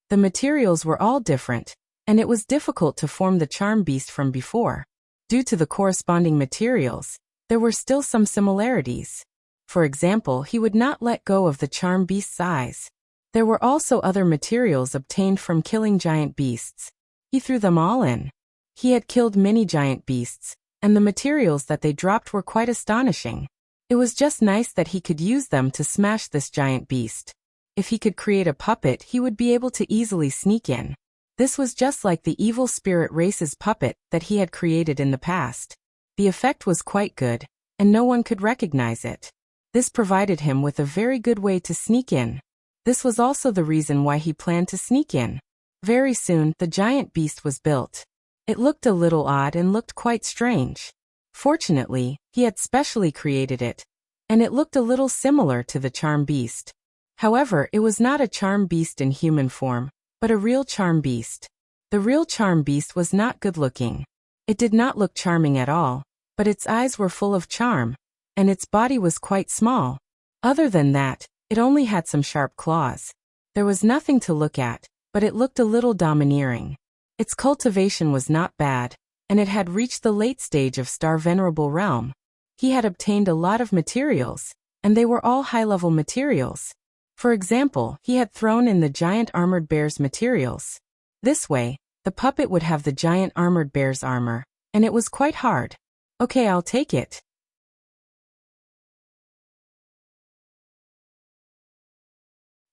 The materials were all different, and it was difficult to form the charm beast from before. Due to the corresponding materials, there were still some similarities. For example, he would not let go of the charm beast's eyes. There were also other materials obtained from killing giant beasts. He threw them all in. He had killed many giant beasts, and the materials that they dropped were quite astonishing. It was just nice that he could use them to smash this giant beast. If he could create a puppet, he would be able to easily sneak in. This was just like the evil spirit race's puppet that he had created in the past. The effect was quite good, and no one could recognize it. This provided him with a very good way to sneak in. This was also the reason why he planned to sneak in. Very soon, the giant beast was built. It looked a little odd and looked quite strange. Fortunately, he had specially created it, and it looked a little similar to the charm beast. However, it was not a charm beast in human form, but a real charm beast. The real charm beast was not good-looking. It did not look charming at all, but its eyes were full of charm, and its body was quite small. Other than that, it only had some sharp claws. There was nothing to look at, but it looked a little domineering. Its cultivation was not bad, and it had reached the late stage of Star Venerable realm. He had obtained a lot of materials, and they were all high-level materials. For example, he had thrown in the giant armored bear's materials. This way, the puppet would have the giant armored bear's armor, and it was quite hard. Okay, I'll take it.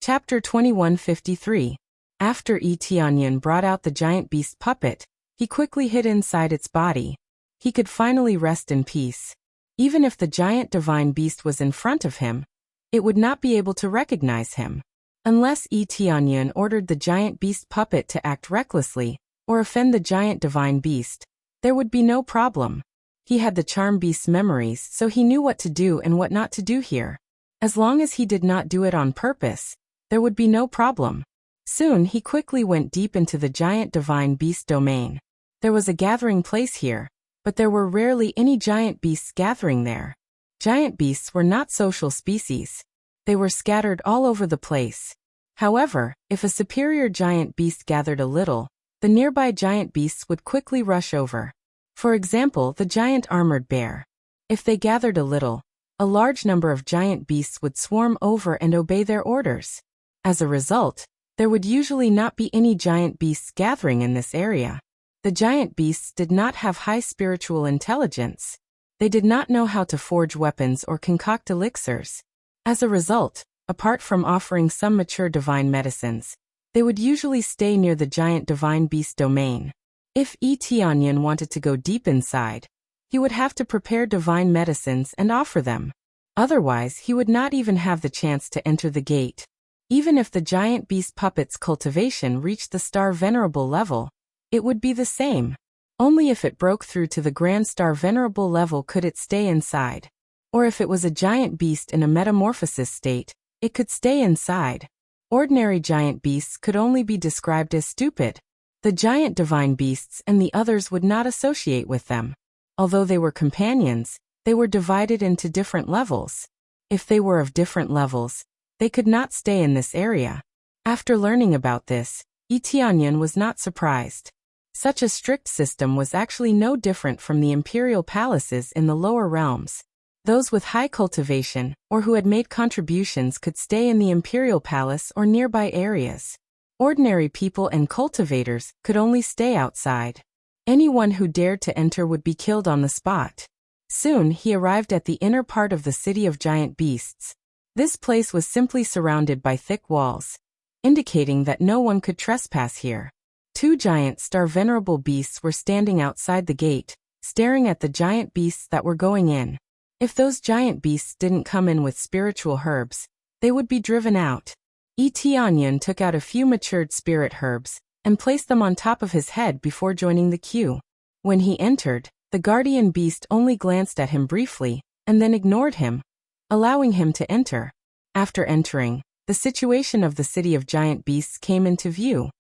Chapter 2153. After Tianyan brought out the giant beast puppet, he quickly hid inside its body. He could finally rest in peace. Even if the giant divine beast was in front of him, it would not be able to recognize him. Unless Tianyan ordered the giant beast puppet to act recklessly, or offend the giant divine beast, there would be no problem. He had the charm beast's memories, so he knew what to do and what not to do here. As long as he did not do it on purpose, there would be no problem. Soon he quickly went deep into the giant divine beast domain. There was a gathering place here, but there were rarely any giant beasts gathering there. Giant beasts were not social species. They were scattered all over the place. However, if a superior giant beast gathered a little, the nearby giant beasts would quickly rush over. For example, the giant armored bear. If they gathered a little, a large number of giant beasts would swarm over and obey their orders. As a result, there would usually not be any giant beasts gathering in this area. The giant beasts did not have high spiritual intelligence. They did not know how to forge weapons or concoct elixirs. As a result, apart from offering some mature divine medicines, they would usually stay near the giant divine beast domain. If Tianyan wanted to go deep inside, he would have to prepare divine medicines and offer them. Otherwise, he would not even have the chance to enter the gate. Even if the giant beast puppet's cultivation reached the Star Venerable level, it would be the same. Only if it broke through to the Grand Star Venerable level could it stay inside. Or if it was a giant beast in a metamorphosis state, it could stay inside. Ordinary giant beasts could only be described as stupid. The giant divine beasts and the others would not associate with them. Although they were companions, they were divided into different levels. If they were of different levels, they could not stay in this area. After learning about this, Tianyan was not surprised. Such a strict system was actually no different from the imperial palaces in the lower realms. Those with high cultivation, or who had made contributions, could stay in the imperial palace or nearby areas. Ordinary people and cultivators could only stay outside. Anyone who dared to enter would be killed on the spot. Soon he arrived at the inner part of the city of giant beasts. This place was simply surrounded by thick walls, indicating that no one could trespass here. Two giant Star Venerable beasts were standing outside the gate, staring at the giant beasts that were going in. If those giant beasts didn't come in with spiritual herbs, they would be driven out. Tianyan took out a few matured spirit herbs and placed them on top of his head before joining the queue. When he entered, the guardian beast only glanced at him briefly and then ignored him, allowing him to enter. After entering, the situation of the city of giant beasts came into view.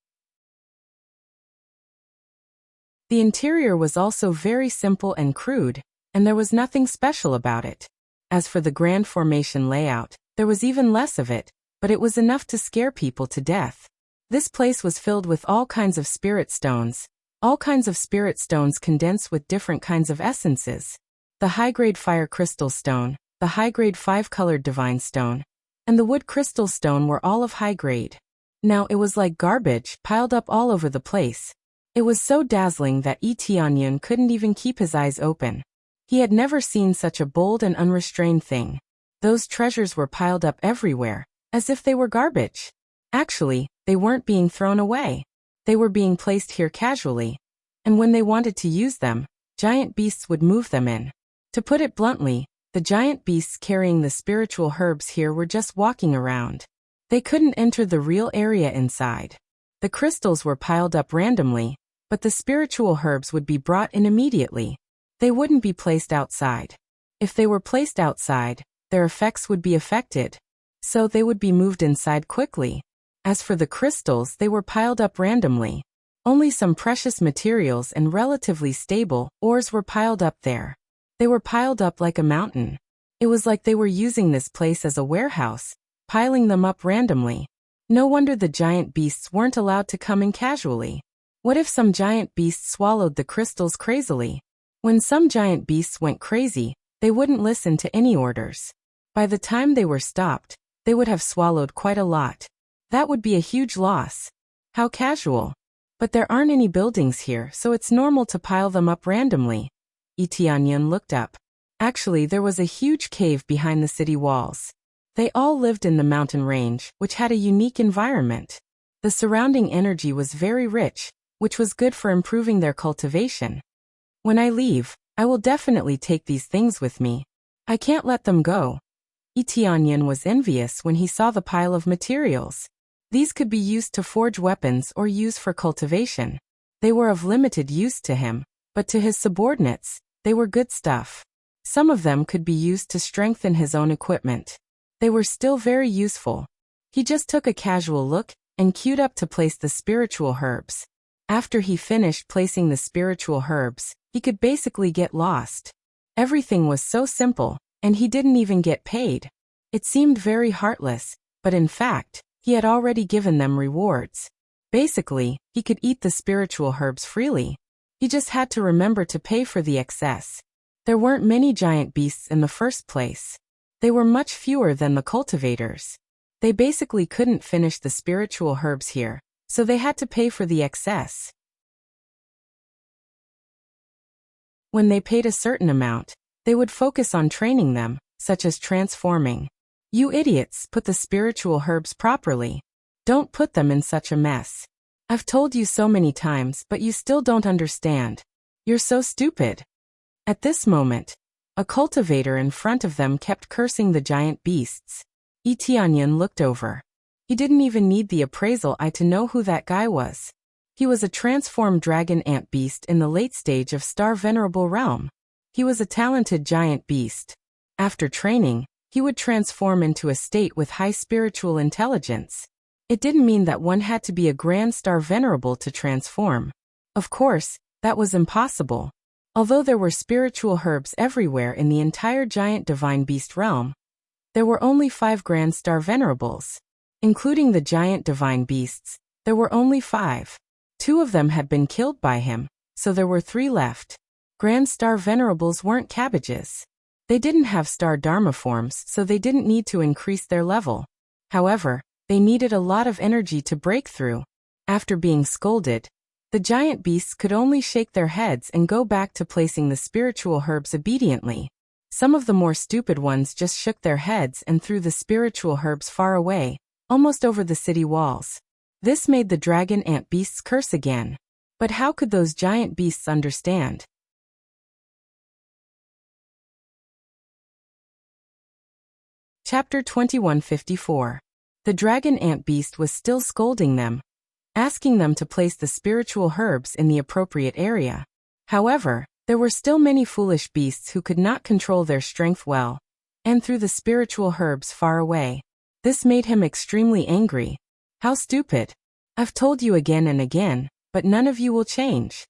The interior was also very simple and crude, and there was nothing special about it. As for the grand formation layout, there was even less of it, but it was enough to scare people to death. This place was filled with all kinds of spirit stones. All kinds of spirit stones condensed with different kinds of essences. The high-grade fire crystal stone, the high-grade 5-colored divine stone, and the wood crystal stone were all of high grade. Now it was like garbage piled up all over the place. It was so dazzling that Tianyan couldn't even keep his eyes open. He had never seen such a bold and unrestrained thing. Those treasures were piled up everywhere, as if they were garbage. Actually, they weren't being thrown away. They were being placed here casually. And when they wanted to use them, giant beasts would move them in. To put it bluntly, the giant beasts carrying the spiritual herbs here were just walking around. They couldn't enter the real area inside. The crystals were piled up randomly, but the spiritual herbs would be brought in immediately. They wouldn't be placed outside. If they were placed outside, their effects would be affected. so they would be moved inside quickly. As for the crystals, they were piled up randomly. Only some precious materials and relatively stable ores were piled up there. They were piled up like a mountain. It was like they were using this place as a warehouse, piling them up randomly. No wonder the giant beasts weren't allowed to come in casually. What if some giant beast swallowed the crystals crazily? When some giant beasts went crazy, they wouldn't listen to any orders. By the time they were stopped, they would have swallowed quite a lot. That would be a huge loss. How casual. But there aren't any buildings here, so it's normal to pile them up randomly. Tianyan looked up. Actually, there was a huge cave behind the city walls. They all lived in the mountain range, which had a unique environment. The surrounding energy was very rich, which was good for improving their cultivation. When I leave, I will definitely take these things with me. I can't let them go. Tianyan was envious when he saw the pile of materials. These could be used to forge weapons or use for cultivation. They were of limited use to him, but to his subordinates, they were good stuff. Some of them could be used to strengthen his own equipment. They were still very useful. He just took a casual look and queued up to place the spiritual herbs. After he finished placing the spiritual herbs, he could basically get lost. Everything was so simple, and he didn't even get paid. It seemed very heartless, but in fact, he had already given them rewards. Basically, he could eat the spiritual herbs freely. He just had to remember to pay for the excess. There weren't many giant beasts in the first place. They were much fewer than the cultivators. They basically couldn't finish the spiritual herbs here, so they had to pay for the excess. When they paid a certain amount, they would focus on training them, such as transforming. You idiots, put the spiritual herbs properly. Don't put them in such a mess. I've told you so many times, but you still don't understand. You're so stupid. At this moment, a cultivator in front of them kept cursing the giant beasts. Tianyan looked over. He didn't even need the appraisal eye to know who that guy was. He was a transformed dragon ant beast in the late stage of Star Venerable Realm. He was a talented giant beast. After training, he would transform into a state with high spiritual intelligence. It didn't mean that one had to be a Grand Star Venerable to transform. Of course, that was impossible. Although there were spiritual herbs everywhere in the entire giant divine beast realm, there were only 5 Grand Star Venerables. Including the giant divine beasts, there were only 5. 2 of them had been killed by him, so there were 3 left. Grand Star Venerables weren't cabbages. They didn't have Star Dharma forms, so they didn't need to increase their level. However, they needed a lot of energy to break through. After being scolded, the giant beasts could only shake their heads and go back to placing the spiritual herbs obediently. Some of the more stupid ones just shook their heads and threw the spiritual herbs far away, almost over the city walls. This made the dragon ant beasts curse again. But how could those giant beasts understand? Chapter 2154. The dragon ant beast was still scolding them, asking them to place the spiritual herbs in the appropriate area. However, there were still many foolish beasts who could not control their strength well, and threw the spiritual herbs far away. This made him extremely angry. How stupid! I've told you again and again, but none of you will change.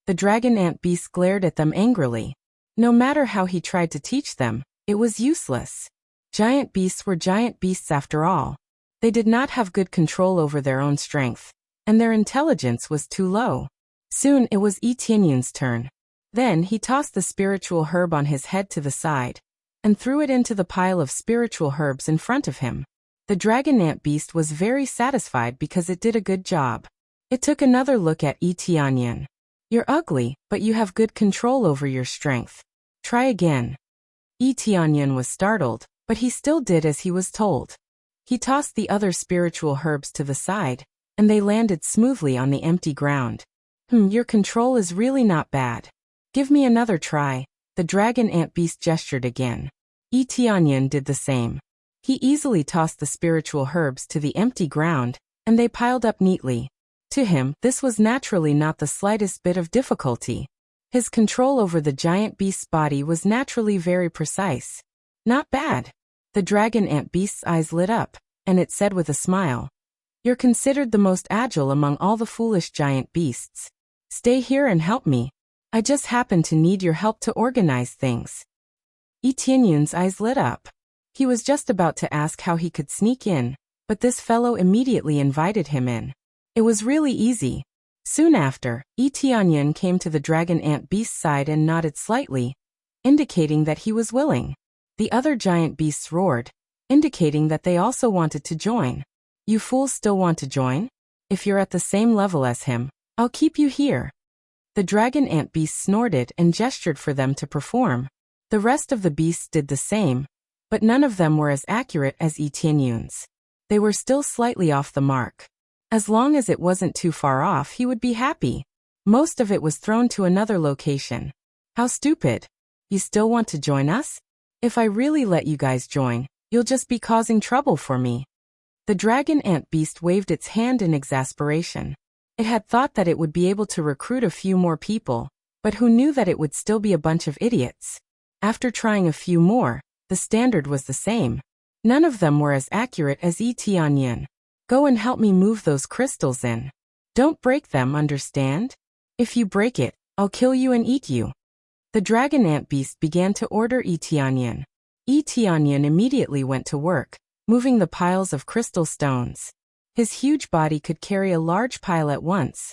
The dragon ant beast glared at them angrily. No matter how he tried to teach them, it was useless. Giant beasts were giant beasts after all. They did not have good control over their own strength, and their intelligence was too low. Soon it was Tianyan's turn. Then he tossed the spiritual herb on his head to the side, and threw it into the pile of spiritual herbs in front of him. The dragon ant beast was very satisfied because it did a good job. It took another look at Tianyan. You're ugly, but you have good control over your strength. Try again. Tianyan was startled, but he still did as he was told. He tossed the other spiritual herbs to the side, and they landed smoothly on the empty ground. Your control is really not bad. Give me another try. The dragon ant beast gestured again. Tianyan did the same. He easily tossed the spiritual herbs to the empty ground, and they piled up neatly. To him, this was naturally not the slightest bit of difficulty. His control over the giant beast's body was naturally very precise. Not bad. The dragon ant beast's eyes lit up, and it said with a smile, "You're considered the most agile among all the foolish giant beasts. Stay here and help me. I just happen to need your help to organize things." Etienne's eyes lit up. He was just about to ask how he could sneak in, but this fellow immediately invited him in. It was really easy. Soon after, Etienne came to the dragon ant beast's side and nodded slightly, indicating that he was willing. The other giant beasts roared, indicating that they also wanted to join. "You fools still want to join? If you're at the same level as him, I'll keep you here." The dragon ant beast snorted and gestured for them to perform. The rest of the beasts did the same, but none of them were as accurate as Etienne's. They were still slightly off the mark. As long as it wasn't too far off, he would be happy. Most of it was thrown to another location. "How stupid. You still want to join us? If I really let you guys join, you'll just be causing trouble for me." The dragon ant beast waved its hand in exasperation. It had thought that it would be able to recruit a few more people, but who knew that it would still be a bunch of idiots? After trying a few more, the standard was the same. None of them were as accurate as Etienne. "Go and help me move those crystals in. Don't break them, understand? If you break it, I'll kill you and eat you." The dragon ant beast began to order Etienne. Etienne immediately went to work, moving the piles of crystal stones. His huge body could carry a large pile at once.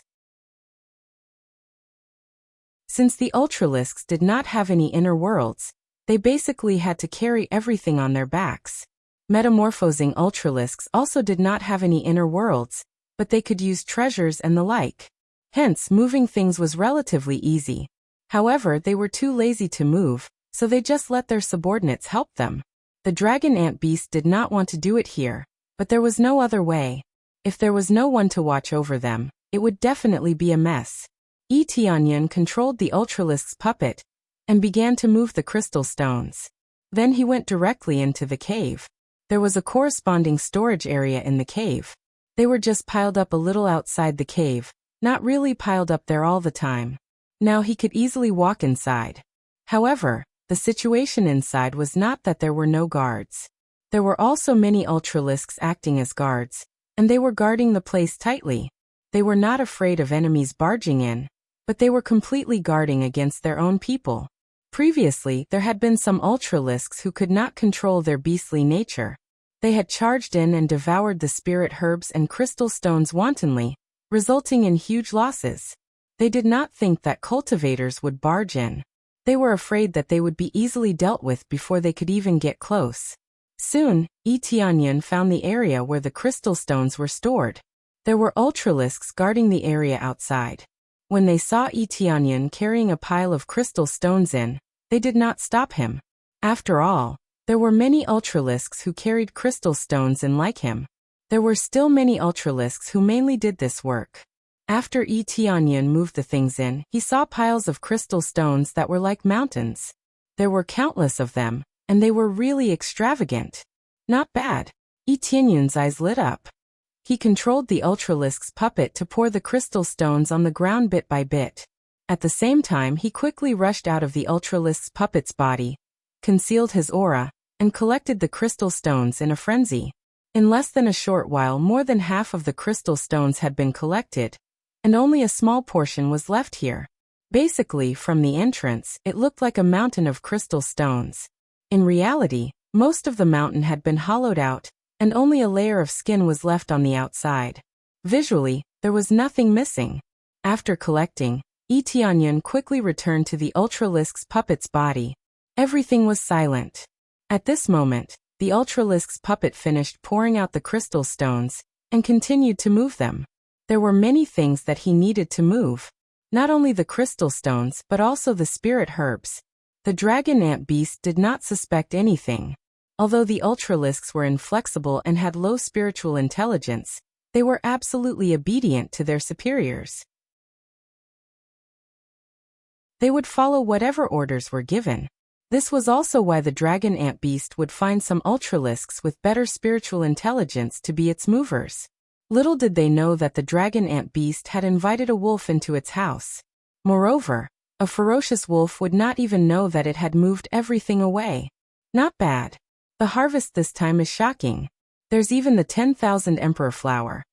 Since the Ultralisks did not have any inner worlds, they basically had to carry everything on their backs. Metamorphosing Ultralisks also did not have any inner worlds, but they could use treasures and the like. Hence, moving things was relatively easy. However, they were too lazy to move, so they just let their subordinates help them. The dragon ant beast did not want to do it here, but there was no other way. If there was no one to watch over them, it would definitely be a mess. Etienne controlled the Ultralisk's puppet and began to move the crystal stones. Then he went directly into the cave. There was a corresponding storage area in the cave. They were just piled up a little outside the cave, not really piled up there all the time. Now he could easily walk inside. However, the situation inside was not that there were no guards. There were also many Ultralisks acting as guards, and they were guarding the place tightly. They were not afraid of enemies barging in, but they were completely guarding against their own people. Previously, there had been some Ultralisks who could not control their beastly nature. They had charged in and devoured the spirit herbs and crystal stones wantonly, resulting in huge losses. They did not think that cultivators would barge in. They were afraid that they would be easily dealt with before they could even get close. Soon, Etienne found the area where the crystal stones were stored. There were Ultralisks guarding the area outside. When they saw Etienne carrying a pile of crystal stones in, they did not stop him. After all, there were many Ultralisks who carried crystal stones in like him. There were still many Ultralisks who mainly did this work. After Etienne moved the things in, he saw piles of crystal stones that were like mountains. There were countless of them, and they were really extravagant. Not bad. Etienne's eyes lit up. He controlled the Ultralisk's puppet to pour the crystal stones on the ground bit by bit. At the same time, he quickly rushed out of the Ultralisk's puppet's body, concealed his aura, and collected the crystal stones in a frenzy. In less than a short while, more than half of the crystal stones had been collected, and only a small portion was left here. Basically, from the entrance, it looked like a mountain of crystal stones. In reality, most of the mountain had been hollowed out, and only a layer of skin was left on the outside. Visually, there was nothing missing. After collecting, Etienne quickly returned to the Ultralisk's puppet's body. Everything was silent. At this moment, the Ultralisk's puppet finished pouring out the crystal stones, and continued to move them. There were many things that he needed to move. Not only the crystal stones, but also the spirit herbs. The dragon ant beast did not suspect anything. Although the Ultralisks were inflexible and had low spiritual intelligence, they were absolutely obedient to their superiors. They would follow whatever orders were given. This was also why the dragon ant beast would find some Ultralisks with better spiritual intelligence to be its movers. Little did they know that the dragon ant beast had invited a wolf into its house. Moreover, a ferocious wolf would not even know that it had moved everything away. Not bad. The harvest this time is shocking. There's even the 10,000 emperor flower.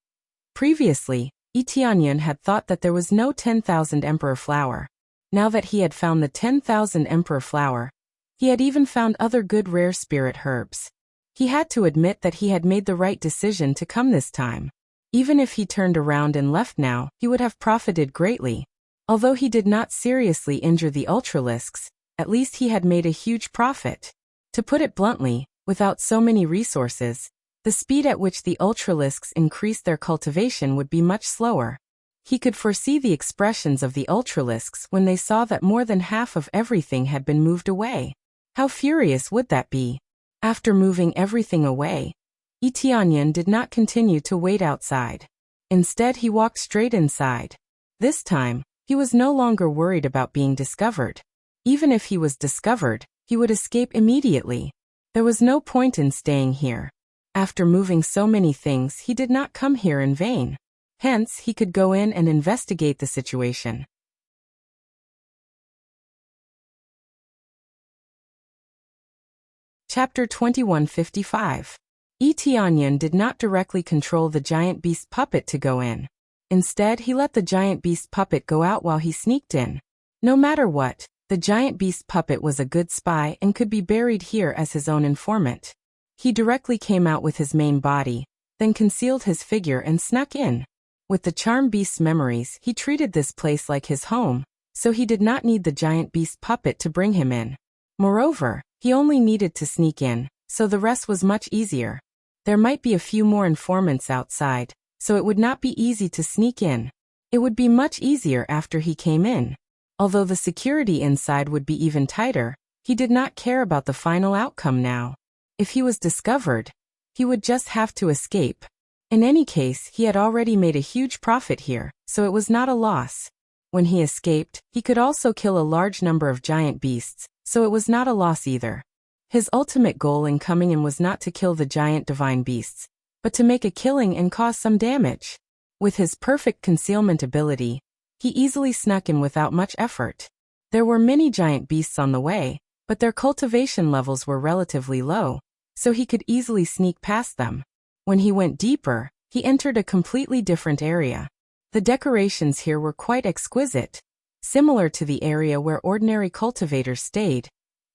Previously, Itianyan had thought that there was no 10,000 emperor flower. Now that he had found the 10,000 emperor flower, he had even found other good rare spirit herbs. He had to admit that he had made the right decision to come this time. Even if he turned around and left now, he would have profited greatly. Although he did not seriously injure the ultralisks, at least he had made a huge profit. To put it bluntly, without so many resources, the speed at which the ultralisks increased their cultivation would be much slower. He could foresee the expressions of the ultralisks when they saw that more than half of everything had been moved away. How furious would that be? After moving everything away, Itianyan did not continue to wait outside. Instead, he walked straight inside. This time, he was no longer worried about being discovered. Even if he was discovered, he would escape immediately. There was no point in staying here. After moving so many things, he did not come here in vain. Hence, he could go in and investigate the situation. Chapter 2155. Itianyan did not directly control the giant beast puppet to go in. Instead, he let the giant beast puppet go out while he sneaked in. No matter what, the giant beast puppet was a good spy and could be buried here as his own informant. He directly came out with his main body, then concealed his figure and snuck in. With the charm beast's memories, he treated this place like his home, so he did not need the giant beast puppet to bring him in. Moreover, he only needed to sneak in, so the rest was much easier. There might be a few more informants outside, so it would not be easy to sneak in. It would be much easier after he came in. Although the security inside would be even tighter, he did not care about the final outcome now. If he was discovered, he would just have to escape. In any case, he had already made a huge profit here, so it was not a loss. When he escaped, he could also kill a large number of giant beasts, so it was not a loss either. His ultimate goal in coming in was not to kill the giant divine beasts, but to make a killing and cause some damage. With his perfect concealment ability, he easily snuck in without much effort. There were many giant beasts on the way, but their cultivation levels were relatively low, so he could easily sneak past them. When he went deeper, he entered a completely different area. The decorations here were quite exquisite, similar to the area where ordinary cultivators stayed,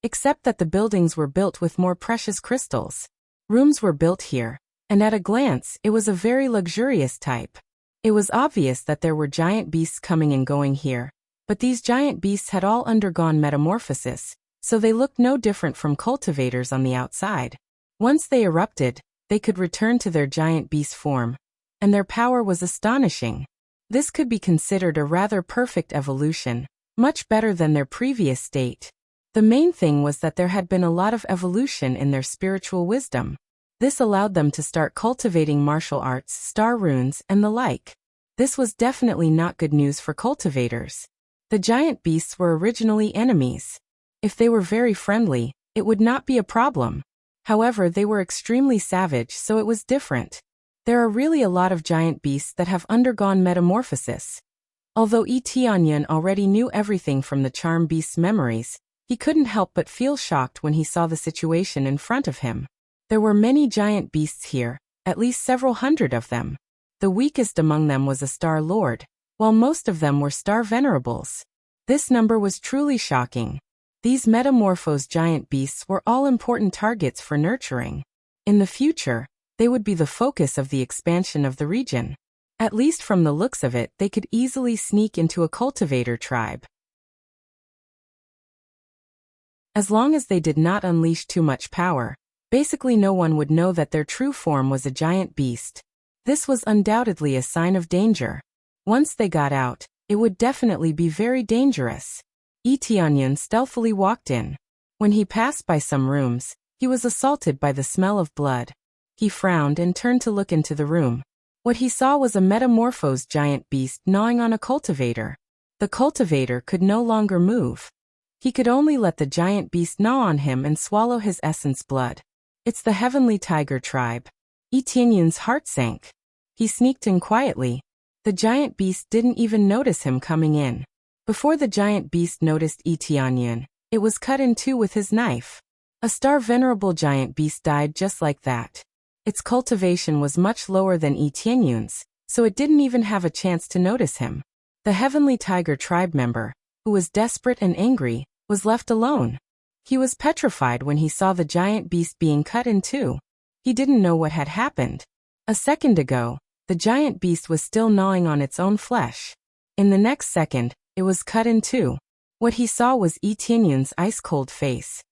except that the buildings were built with more precious crystals. Rooms were built here, and at a glance, it was a very luxurious type. It was obvious that there were giant beasts coming and going here, but these giant beasts had all undergone metamorphosis, so they looked no different from cultivators on the outside. Once they erupted, they could return to their giant beast form, and their power was astonishing. This could be considered a rather perfect evolution, much better than their previous state. The main thing was that there had been a lot of evolution in their spiritual wisdom. This allowed them to start cultivating martial arts, star runes, and the like. This was definitely not good news for cultivators. The giant beasts were originally enemies. If they were very friendly, it would not be a problem. However, they were extremely savage, so it was different. There are really a lot of giant beasts that have undergone metamorphosis. Although Itianyan already knew everything from the charm beast's memories, he couldn't help but feel shocked when he saw the situation in front of him. There were many giant beasts here, at least several hundred of them. The weakest among them was a Star Lord, while most of them were Star Venerables. This number was truly shocking. These metamorphosed giant beasts were all important targets for nurturing. In the future, they would be the focus of the expansion of the region. At least from the looks of it, they could easily sneak into a cultivator tribe. As long as they did not unleash too much power, basically no one would know that their true form was a giant beast. This was undoubtedly a sign of danger. Once they got out, it would definitely be very dangerous. Itianyan stealthily walked in. When he passed by some rooms, he was assaulted by the smell of blood. He frowned and turned to look into the room. What he saw was a metamorphosed giant beast gnawing on a cultivator. The cultivator could no longer move. He could only let the giant beast gnaw on him and swallow his essence blood. It's the heavenly tiger tribe. Itianyan's heart sank. He sneaked in quietly. The giant beast didn't even notice him coming in. Before the giant beast noticed Itianyan, it was cut in two with his knife. A star venerable giant beast died just like that. Its cultivation was much lower than Tianyun's, so it didn't even have a chance to notice him. The Heavenly Tiger tribe member, who was desperate and angry, was left alone. He was petrified when he saw the giant beast being cut in two. He didn't know what had happened. A second ago, the giant beast was still gnawing on its own flesh. In the next second, it was cut in two. What he saw was Tianyun's ice-cold face.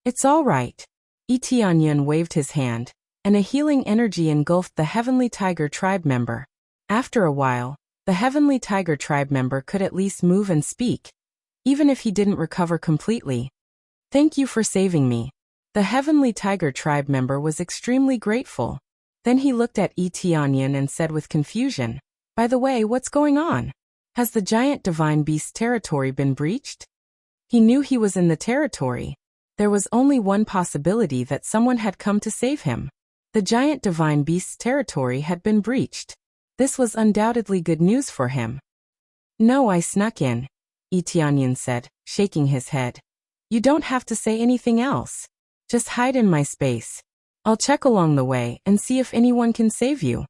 "It's all right." Tianyun waved his hand, and a healing energy engulfed the Heavenly Tiger tribe member. After a while, the Heavenly Tiger tribe member could at least move and speak, even if he didn't recover completely. "Thank you for saving me." The Heavenly Tiger tribe member was extremely grateful. Then he looked at Tianyun and said with confusion, "By the way, what's going on? Has the giant divine beast's territory been breached?" He knew he was in the territory. There was only one possibility that someone had come to save him. The giant divine beast's territory had been breached. This was undoubtedly good news for him. "No, I snuck in," Tianyun said, shaking his head. "You don't have to say anything else. Just hide in my space. I'll check along the way and see if anyone can save you."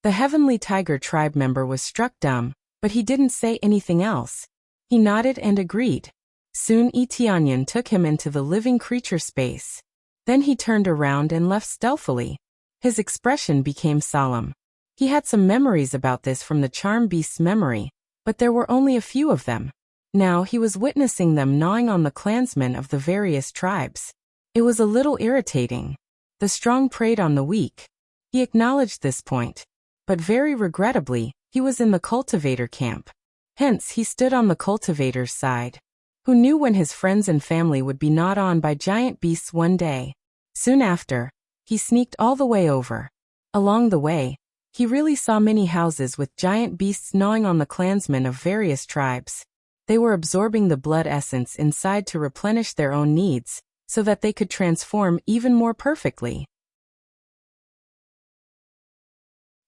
The Heavenly Tiger tribe member was struck dumb, but he didn't say anything else. He nodded and agreed. Soon Tianyun took him into the living creature space. Then he turned around and left stealthily. His expression became solemn. He had some memories about this from the charm beast's memory, but there were only a few of them. Now he was witnessing them gnawing on the clansmen of the various tribes. It was a little irritating. The strong preyed on the weak. He acknowledged this point. But very regrettably, he was in the cultivator camp. Hence he stood on the cultivator's side. Who knew when his friends and family would be gnawed on by giant beasts one day? Soon after, he sneaked all the way over. Along the way, he really saw many houses with giant beasts gnawing on the clansmen of various tribes. They were absorbing the blood essence inside to replenish their own needs, so that they could transform even more perfectly.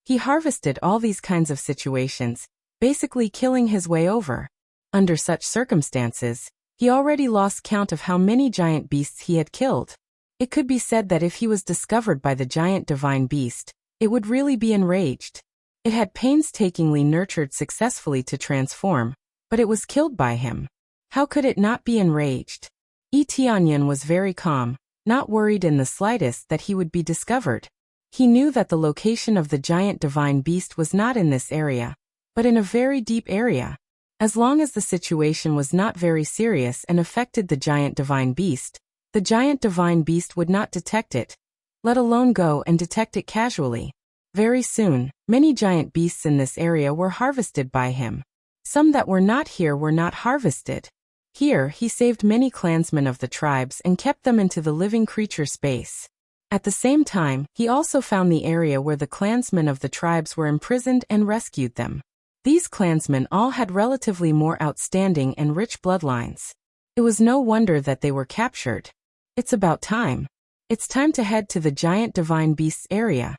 He harvested all these kinds of situations, basically killing his way over. Under such circumstances, he already lost count of how many giant beasts he had killed. It could be said that if he was discovered by the giant divine beast, it would really be enraged. It had painstakingly nurtured successfully to transform, but it was killed by him. How could it not be enraged? Tianyun was very calm, not worried in the slightest that he would be discovered. He knew that the location of the giant divine beast was not in this area, but in a very deep area. As long as the situation was not very serious and affected the giant divine beast, the giant divine beast would not detect it, let alone go and detect it casually. Very soon, many giant beasts in this area were harvested by him. Some that were not here were not harvested. Here he saved many clansmen of the tribes and kept them into the living creature space. At the same time, he also found the area where the clansmen of the tribes were imprisoned and rescued them. These clansmen all had relatively more outstanding and rich bloodlines. It was no wonder that they were captured. It's about time. It's time to head to the giant divine beast's area.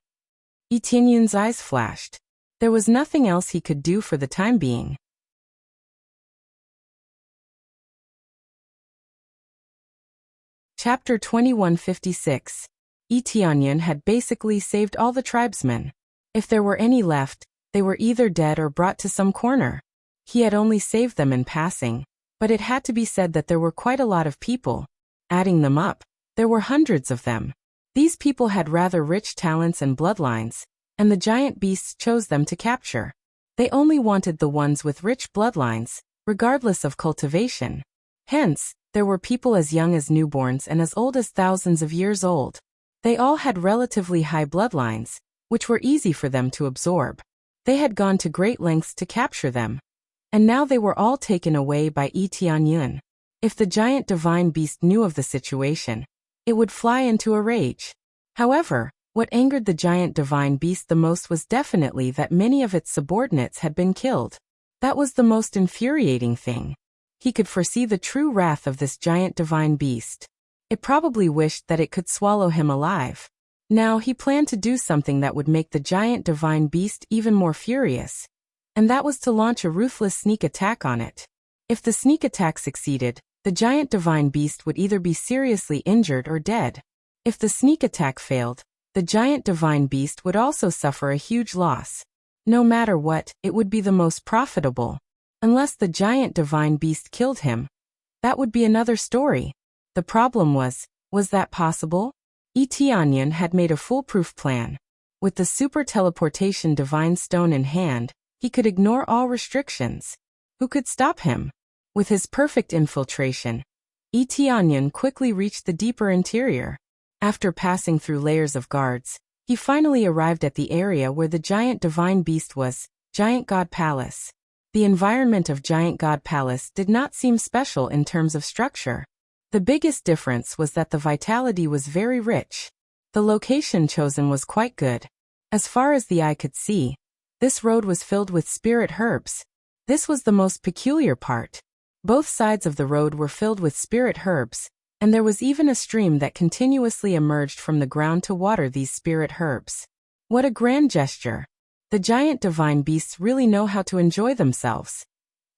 Tianyun's eyes flashed. There was nothing else he could do for the time being. Chapter 2156. Tianyun had basically saved all the tribesmen. If there were any left, they were either dead or brought to some corner. He had only saved them in passing, but it had to be said that there were quite a lot of people. Adding them up, there were hundreds of them. These people had rather rich talents and bloodlines, and the giant beasts chose them to capture. They only wanted the ones with rich bloodlines, regardless of cultivation. Hence, there were people as young as newborns and as old as thousands of years old. They all had relatively high bloodlines, which were easy for them to absorb. They had gone to great lengths to capture them. And now they were all taken away by Tianyun. If the giant divine beast knew of the situation, it would fly into a rage. However, what angered the giant divine beast the most was definitely that many of its subordinates had been killed. That was the most infuriating thing. He could foresee the true wrath of this giant divine beast. It probably wished that it could swallow him alive. Now he planned to do something that would make the giant divine beast even more furious, and that was to launch a ruthless sneak attack on it. If the sneak attack succeeded, the giant divine beast would either be seriously injured or dead. If the sneak attack failed, the giant divine beast would also suffer a huge loss. No matter what, it would be the most profitable. Unless the giant divine beast killed him. That would be another story. The problem was that possible? Etienne had made a foolproof plan. With the super teleportation divine stone in hand, he could ignore all restrictions. Who could stop him? With his perfect infiltration, Etienne quickly reached the deeper interior. After passing through layers of guards, he finally arrived at the area where the giant divine beast was, Giant God Palace. The environment of Giant God Palace did not seem special in terms of structure. The biggest difference was that the vitality was very rich. The location chosen was quite good. As far as the eye could see, this road was filled with spirit herbs. This was the most peculiar part. Both sides of the road were filled with spirit herbs, and there was even a stream that continuously emerged from the ground to water these spirit herbs. What a grand gesture! The giant divine beasts really know how to enjoy themselves.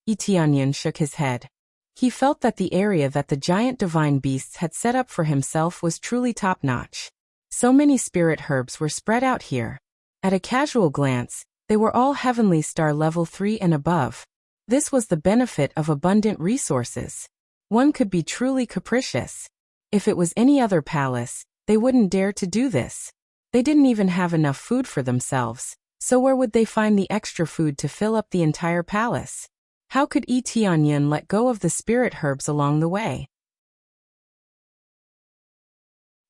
Etienne shook his head. He felt that the area that the giant divine beasts had set up for himself was truly top-notch. So many spirit herbs were spread out here. At a casual glance, they were all heavenly star level 3 and above. This was the benefit of abundant resources. One could be truly capricious. If it was any other palace, they wouldn't dare to do this. They didn't even have enough food for themselves, so where would they find the extra food to fill up the entire palace? How could Etienne let go of the spirit herbs along the way?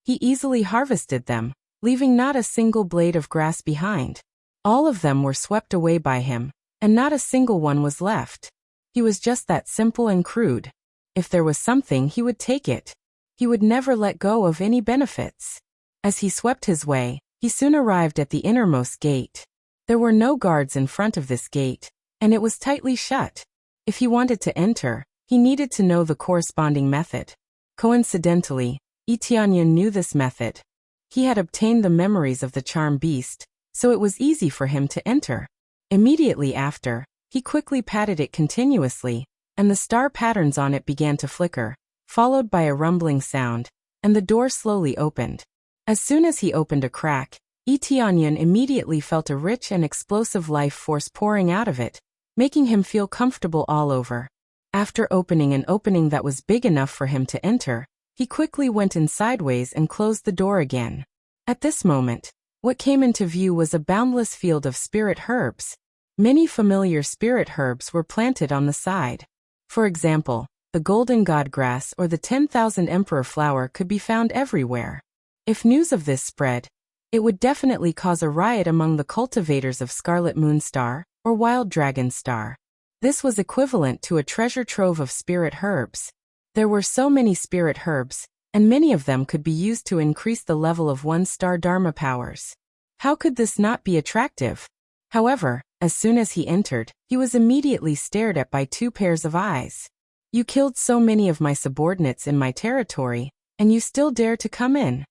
He easily harvested them, leaving not a single blade of grass behind. All of them were swept away by him, and not a single one was left. He was just that simple and crude. If there was something, he would take it. He would never let go of any benefits. As he swept his way, he soon arrived at the innermost gate. There were no guards in front of this gate, and it was tightly shut. If he wanted to enter, he needed to know the corresponding method. Coincidentally, Etienne knew this method. He had obtained the memories of the charm beast, so it was easy for him to enter. Immediately after, he quickly patted it continuously, and the star patterns on it began to flicker, followed by a rumbling sound, and the door slowly opened. As soon as he opened a crack, Etienne immediately felt a rich and explosive life force pouring out of it, making him feel comfortable all over. After opening an opening that was big enough for him to enter, he quickly went in sideways and closed the door again. At this moment, what came into view was a boundless field of spirit herbs. Many familiar spirit herbs were planted on the side. For example, the golden god grass or the 10,000 emperor flower could be found everywhere. If news of this spread, it would definitely cause a riot among the cultivators of Scarlet Moonstar or Wild Dragon Star. This was equivalent to a treasure trove of spirit herbs. There were so many spirit herbs, and many of them could be used to increase the level of one-star Dharma powers. How could this not be attractive? However, as soon as he entered, he was immediately stared at by two pairs of eyes. You killed so many of my subordinates in my territory, and you still dare to come in?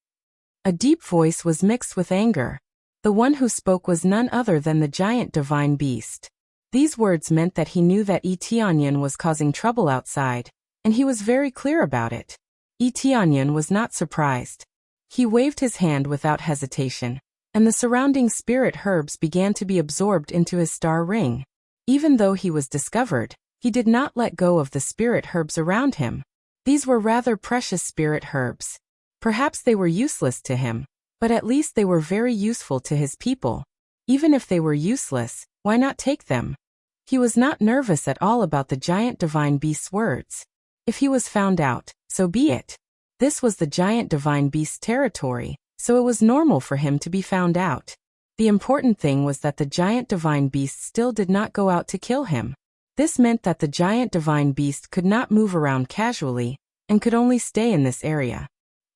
A deep voice was mixed with anger. The one who spoke was none other than the giant divine beast. These words meant that he knew that Etienne was causing trouble outside, and he was very clear about it. Etienne was not surprised. He waved his hand without hesitation, and the surrounding spirit herbs began to be absorbed into his star ring. Even though he was discovered, he did not let go of the spirit herbs around him. These were rather precious spirit herbs. Perhaps they were useless to him, but at least they were very useful to his people. Even if they were useless, why not take them? He was not nervous at all about the giant divine beast's words. If he was found out, so be it. This was the giant divine beast's territory, so it was normal for him to be found out. The important thing was that the giant divine beast still did not go out to kill him. This meant that the giant divine beast could not move around casually, and could only stay in this area.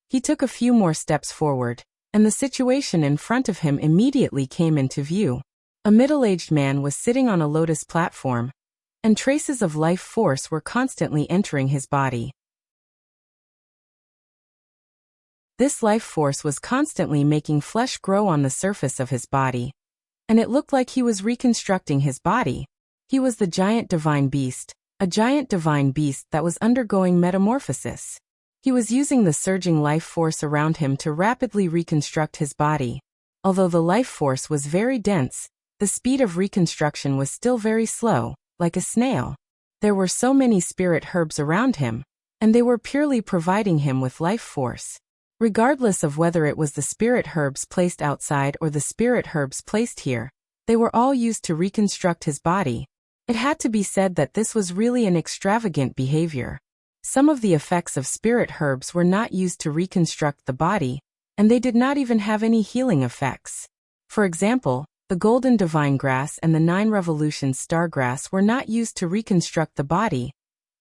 He took a few more steps forward, and the situation in front of him immediately came into view. A middle-aged man was sitting on a lotus platform, and traces of life force were constantly entering his body. This life force was constantly making flesh grow on the surface of his body, and it looked like he was reconstructing his body. He was the giant divine beast, a giant divine beast that was undergoing metamorphosis. He was using the surging life force around him to rapidly reconstruct his body. Although the life force was very dense, the speed of reconstruction was still very slow, like a snail. There were so many spirit herbs around him, and they were purely providing him with life force. Regardless of whether it was the spirit herbs placed outside or the spirit herbs placed here, they were all used to reconstruct his body. It had to be said that this was really an extravagant behavior. Some of the effects of spirit herbs were not used to reconstruct the body, and they did not even have any healing effects. For example, the golden divine grass and the 9 revolutions star grass were not used to reconstruct the body,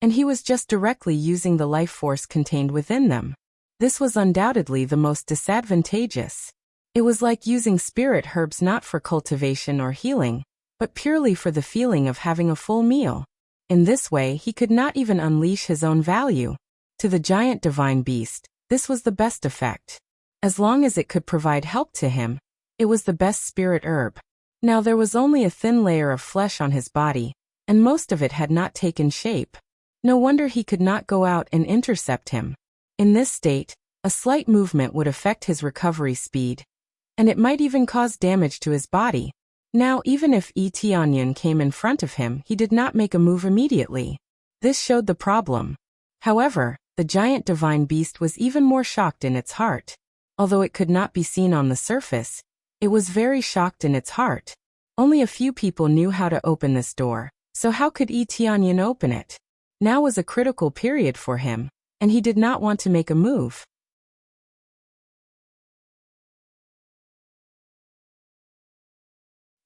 and he was just directly using the life force contained within them. This was undoubtedly the most disadvantageous. It was like using spirit herbs not for cultivation or healing, but purely for the feeling of having a full meal. In this way, he could not even unleash his own value. To the giant divine beast, this was the best effect. As long as it could provide help to him, it was the best spirit herb. Now there was only a thin layer of flesh on his body, and most of it had not taken shape. No wonder he could not go out and intercept him. In this state, a slight movement would affect his recovery speed, and it might even cause damage to his body. Now even if Tianyan came in front of him, he did not make a move immediately. This showed the problem. However, the giant divine beast was even more shocked in its heart. Although it could not be seen on the surface, it was very shocked in its heart. Only a few people knew how to open this door, so how could Tianyan open it? Now was a critical period for him, and he did not want to make a move.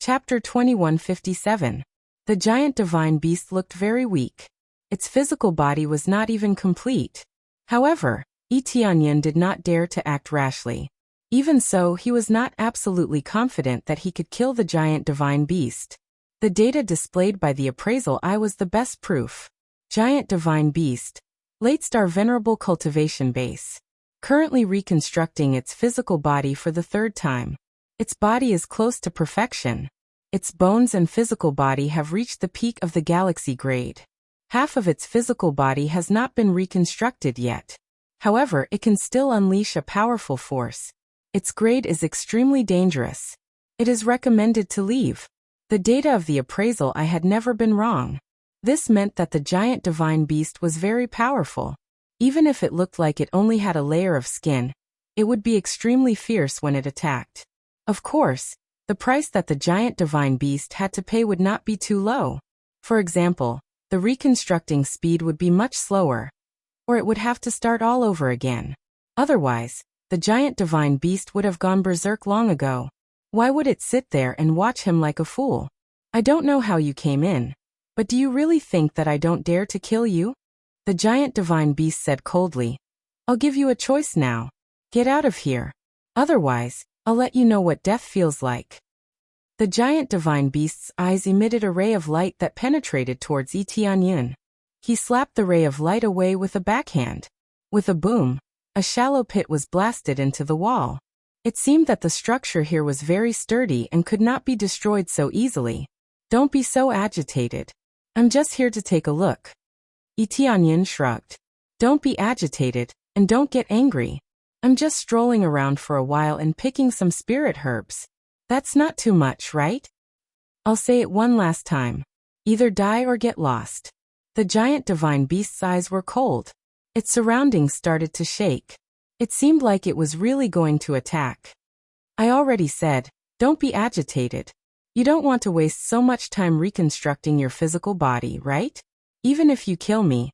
Chapter 2157. The giant divine beast looked very weak. Its physical body was not even complete. However, Tianyan did not dare to act rashly. Even so, he was not absolutely confident that he could kill the giant divine beast. The data displayed by the appraisal eye was the best proof. Giant divine beast. Late star venerable cultivation base. Currently reconstructing its physical body for the 3rd time. Its body is close to perfection. Its bones and physical body have reached the peak of the galaxy grade. Half of its physical body has not been reconstructed yet. However, it can still unleash a powerful force. Its grade is extremely dangerous. It is recommended to leave. The data of the appraisal eye had never been wrong. This meant that the giant divine beast was very powerful. Even if it looked like it only had a layer of skin, it would be extremely fierce when it attacked. Of course, the price that the giant divine beast had to pay would not be too low. For example, the reconstructing speed would be much slower, or it would have to start all over again. Otherwise, the giant divine beast would have gone berserk long ago. Why would it sit there and watch him like a fool? I don't know how you came in, but do you really think that I don't dare to kill you? The giant divine beast said coldly. I'll give you a choice now. Get out of here. Otherwise, I'll let you know what death feels like. The giant divine beast's eyes emitted a ray of light that penetrated towards Tianyan. He slapped the ray of light away with a backhand. With a boom, a shallow pit was blasted into the wall. It seemed that the structure here was very sturdy and could not be destroyed so easily. Don't be so agitated. I'm just here to take a look. Tianyan shrugged. Don't be agitated, and don't get angry. I'm just strolling around for a while and picking some spirit herbs. That's not too much, right? I'll say it one last time. Either die or get lost. The giant divine beast's eyes were cold. Its surroundings started to shake. It seemed like it was really going to attack. I already said, don't be agitated. You don't want to waste so much time reconstructing your physical body, right? Even if you kill me,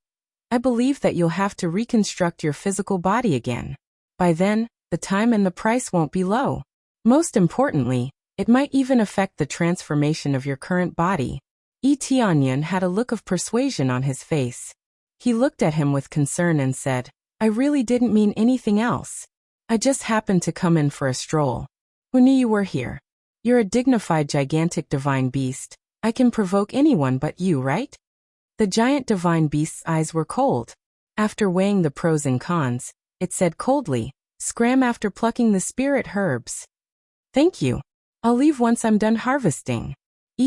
I believe that you'll have to reconstruct your physical body again. By then, the time and the price won't be low. Most importantly, it might even affect the transformation of your current body. Tianyan had a look of persuasion on his face. He looked at him with concern and said, I really didn't mean anything else. I just happened to come in for a stroll. Who knew you were here? You're a dignified gigantic divine beast. I can provoke anyone but you, right? The giant divine beast's eyes were cold. After weighing the pros and cons, it said coldly, scram after plucking the spirit herbs. Thank you. I'll leave once I'm done harvesting.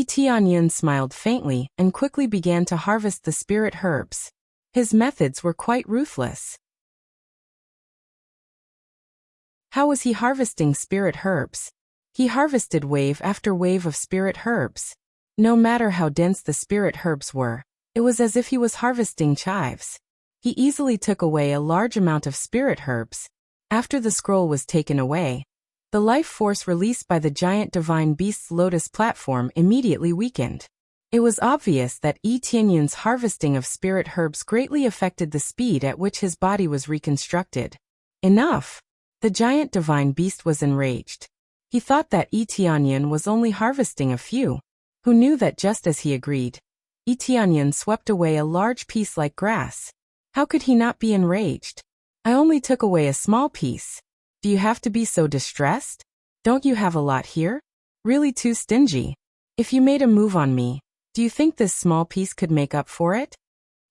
Tianyun smiled faintly and quickly began to harvest the spirit herbs. His methods were quite ruthless. How was he harvesting spirit herbs? He harvested wave after wave of spirit herbs. No matter how dense the spirit herbs were, it was as if he was harvesting chives. He easily took away a large amount of spirit herbs. After the scroll was taken away, the life force released by the giant divine beast's lotus platform immediately weakened. It was obvious that Tianyun's harvesting of spirit herbs greatly affected the speed at which his body was reconstructed. Enough! The giant divine beast was enraged. He thought that Tianyun was only harvesting a few. Who knew that just as he agreed, Tianyun swept away a large piece like grass. How could he not be enraged? I only took away a small piece. Do you have to be so distressed? Don't you have a lot here? Really too stingy. If you made a move on me, do you think this small piece could make up for it?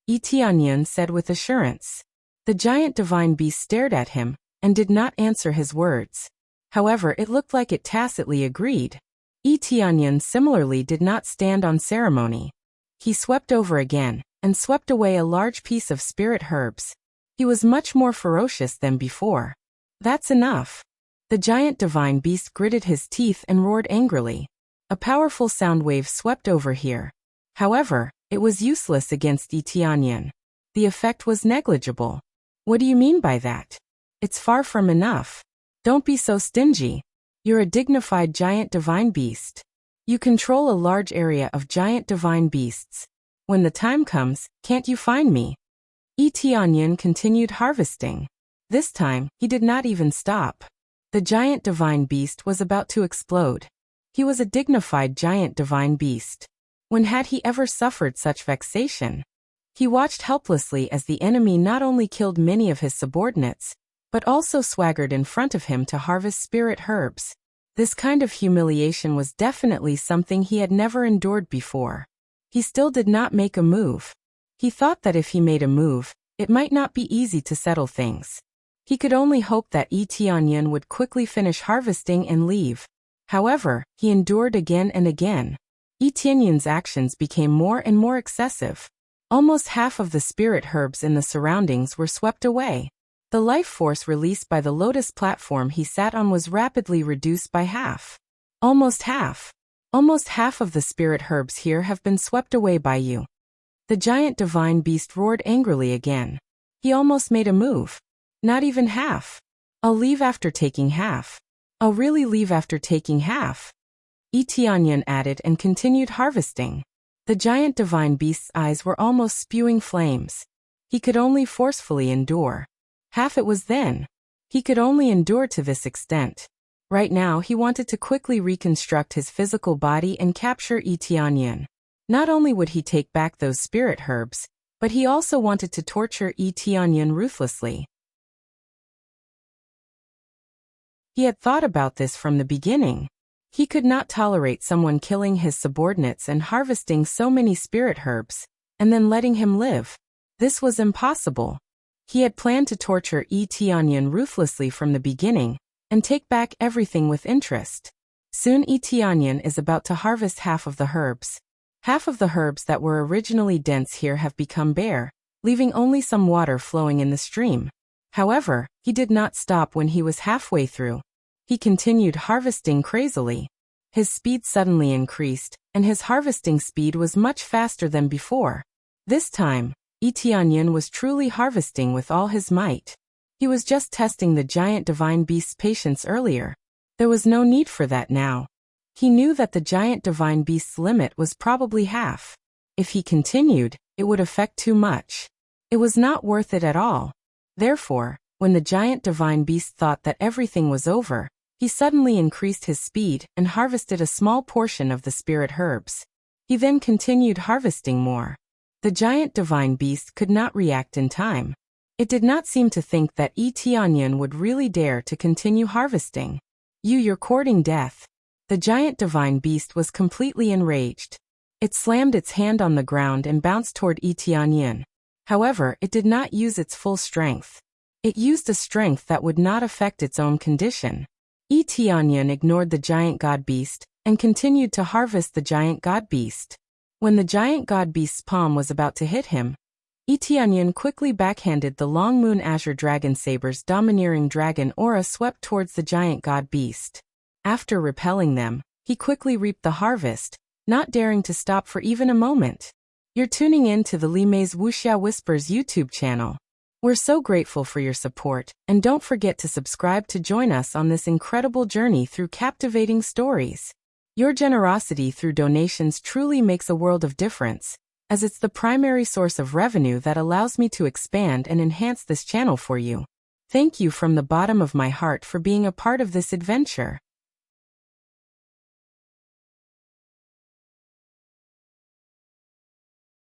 Tianyun said with assurance. The giant divine beast stared at him and did not answer his words. However, it looked like it tacitly agreed. Tianyun similarly did not stand on ceremony. He swept over again and swept away a large piece of spirit herbs. He was much more ferocious than before. That's enough. The giant divine beast gritted his teeth and roared angrily. A powerful sound wave swept over here. However, it was useless against Tianyun. The effect was negligible. What do you mean by that? It's far from enough. Don't be so stingy. You're a dignified giant divine beast. You control a large area of giant divine beasts. When the time comes, can't you find me? Tianyun continued harvesting. This time, he did not even stop. The giant divine beast was about to explode. He was a dignified giant divine beast. When had he ever suffered such vexation? He watched helplessly as the enemy not only killed many of his subordinates, but also swaggered in front of him to harvest spirit herbs. This kind of humiliation was definitely something he had never endured before. He still did not make a move. He thought that if he made a move, it might not be easy to settle things. He could only hope that Tianyun would quickly finish harvesting and leave. However, he endured again and again. Tianyun's actions became more and more excessive. Almost half of the spirit herbs in the surroundings were swept away. The life force released by the lotus platform he sat on was rapidly reduced by half. Almost half. Almost half of the spirit herbs here have been swept away by you. The giant divine beast roared angrily again. He almost made a move. Not even half. I'll leave after taking half. I'll really leave after taking half. Tianyun added and continued harvesting. The giant divine beast's eyes were almost spewing flames. He could only forcefully endure. Half it was then. He could only endure to this extent. Right now he wanted to quickly reconstruct his physical body and capture Tianyun. Not only would he take back those spirit herbs, but he also wanted to torture Tianyun ruthlessly. He had thought about this from the beginning. He could not tolerate someone killing his subordinates and harvesting so many spirit herbs, and then letting him live. This was impossible. He had planned to torture Tianyun ruthlessly from the beginning, and take back everything with interest. Soon Tianyun is about to harvest half of the herbs. Half of the herbs that were originally dense here have become bare, leaving only some water flowing in the stream. However, he did not stop when he was halfway through. He continued harvesting crazily. His speed suddenly increased, and his harvesting speed was much faster than before. This time, Tianyun was truly harvesting with all his might. He was just testing the giant divine beast's patience earlier. There was no need for that now. He knew that the giant divine beast's limit was probably half. If he continued, it would affect too much. It was not worth it at all. Therefore, when the giant divine beast thought that everything was over, he suddenly increased his speed and harvested a small portion of the spirit herbs. He then continued harvesting more. The giant divine beast could not react in time. It did not seem to think that Tianyun would really dare to continue harvesting. You're courting death. The giant divine beast was completely enraged. It slammed its hand on the ground and bounced toward Tianyun. However, it did not use its full strength. It used a strength that would not affect its own condition. Tianyun ignored the giant god beast and continued to harvest the giant god beast. When the giant god beast's palm was about to hit him, Etienne quickly backhanded the long moon azure dragon saber's domineering dragon aura swept towards the giant god beast. After repelling them, he quickly reaped the harvest, not daring to stop for even a moment. You're tuning in to the Li Mei's Wuxia Whispers YouTube channel. We're so grateful for your support, and don't forget to subscribe to join us on this incredible journey through captivating stories. Your generosity through donations truly makes a world of difference, as it's the primary source of revenue that allows me to expand and enhance this channel for you. Thank you from the bottom of my heart for being a part of this adventure.